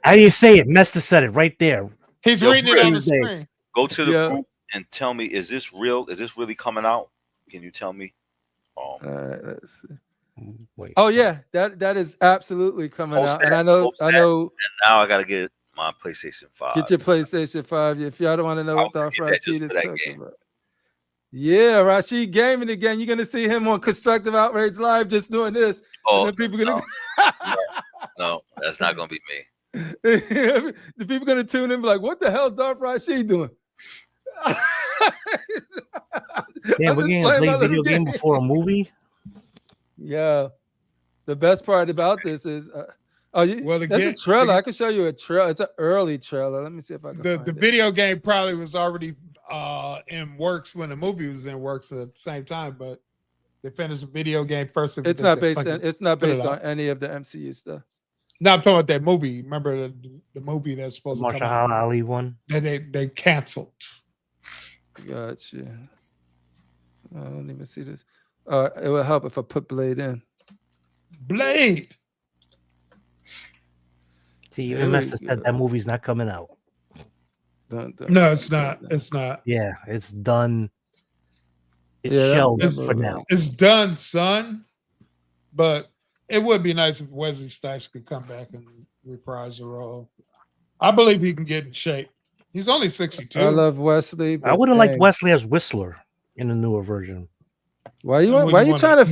I didn't say it. Mester said it right there. He's reading it on the screen. Go to the group and tell me, is this real? Is this really coming out? Can you tell me? All right, let's see. Wait. Oh yeah, that is absolutely coming out. And I know. And now I gotta get my PlayStation 5. Get your PlayStation 5 if y'all don't want to know what Darth Rashid is talking about. Yeah, Rashid gaming again. You're gonna see him on Constructive Outrage Live just doing this. Oh, and then people gonna no, that's not gonna be me. The people gonna tune in and be like, what the hell is Darth Rashid doing? Yeah, we're getting a late video game before a movie. Yeah. The best part about this is that's a trailer. I can show you a trailer. It's an early trailer. Let me see if I can find the video game probably was already in works when the movie was in works at the same time, but they finished the video game first. It's not based on any of the MCU stuff. No, I'm talking about that movie. Remember the movie that's supposed to come out? Mahershala Ali one? They canceled. Gotcha. I don't even see this. It would help if I put Blade in. Blade. See, even Master said that movie's not coming out. No, it's not. It's not. Yeah, it's done. It's shelved for now. It's done, son. But it would be nice if Wesley Snipes could come back and reprise the role. I believe he can get in shape. He's only 62. I love Wesley. I would have liked Wesley as Whistler in the newer version. Why you trying to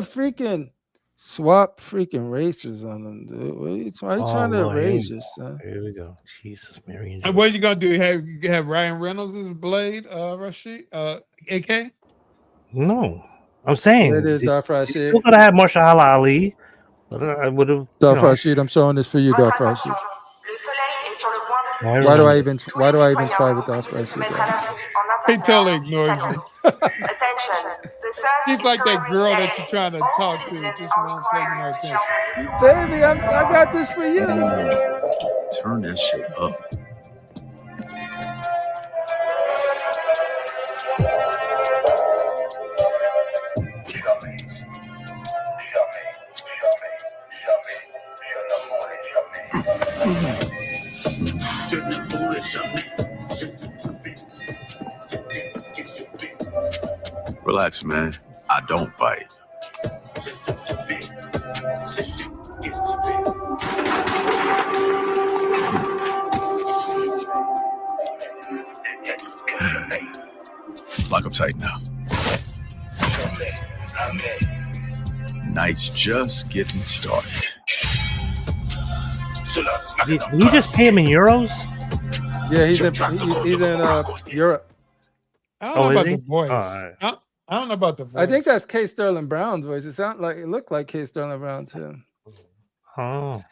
freaking swap freaking races on them, dude? Why you trying to erase your son? Here we go. Jesus, Mary. And what are you gonna do? Have Ryan Reynolds as Blade, Rashid, AK? No, I'm saying it is Darth Rashid. Still gotta have Mahershala Ali, but I would have Darth Rashid. I'm showing this for you, Darth Rashid. Why do I even try with Darth Rashid? He totally ignores you. He's like that girl that you're trying to talk to, just won't pay you no attention. Baby, I got this for you. Turn that shit up. Relax, man. I don't bite. Lock up tight now. Night's just getting started. Did he just pay him in euros? Yeah, he's in Europe. I don't Oh, know is about he? the voice. Alright. I don't know about the voice. I think that's K. Sterling Brown's voice. It looked like K. Sterling Brown too. Oh,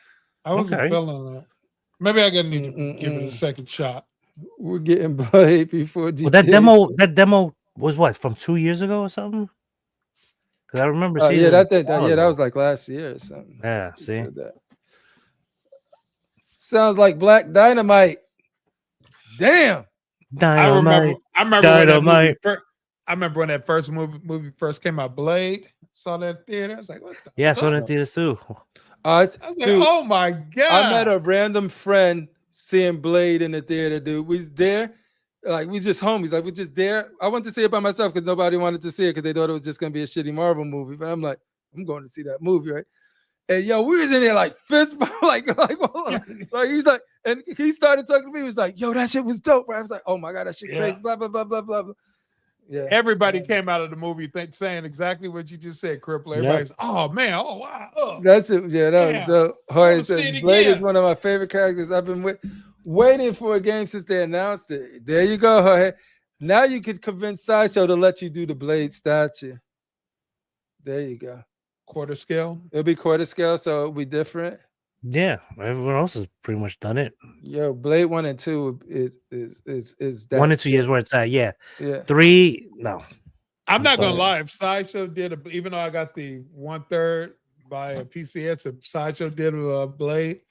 I wasn't okay. feeling that. Maybe I gotta need to give it a second shot. We're getting Blade before GTA. well, that demo was what, from 2 years ago or something? Because I remember seeing yeah, it. that was like last year or something. Yeah, He see, said that. Sounds like Black Dynamite. Damn. I remember Dynamite. I remember when that first movie first came out, Blade. Saw that in theater. I was like, what the Yeah, I saw fuck? that in theaters too. I was like, dude, oh my god. I met a random friend seeing Blade in the theater, dude. We was there, like we just homies, like we just there. I went to see it by myself because nobody wanted to see it because they thought it was just gonna be a shitty Marvel movie. But I'm like, I'm going to see that movie, right? And yo, we was in there like fist bump, like he's like, and he started talking to me. He was like, yo, that shit was dope, right? I was like, oh my god, that shit crazy, blah blah blah blah blah. Yeah, everybody came out of the movie saying exactly what you just said, Cripple. Everybody's, oh man, oh wow, oh. That shit, yeah, that was dope. wanna see it Blade again. is one of my favorite characters. I've been waiting for a game since they announced it. There you go, Jorge. Now you could convince Sideshow to let you do the Blade statue. There you go. Quarter scale. It'll be quarter scale, so it'll be different. Yeah, everyone else has pretty much done it. Yo, Blade 1 and 2 is that 1 and 2 years where it's at. Yeah, yeah. 3, no. I'm not gonna sorry. lie. If Sideshow did, even though I got the 1/3 by a PCS, if Sideshow did a Blade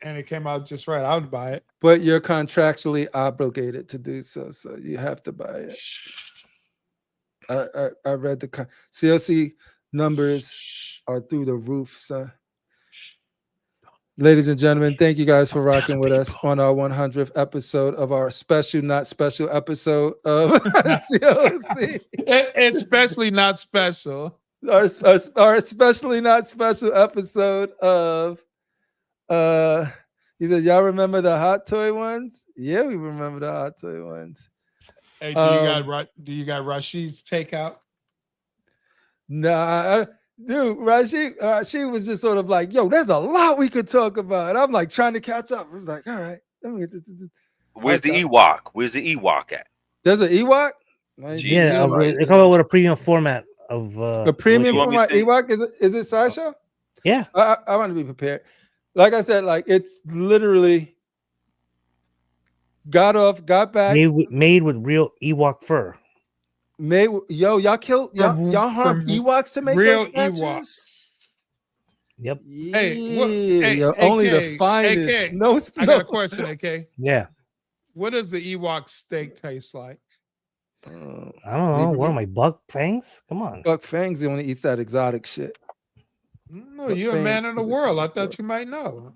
and it came out just right, I would buy it. But you're contractually obligated to do so, so you have to buy it. I read the COC numbers are through the roof, son. Ladies and gentlemen, thank you guys for rocking with us on our 100th episode of our special, not special episode of COC. Especially not special. Our especially not special episode of he said, y'all remember the hot toy ones? Yeah, we remember the hot toy ones. Hey, do you got Rashid's takeout? Nah, dude, Rashid was just sort of like, yo, there's a lot we could talk about. I'm like trying to catch up. I was like, all right, let me get this. Where's the Ewok? Where's the Ewok at? There's an Ewok? Yeah, they come out with a premium format of the premium format Ewok. Is it Sideshow? Yeah, I want to be prepared. Like I said, like it's literally got back. made with real Ewok fur. Y'all harmed Ewoks to make real those statues? Ewoks. Yep. Yeah, Hey, only AK, the finest. AK, No, I got a question, AK. Yeah. What does the Ewok steak taste like? I don't know. What am I, buck fangs? Come on. Buck Fangs the only eats that exotic shit. No, you're a man of the world. I thought you might know.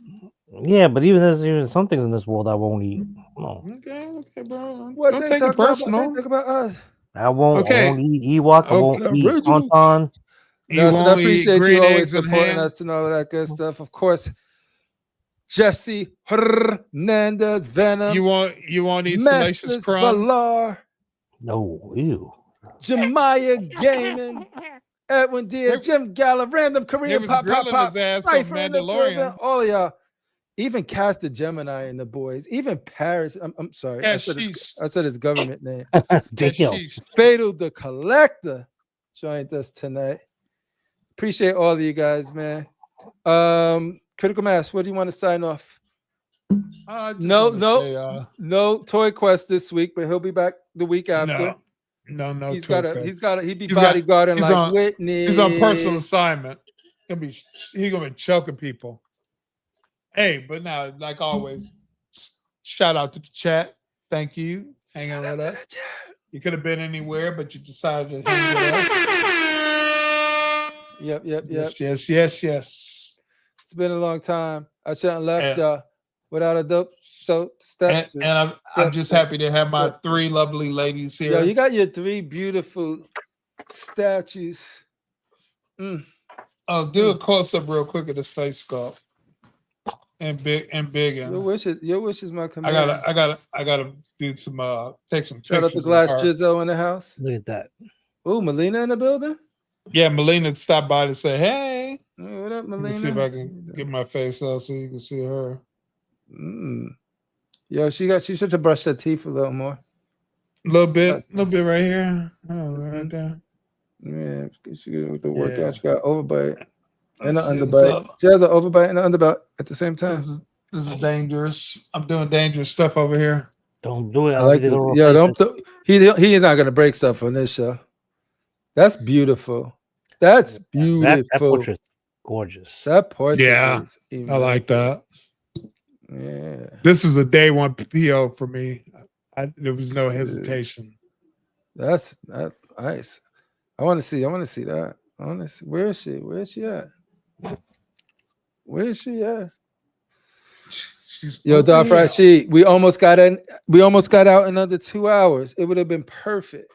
Yeah, but there's even some things in this world I won't eat. No. Okay, bro. What Don't they take talk it personal. About, they talk about us. I won't eat Ewok. I won't Okay, eat original. Tauntaun. No, so I won't eat appreciate green you always eggs and supporting ham? us and all of that good stuff. Of course, Jesse Hernandez, Venom, You won't eat Salacious Masters Crumb? Valar, No, ew. Jemiah Gaming, Edwin Diaz, Jim Galla, Random They Korean was Pop, grilling his ass on Cypher in the Mandalorian. building, all of y'all. Even Castor Gemini and the boys, even Paris. I'm sorry. I said his government name. Damn. Fatal the Collector joined us tonight. Appreciate all of you guys, man. Critical Mass, what do you want to sign off? No Toy Quest this week, but he'll be back the week after. No. He'd be He's bodyguarding like on, Whitney. He's on personal assignment. He's gonna be choking people. Hey, but now, like always, shout out to the chat. Thank you, hanging with us. You could have been anywhere, but you decided to hang with us. Yep. Yes. It's been a long time. I shouldn't have left y'all without a dope show steps. And I'm just happy to have my 3 lovely ladies here. Yo, you got your 3 beautiful statues. Oh, do a close up real quick of this face sculpt. And big. Your wish is my command. I gotta do some take some pictures. Shout out to Glass Jizzo in the house. Look at that. Oh, Melina in the building. Yeah, Melina stopped by to say, hey. What up, Melina? Let me see if I can get my face out so you can see her. Yo, she should have brushed her teeth a little more. A little bit right here. Oh, right there. Yeah, she with the workout. She got overbite and Let's an see, underbite. She has an overbite and an underbite at the same time. This is dangerous. I'm doing dangerous stuff over here. Don't do it. I like this. Yeah, he's not gonna break stuff on this show. That's beautiful. That's beautiful. That portrait, gorgeous. That portrait. Yeah, is I like that. Yeah. This was a day one PO for me. There was no hesitation. That's nice. I want to see that. I want to see. Where is she? Where is she at? Where is she at? Yo, Darth Rashid, we almost got out in under 2 hours. It would have been perfect.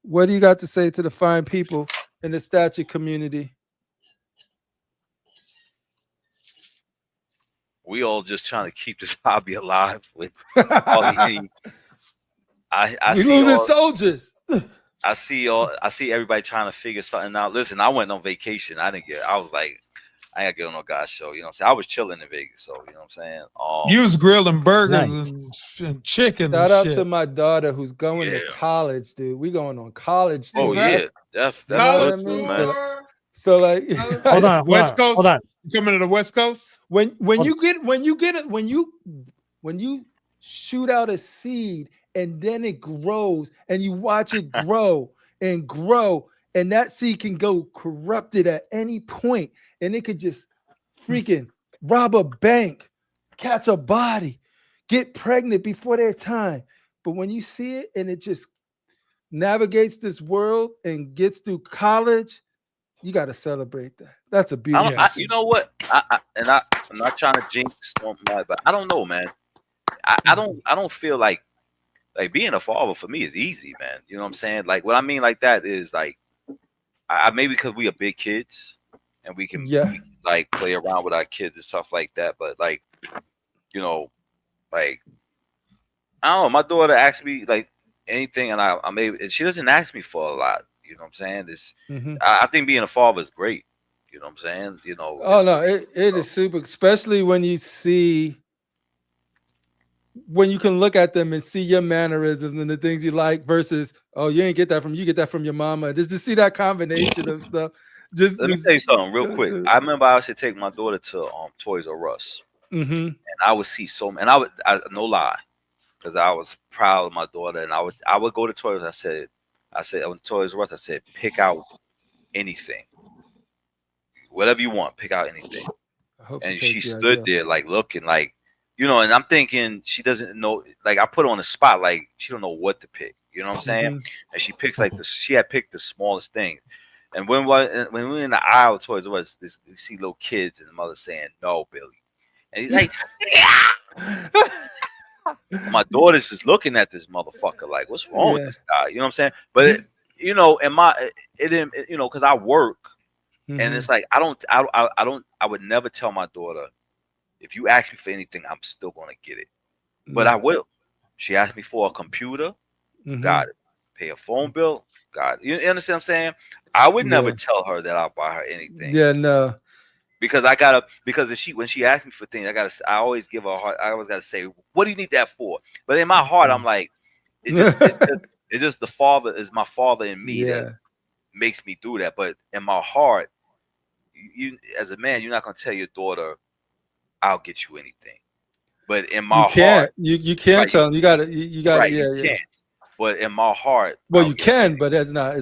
What do you got to say to the fine people in the statue community? We all just trying to keep this hobby alive with all we need. I we see losing soldiers. I see everybody trying to figure something out. Listen, I went on vacation. I was like, I ain't gotta get on no guy's show. You know what I'm saying? I was chilling in Vegas, so you know what I'm saying? You was grilling burgers and chicken. Shout out shit. to my daughter who's going to college, dude. We going on college. Oh yeah, that's good too, man. So like, hold on, West Coast. Hold on. You coming to the West Coast? When you shoot out a seed and then it grows and you watch it grow and grow. And that seed can go corrupted at any point, and it could just freaking rob a bank, catch a body, get pregnant before their time. But when you see it and it just navigates this world and gets through college, you got to celebrate that. That's a beautiful. You know what? I'm not trying to jinx something, but I don't know, man. I don't feel like being a father for me is easy, man. You know what I'm saying? Like what I mean like that is like. Maybe because we are big kids and we can like play around with our kids and stuff like that. But like, you know, like I don't know. My daughter asks me like anything, and I'm able. And she doesn't ask me for a lot. You know what I'm saying? It's I think being a father is great. You know what I'm saying? You know. Oh no, it is super, especially when you see. When you can look at them and see your mannerisms and the things you like versus, oh, you ain't get that from you get that from your mama. Just to see that combination of stuff. Let me tell you something real quick. I remember I used to take my daughter to Toys R Us, and I would see and I no lie, because I was proud of my daughter, and I would go to Toys R Us. I said on Toys R Us, I said pick out anything, whatever you want, pick out anything, and she stood there like looking like. You know, and I'm thinking she doesn't know. Like I put her on the spot, like she don't know what to pick. You know what I'm saying? And she picks like she had picked the smallest thing. And when we're in the aisle of Toys R Us, we see little kids and the mother saying, "No, Billy," and he's like, "Yeah." My daughter's just looking at this motherfucker like, "What's wrong with this guy?" You know what I'm saying? But you know, it didn't. You know, because I work, and it's like I would never tell my daughter. If you ask me for anything, I'm still going to get it. But I will. She asked me for a computer. Got it. Pay a phone bill. Got it. You understand what I'm saying? I would never tell her that I'll buy her anything. Yeah, no. Because when she asks me for things, I always give her a heart. I always got to say, what do you need that for? But in my heart, I'm like, it's just the father is my father in me that makes me do that. But in my heart, you as a man, you're not going to tell your daughter, I'll get you anything, but in my heart, you can't tell them. You got to, you can't. But in my heart, well, you can, but it's not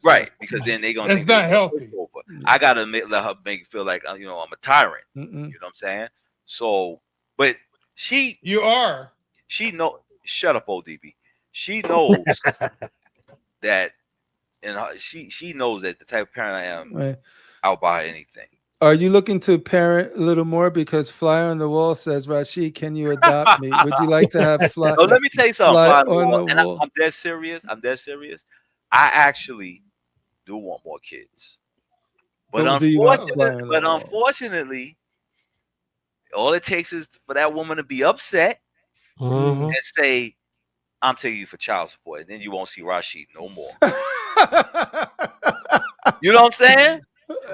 right because then they gonna. It's not healthy. I gotta let her make it feel like I'm a tyrant. You know what I'm saying? So, but she know. Shut up, ODB. She knows that, and she knows that the type of parent I am, I'll buy anything. Are you looking to parent a little more? Because Fly on the Wall says, Rashid, can you adopt me? Would you like to have Fly? Oh, let me tell you something. I'm dead serious. I actually do want more kids. But unfortunately, all it takes is for that woman to be upset and say, I'm taking you for child support. And then you won't see Rashid no more. You know what I'm saying?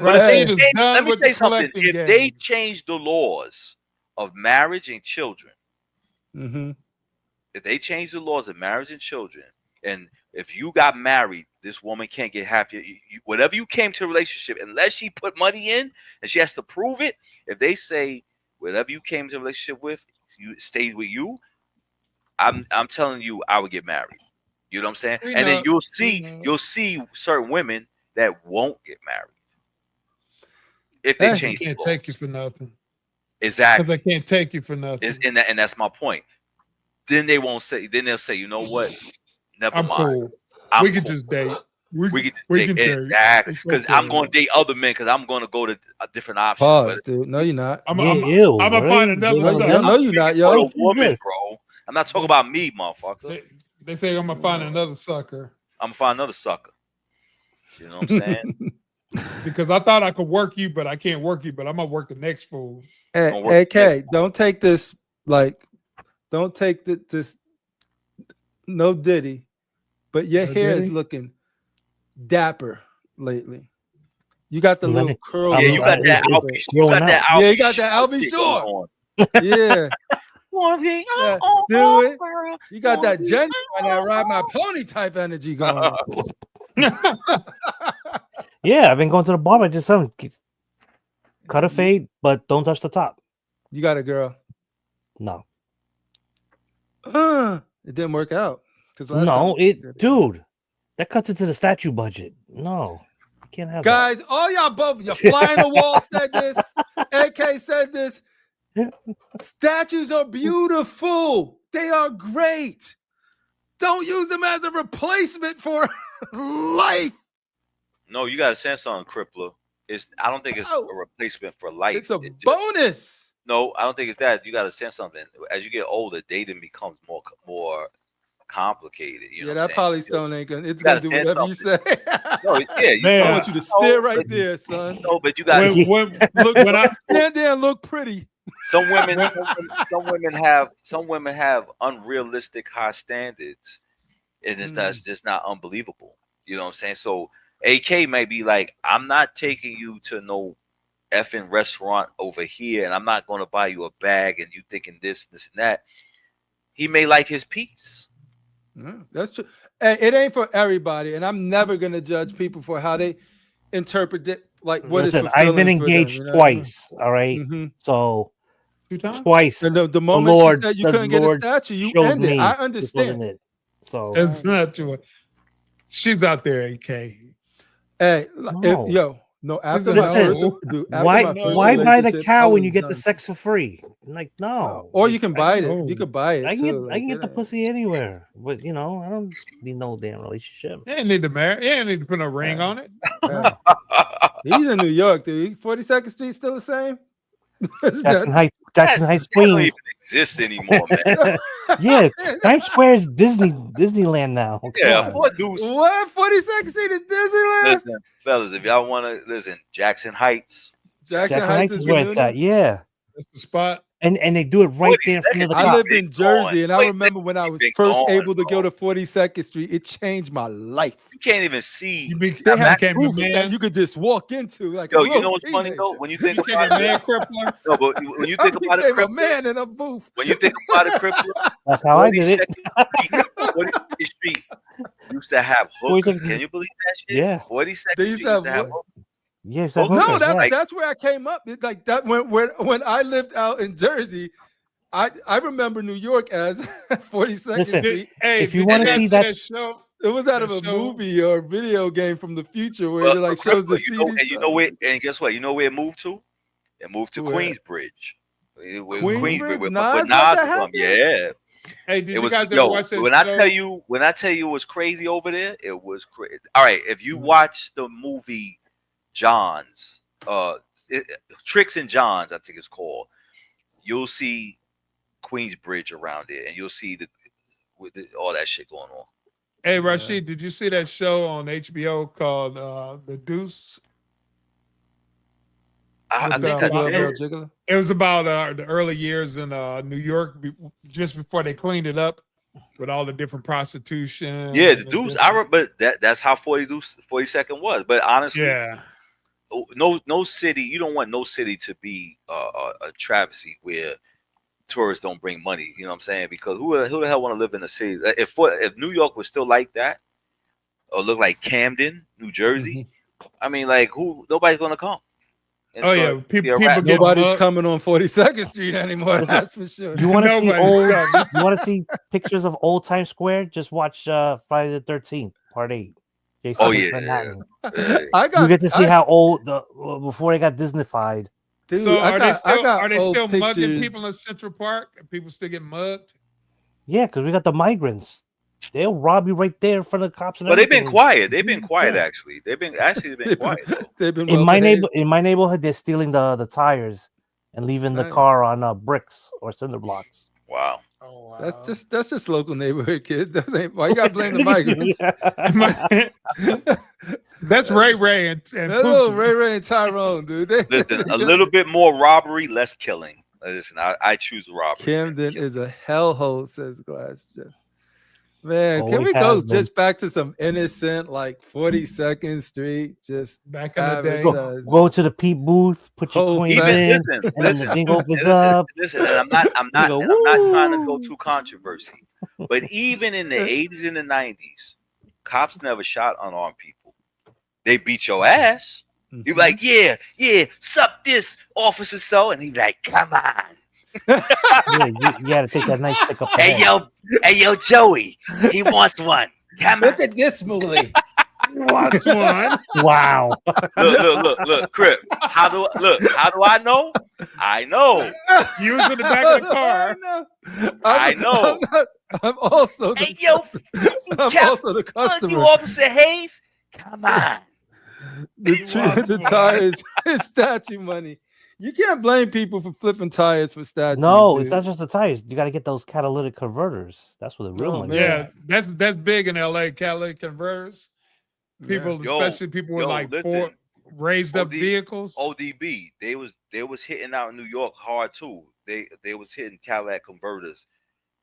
Rashid is Let done me with say the something. collecting If game. they change the laws of marriage and children, Mm-hmm. if they change the laws of marriage and children, and if you got married, this woman can't get half your whatever you came to a relationship unless she put money in and she has to prove it. If they say whatever you came to a relationship with, you stays with you, I'm telling you, I would get married. You know what I'm saying? We And then know- you'll we know. see certain women that won't get married if Hey. they They change the can't laws. take you for nothing. Because Exactly. they can't take you for nothing. And that's my point. Then they won't say. Then they'll say, you know what? Never I'm mind. cool. I'm We can cool. just date. We We can can just date. date. Exactly. It's Because okay. I'm going to date other men because I'm going to go to a different option. Pause, But dude. No, you're not. I'm Yeah, gonna ew, find really? another No, sucker. no, you're not, for yo. the woman, this? bro. I'm not talking about me, motherfucker. They say I'm gonna find another sucker I'm gonna find another sucker. You know what I'm saying? because I thought I could work you, but I can't work you. But I'm gonna work the next fool. Hey, Gonna work AK, don't take this don't take this no Diddy, but your No hair is Diddy? looking dapper lately. You got the Let little me- curls. Yeah, you got that it's Albie. You growing got that out. Albie. Yeah, you got that Shaw Albie shit Shaw. going Yeah, on. yeah, do it. You got that Jen and that ride my pony type energy going on. Yeah, I've been going to the barber. Just cut a fade, but don't touch the top. You got a girl. No, It didn't work out. 'Cause last no, time- dude, that cuts into the statue budget. No, you can't have Guys, all y'all both, your fly on the wall said this. AK said this. Statues are beautiful. They are great. Don't use them as a replacement for life. No, you gotta say something, Crippler. I don't think it's No. a replacement for life. It's a It just- bonus. No, I don't think it's that. You gotta say something. As you get older, dating becomes more complicated. You know Yeah, what that I'm saying? polystone ain't gonna. It's gotta gonna do say whatever you say. No, yeah, Man. I want you to stare right there, son. No, but you got when I Stand there and look pretty. some women. Some women have unrealistic high standards, and it's just not unbelievable. You know what I'm saying? So AK may be like, I'm not taking you to no effing restaurant over here, and I'm not going to buy you a bag, and you thinking this, and that. He may like his piece. That's true. Hey, it ain't for everybody, and I'm never gonna judge people for how they interpret it. Like what is Listen, I've been fulfilling for them, engaged you know what I mean? twice. All right, Mhm. so 2 times. twice. And the moment Lord- she said you the couldn't get a Lord statue, you showed ended. me I this wasn't understand. it. So It's not true. She's out there, AK. Hey, No. no. After Listen, my first, no. dude, after why my first why buy the relationship, cow I when you was get the done. sex for free? Like no, Or you can buy know. it. You could buy it I can too. get I can get the it- pussy anywhere, but I don't need no damn relationship. You ain't need to marry. You ain't need to put no ring on it. Hey, he's in New York, dude. 42nd Street still the same. Jackson Heights, That don't Queens. even exist anymore, man. Yeah, Times Square is Disneyland now. Come Yeah, on. for Deuce. What? 42nd Street is Disneyland? Listen, fellas, if y'all want to listen, Jackson Heights. Jackson Jackson Heights is the where new it's at. name? Yeah, That's the spot. and they do it right there in front of the I cop. lived in Jersey, and I Wait, remember when I was been first gone, able to bro. go to 42nd Street, it changed my life. You can't even see. You They became had a booths that man. you could just walk into, like Yo, a you little know what's funny though? teenager. When you You think became about a it, man crippler. no, but when you I think about it, became a Crippler, man in a booth. when you think about it, Crippler, That's how I did it. 42nd Street used to have hookers. 42nd Can you believe that shit? Yeah. 42nd They Street used used to to have have what? hookers. Yes, Oh, No, hookers, yeah. that's where I came up. It's like that when I lived out in Jersey, I remember New York as 42nd Listen, Street. Hey, if you did wanna guys see see that- show? It was out of that a show- movie or video game from the future where But it like shows the Crippler, you know, CD. and you know where, and guess what? You know where it moved to? It moved to Where? Queensbridge. Queensbridge? where Nas Nas let that was from. happen? Yeah. Hey, did It you was guys ever yo. watch that When show? I tell you it was crazy over there, it was crazy. All right, if you watch the movie John's, Tricks and Johns, I think it's called, you'll see Queensbridge around there, and you'll see all that shit going on. Hey, Rashid, did you see that show on HBO called The Deuce? I With, think uh, I Jiggle, Bob- girl, did. jiggle. It was about the early years in New York, just before they cleaned it up with all the different prostitution. Yeah, the and Deuce. different- But that's how 42nd was. But honestly, Yeah, no city. You don't want no city to be a travesty where tourists don't bring money. You know what I'm saying? Because who the hell want to live in a city? If New York was still like that, or look like Camden, New Jersey, I mean, like nobody's gonna come. And Oh so yeah, it'd be a people wrap. get Nobody's mugged. coming on 42nd Street anymore. That's for sure. You want to see Nobody's old? coming. You want to see pictures of old Times Square? Just watch Friday the 13th, Part 8. Jason Oh, Takes yeah, Manhattan. I got You get to see how old before they got Disneyfied. dude, So I got are they old still mugging pictures. people in Central Park? And people still get mugged? Yeah, because we got the migrants. They'll rob you right there in front of the cops. And But they've been everything. quiet. They've been quiet Yeah. actually. They've been quiet. Though. They've been In well my behaved. in my neighborhood, they're stealing the tires and leaving the Nice. car on bricks or cinder blocks. Wow. Oh wow. That's just local neighborhood kid. That ain't why you gotta blame the migrants. That's Ray and Oh, Pookie. Ray and Tyrone, dude. Listen, a little bit more robbery, less killing. Listen, I choose robbery. Camden is a hellhole, says Glass Jeff. Man, can Always we go has been. just back to some innocent, like 42nd Street? Just Back in the day. advertise. Go to the Pete booth, put your Whole coins Even in, listen, and then the thing opens listen, up. listen, and I'm not go, and I'm not trying to go "Woo." too controversy, but even in the 80s and the 90s, cops never shot unarmed people. They beat your ass. You be like, yeah, sup this officer so, and he be like, come on. Yeah, you got to take that nice stick up. the Hey head. yo, Joey, he wants one. Come on. Look at this movie. What's one? Wow. Look, Crip. How do I know? I know. You was in the back of the car. I know. I'm also Hey the, yo, I'm Cap- also the you customer. Officer Hayes. Come on. The tires is statue money. You can't blame people for flipping tires for statues. No, dude. it's not just the tires. You got to get those catalytic converters. That's where the real Oh, money. man. Yeah, that's big in LA. Catalytic converters. People, Yo, especially people with like listen. raised up OD vehicles. ODB, they was hitting out in New York hard too. They was hitting Cadillac converters,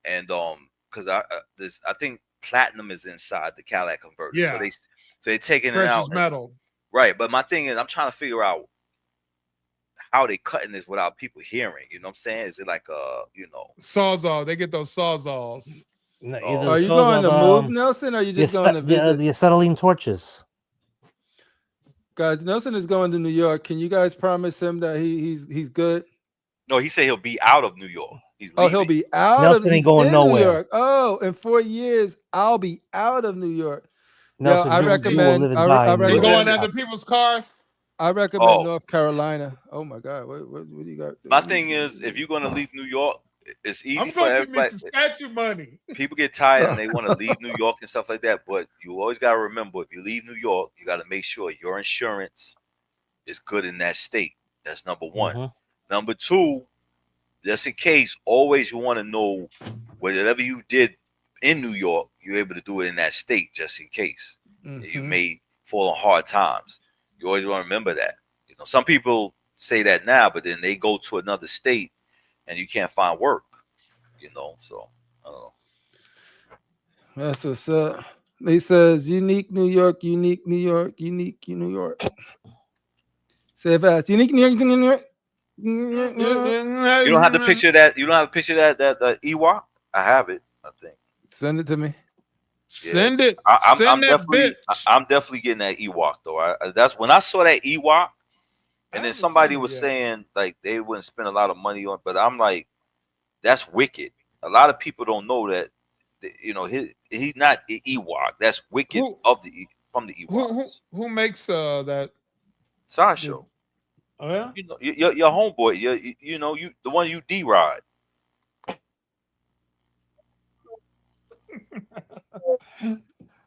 and because I think platinum is inside the Cadillac converter. Yeah. So they taking it Precious out. metal. Right, but my thing is, I'm trying to figure out how they cutting this without people hearing. You know what I'm saying? Is it like Sawzall. They get those sawzalls. No, Oh. either Are you shows going to of, move, Nelson, or are you just going to visit? the acetylene torches? Guys, Nelson is going to New York. Can you guys promise him that he's good? No, he said he'll be out of New York. He's Oh, he'll leaving. be out Nelson of ain't going in nowhere. New York. Oh, in 4 years, I'll be out of New York. Nelson, I you will recommend- live and I die in recommend- They New going York. under people's cars. I recommend Oh. North Carolina. Oh my God, what do you got? My thing is, if you're gonna leave New York, it's easy I'm for gonna give me everybody. some statue money. People get tired and they want to leave New York and stuff like that. But you always gotta remember, if you leave New York, you gotta make sure your insurance is good in that state. That's number one. Mhm. Number two, just in case, always you want to know whatever you did in New York, you're able to do it in that state, just in case you Mhm. may fall on hard times. You always want to remember that. You know, some people say that now, but then they go to another state and you can't find work. You know, so I don't know. That's what's up. He says, unique New York, unique New York, unique New York. Say it fast. Unique New York, New York. You don't have to picture that. You don't have to picture that Ewok. I have it. I think. Send it to me. Send it. I'm Send that definitely. bitch. I'm definitely getting that Ewok though. That's when I saw that Ewok, I and then haven't somebody seen it was yet. saying like they wouldn't spend a lot of money on, but I'm like, that's wicked. A lot of people don't know that. You know, he's not an Ewok. That's wicked Who- from the Ewoks. Who makes that? Sideshow. Oh yeah. You know, your homeboy. You know, the one you D-ride.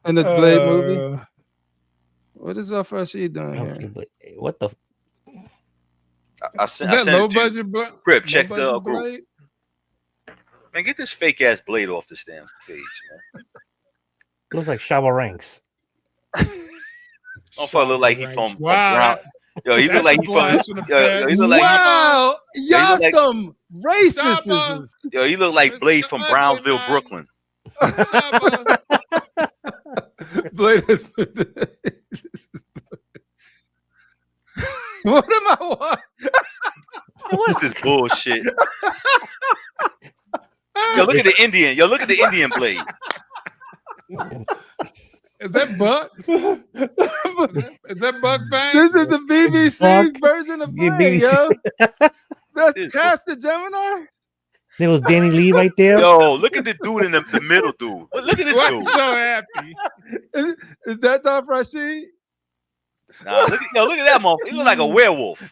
In the Blade movie. What is our first she doing Okay, here? but what the? I Is sent that low it to you. budget? Crip, low check the budget group. Blade? Man, get this fake ass Blade off this damn page, man. Looks like Shabba Ranks. Motherfucker look like he from Wow. Brown. Yo, he That's look like a he from. blast from the Yo, he past. look like Wow, Yeah, y'all he look like- some Shabba. racists. yo, he look like Mr. Blade from Ugly Brownsville, Man. Brooklyn. Shabba. Blade has What am I watching? What's this bullshit? Yo, look at the Indian. Yo, look at the Indian blade. Is that Buck? Is that Buck Fang? This is the BBC's version of Blade, BBC. yo. That's This- Castor Gemini. There was Danny Lee right there. Yo, look at the dude in the middle dude. Look at this Why dude. you so happy? Is that Darth Rashid? Nah, look at that motherfucker. He look like a werewolf.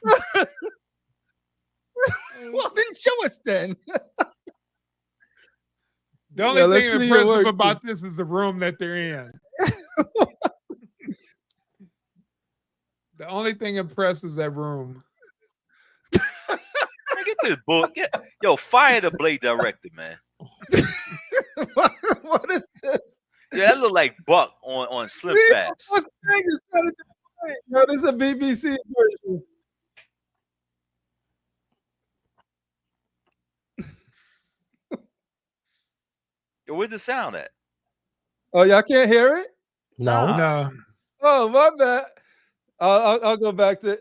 Well, then show us then. The only Yeah, let's thing see your impressive work. about this is the room that they're in. The only thing impressive is that room. Man, get this book. Yo, fire the Blade director, man. What is this? Yeah, that look like Buck on Slim Fast. What thing is that? No, this is a BBC version. Yo, where's the sound at? Oh, y'all can't hear it? No, No. Oh, my bad. I'll go back to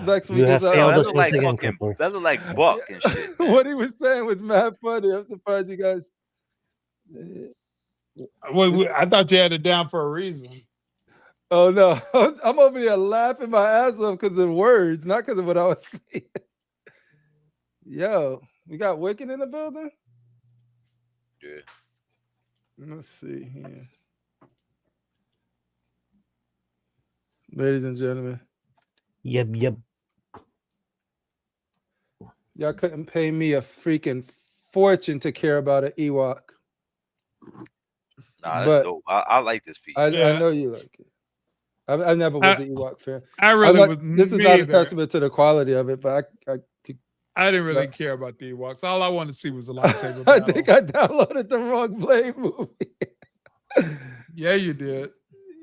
next week. You have is, failed that us look once like again, fucking, Cooper. that look like Buck and shit. Man. what he was saying was mad funny. I'm surprised you guys. Well, I thought you had it down for a reason. Oh no, I'm over here laughing my ass off because of words, not because of what I was saying. Yo, we got Wicked in the building. Yeah. Let's see here, ladies and gentlemen. Yep. Y'all couldn't pay me a freaking fortune to care about an Ewok. Nah, that's But- dope. I like this piece. I Yeah. know you like it. I never was an Ewok fan. I really was. This is me not a either. testament to the quality of it, but I didn't really No. care about the Ewoks. All I wanted to see was a lightsaber I battle. think I downloaded the wrong Blade movie. Yeah, you did.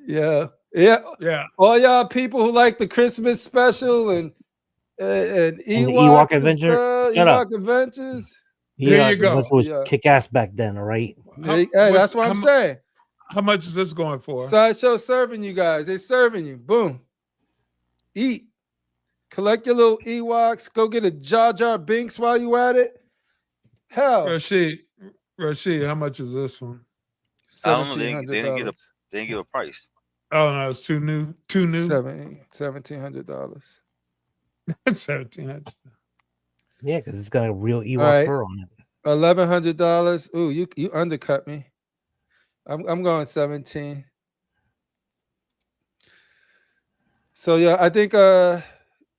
Yeah. Yeah. All y'all people who like the Christmas special and the Ewok Ewok Adventure? stuff, Shut up. Ewok Adventures. There you go. That was Yeah. kick ass back then, all right? Hey, that's what I'm saying. How much is this going for? Sideshow serving you guys. They're serving you. Boom. Eat. Collect your little Ewoks. Go get a Jar Jar Binks while you at it. Hell, Rashid, how much is this one? I don't know. They didn't give a price. Oh no, it's too new. $1,700. 1700. Yeah, because it's got a real Ewok right. fur on it. $1,100. Ooh, you undercut me. I'm going 17. So yeah, I think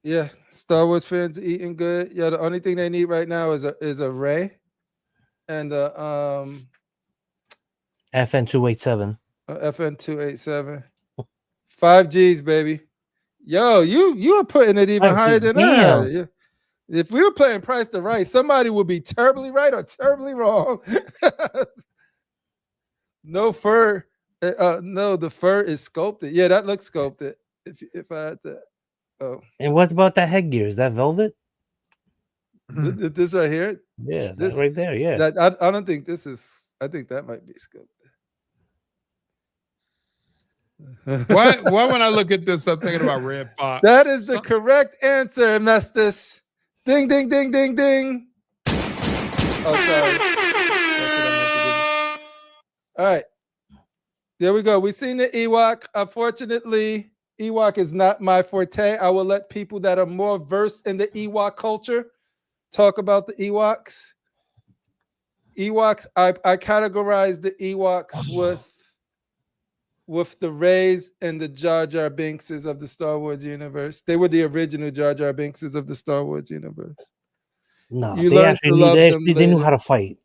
yeah, Star Wars fans eating good. Yeah, the only thing they need right now is a Ray and FN287. FN287. 5Gs, baby. Yo, you are putting it even 5G, higher than damn. that. Yeah. If we were playing Price to Right, somebody would be terribly right or terribly wrong. No fur. No, the fur is sculpted. Yeah, that looks sculpted. If I had that. Oh, And what about that headgear? Is that velvet? this right here. Yeah, This- that right there. Yeah. That I don't think this is. I think that might be sculpted. Why when I look at this, I'm thinking about Red Fox. That is the correct answer, Mestis. Ding, ding, ding, ding, ding. Oh, sorry. That's what I meant to do. All right. There we go. We've seen the Ewok. Unfortunately, Ewok is not my forte. I will let people that are more versed in the Ewok culture talk about the Ewoks. I categorize the Ewoks with the Rays and the Jar Jar Binkses of the Star Wars universe. They were the original Jar Jar Binkses of the Star Wars universe. No, You they learn actually to knew, love they, them they knew later. how to fight.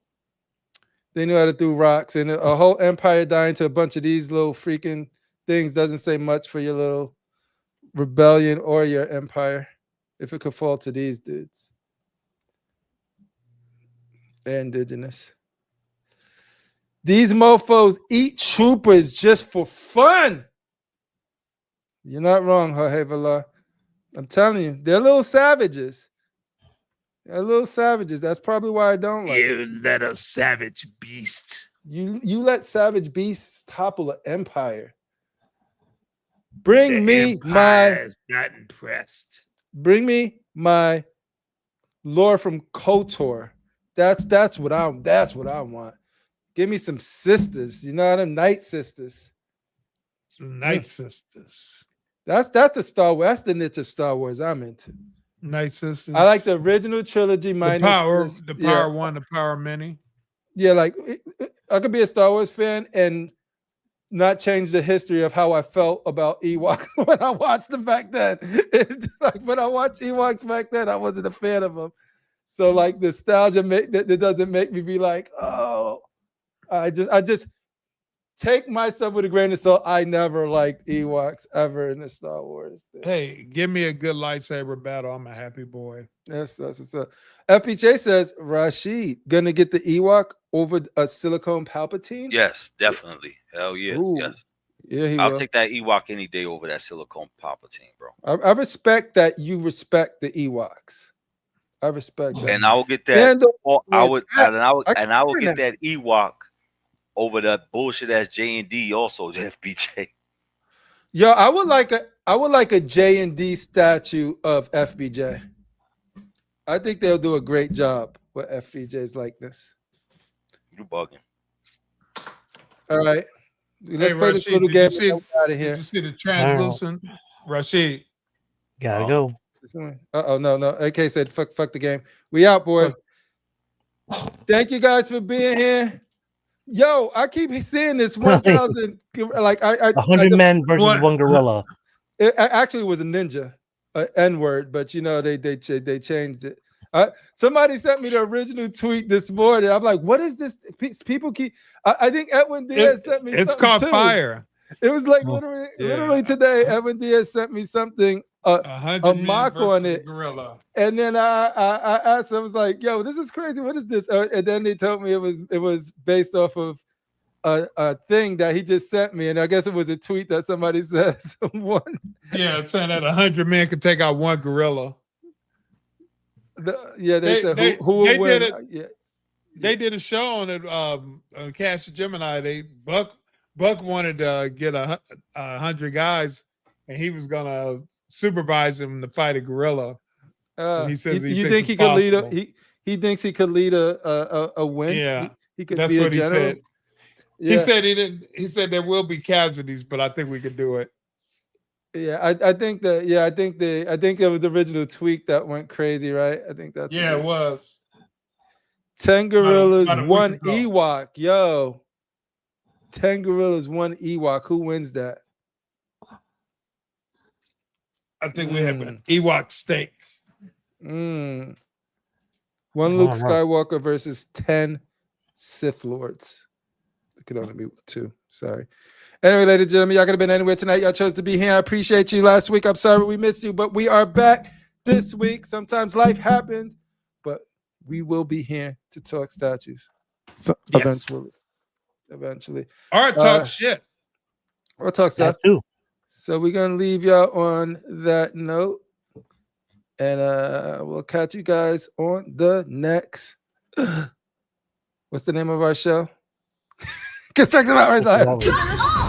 They knew how to throw rocks, and a whole empire dying to a bunch of these little freaking things doesn't say much for your little rebellion or your empire if it could fall to these dudes. They're indigenous. These mofos eat troopers just for fun. You're not wrong, Jorge Villar. I'm telling you, they're little savages. They're little savages. That's probably why I don't like it. You little savage beast. You let savage beasts topple an empire. Bring me my not impressed. Bring me my lore from KOTOR. That's what I want. Give me some sisters. You know them Night Sisters. Night Sisters. That's a Star Wars. That's the niche of Star Wars I'm into. Night Sisters. I like the original trilogy the minus power, this- the yeah. power one, the power many. Yeah, like I could be a Star Wars fan and not change the history of how I felt about Ewok when I watched them back then. Like when I watched Ewoks back then, I wasn't a fan of them. So like nostalgia that doesn't make me be like, oh, I just take myself with a grain of salt. I never liked Ewoks ever in the Star Wars thing. Hey, give me a good lightsaber battle. I'm a happy boy. That's what's up. FPJ says Rashid gonna get the Ewok over a silicone Palpatine. Yes, definitely. Hell yeah. Ooh, Yes. Yeah, he I'll will. take that Ewok any day over that silicone Palpatine, bro. I respect that you respect the Ewoks. I respect that. And I will get that. And Or I would, and I would, I and I will can get that Ewok over that bullshit ass J&D also, the FBJ. Yo, I would like a J&D statue of FBJ. I think they'll do a great job with FBJ's likeness. You bugging. All right. Let's Hey, play this Rashid, little did game you see- and get out of Did here. you see the translucent? Rashid. Gotta go. No. AK said fuck the game. We out, boy. Thank you guys for being here. Yo, I keep seeing this 1,000 like I 100 men versus What? one gorilla. It actually was a ninja, N-word, but you know they changed it. Somebody sent me the original tweet this morning. I'm like, what is this? People keep. I think Edwin Diaz sent me. It's something caught too. fire. It was like Oh, literally today. Edwin Diaz sent me something. 100 A men mock versus on a it. gorilla. And then I asked, I was like, yo, this is crazy. What is this? And then they told me it was based off of a thing that he just sent me. And I guess it was a tweet that somebody said. Someone, Yeah, it's saying that 100 men could take out one gorilla. they said who will they win? did it. Yeah. They did a show on it on Cash Gemini. Buck wanted to get 100 guys, and he was gonna supervise him to fight a gorilla. And he says you think he could lead he thinks he could lead a win? Yeah, he could that's be a what he general? said. Yeah. He said he didn't. He said there will be casualties, but I think we could do it. Yeah, I think that. Yeah, I think it was the original tweak that went crazy, right? I think that's Yeah, it was. 10 gorillas, about a week one ago. Ewok. Yo, 10 gorillas, one Ewok. Who wins that? I think we have an Ewok steak. One Luke All right. Skywalker versus 10 Sith Lords. It could only be 2. Sorry. Anyway, ladies and gentlemen, y'all could have been anywhere tonight. Y'all chose to be here. I appreciate you last week. I'm sorry we missed you, but we are back this week. Sometimes life happens, but we will be here to talk statues. So, Yes. Eventually. All right, talk shit. We'll talk stuff. That too. So we're gonna leave y'all on that note. And we'll catch you guys on the next. What's the name of our show? Constructive Outrage Live. That was-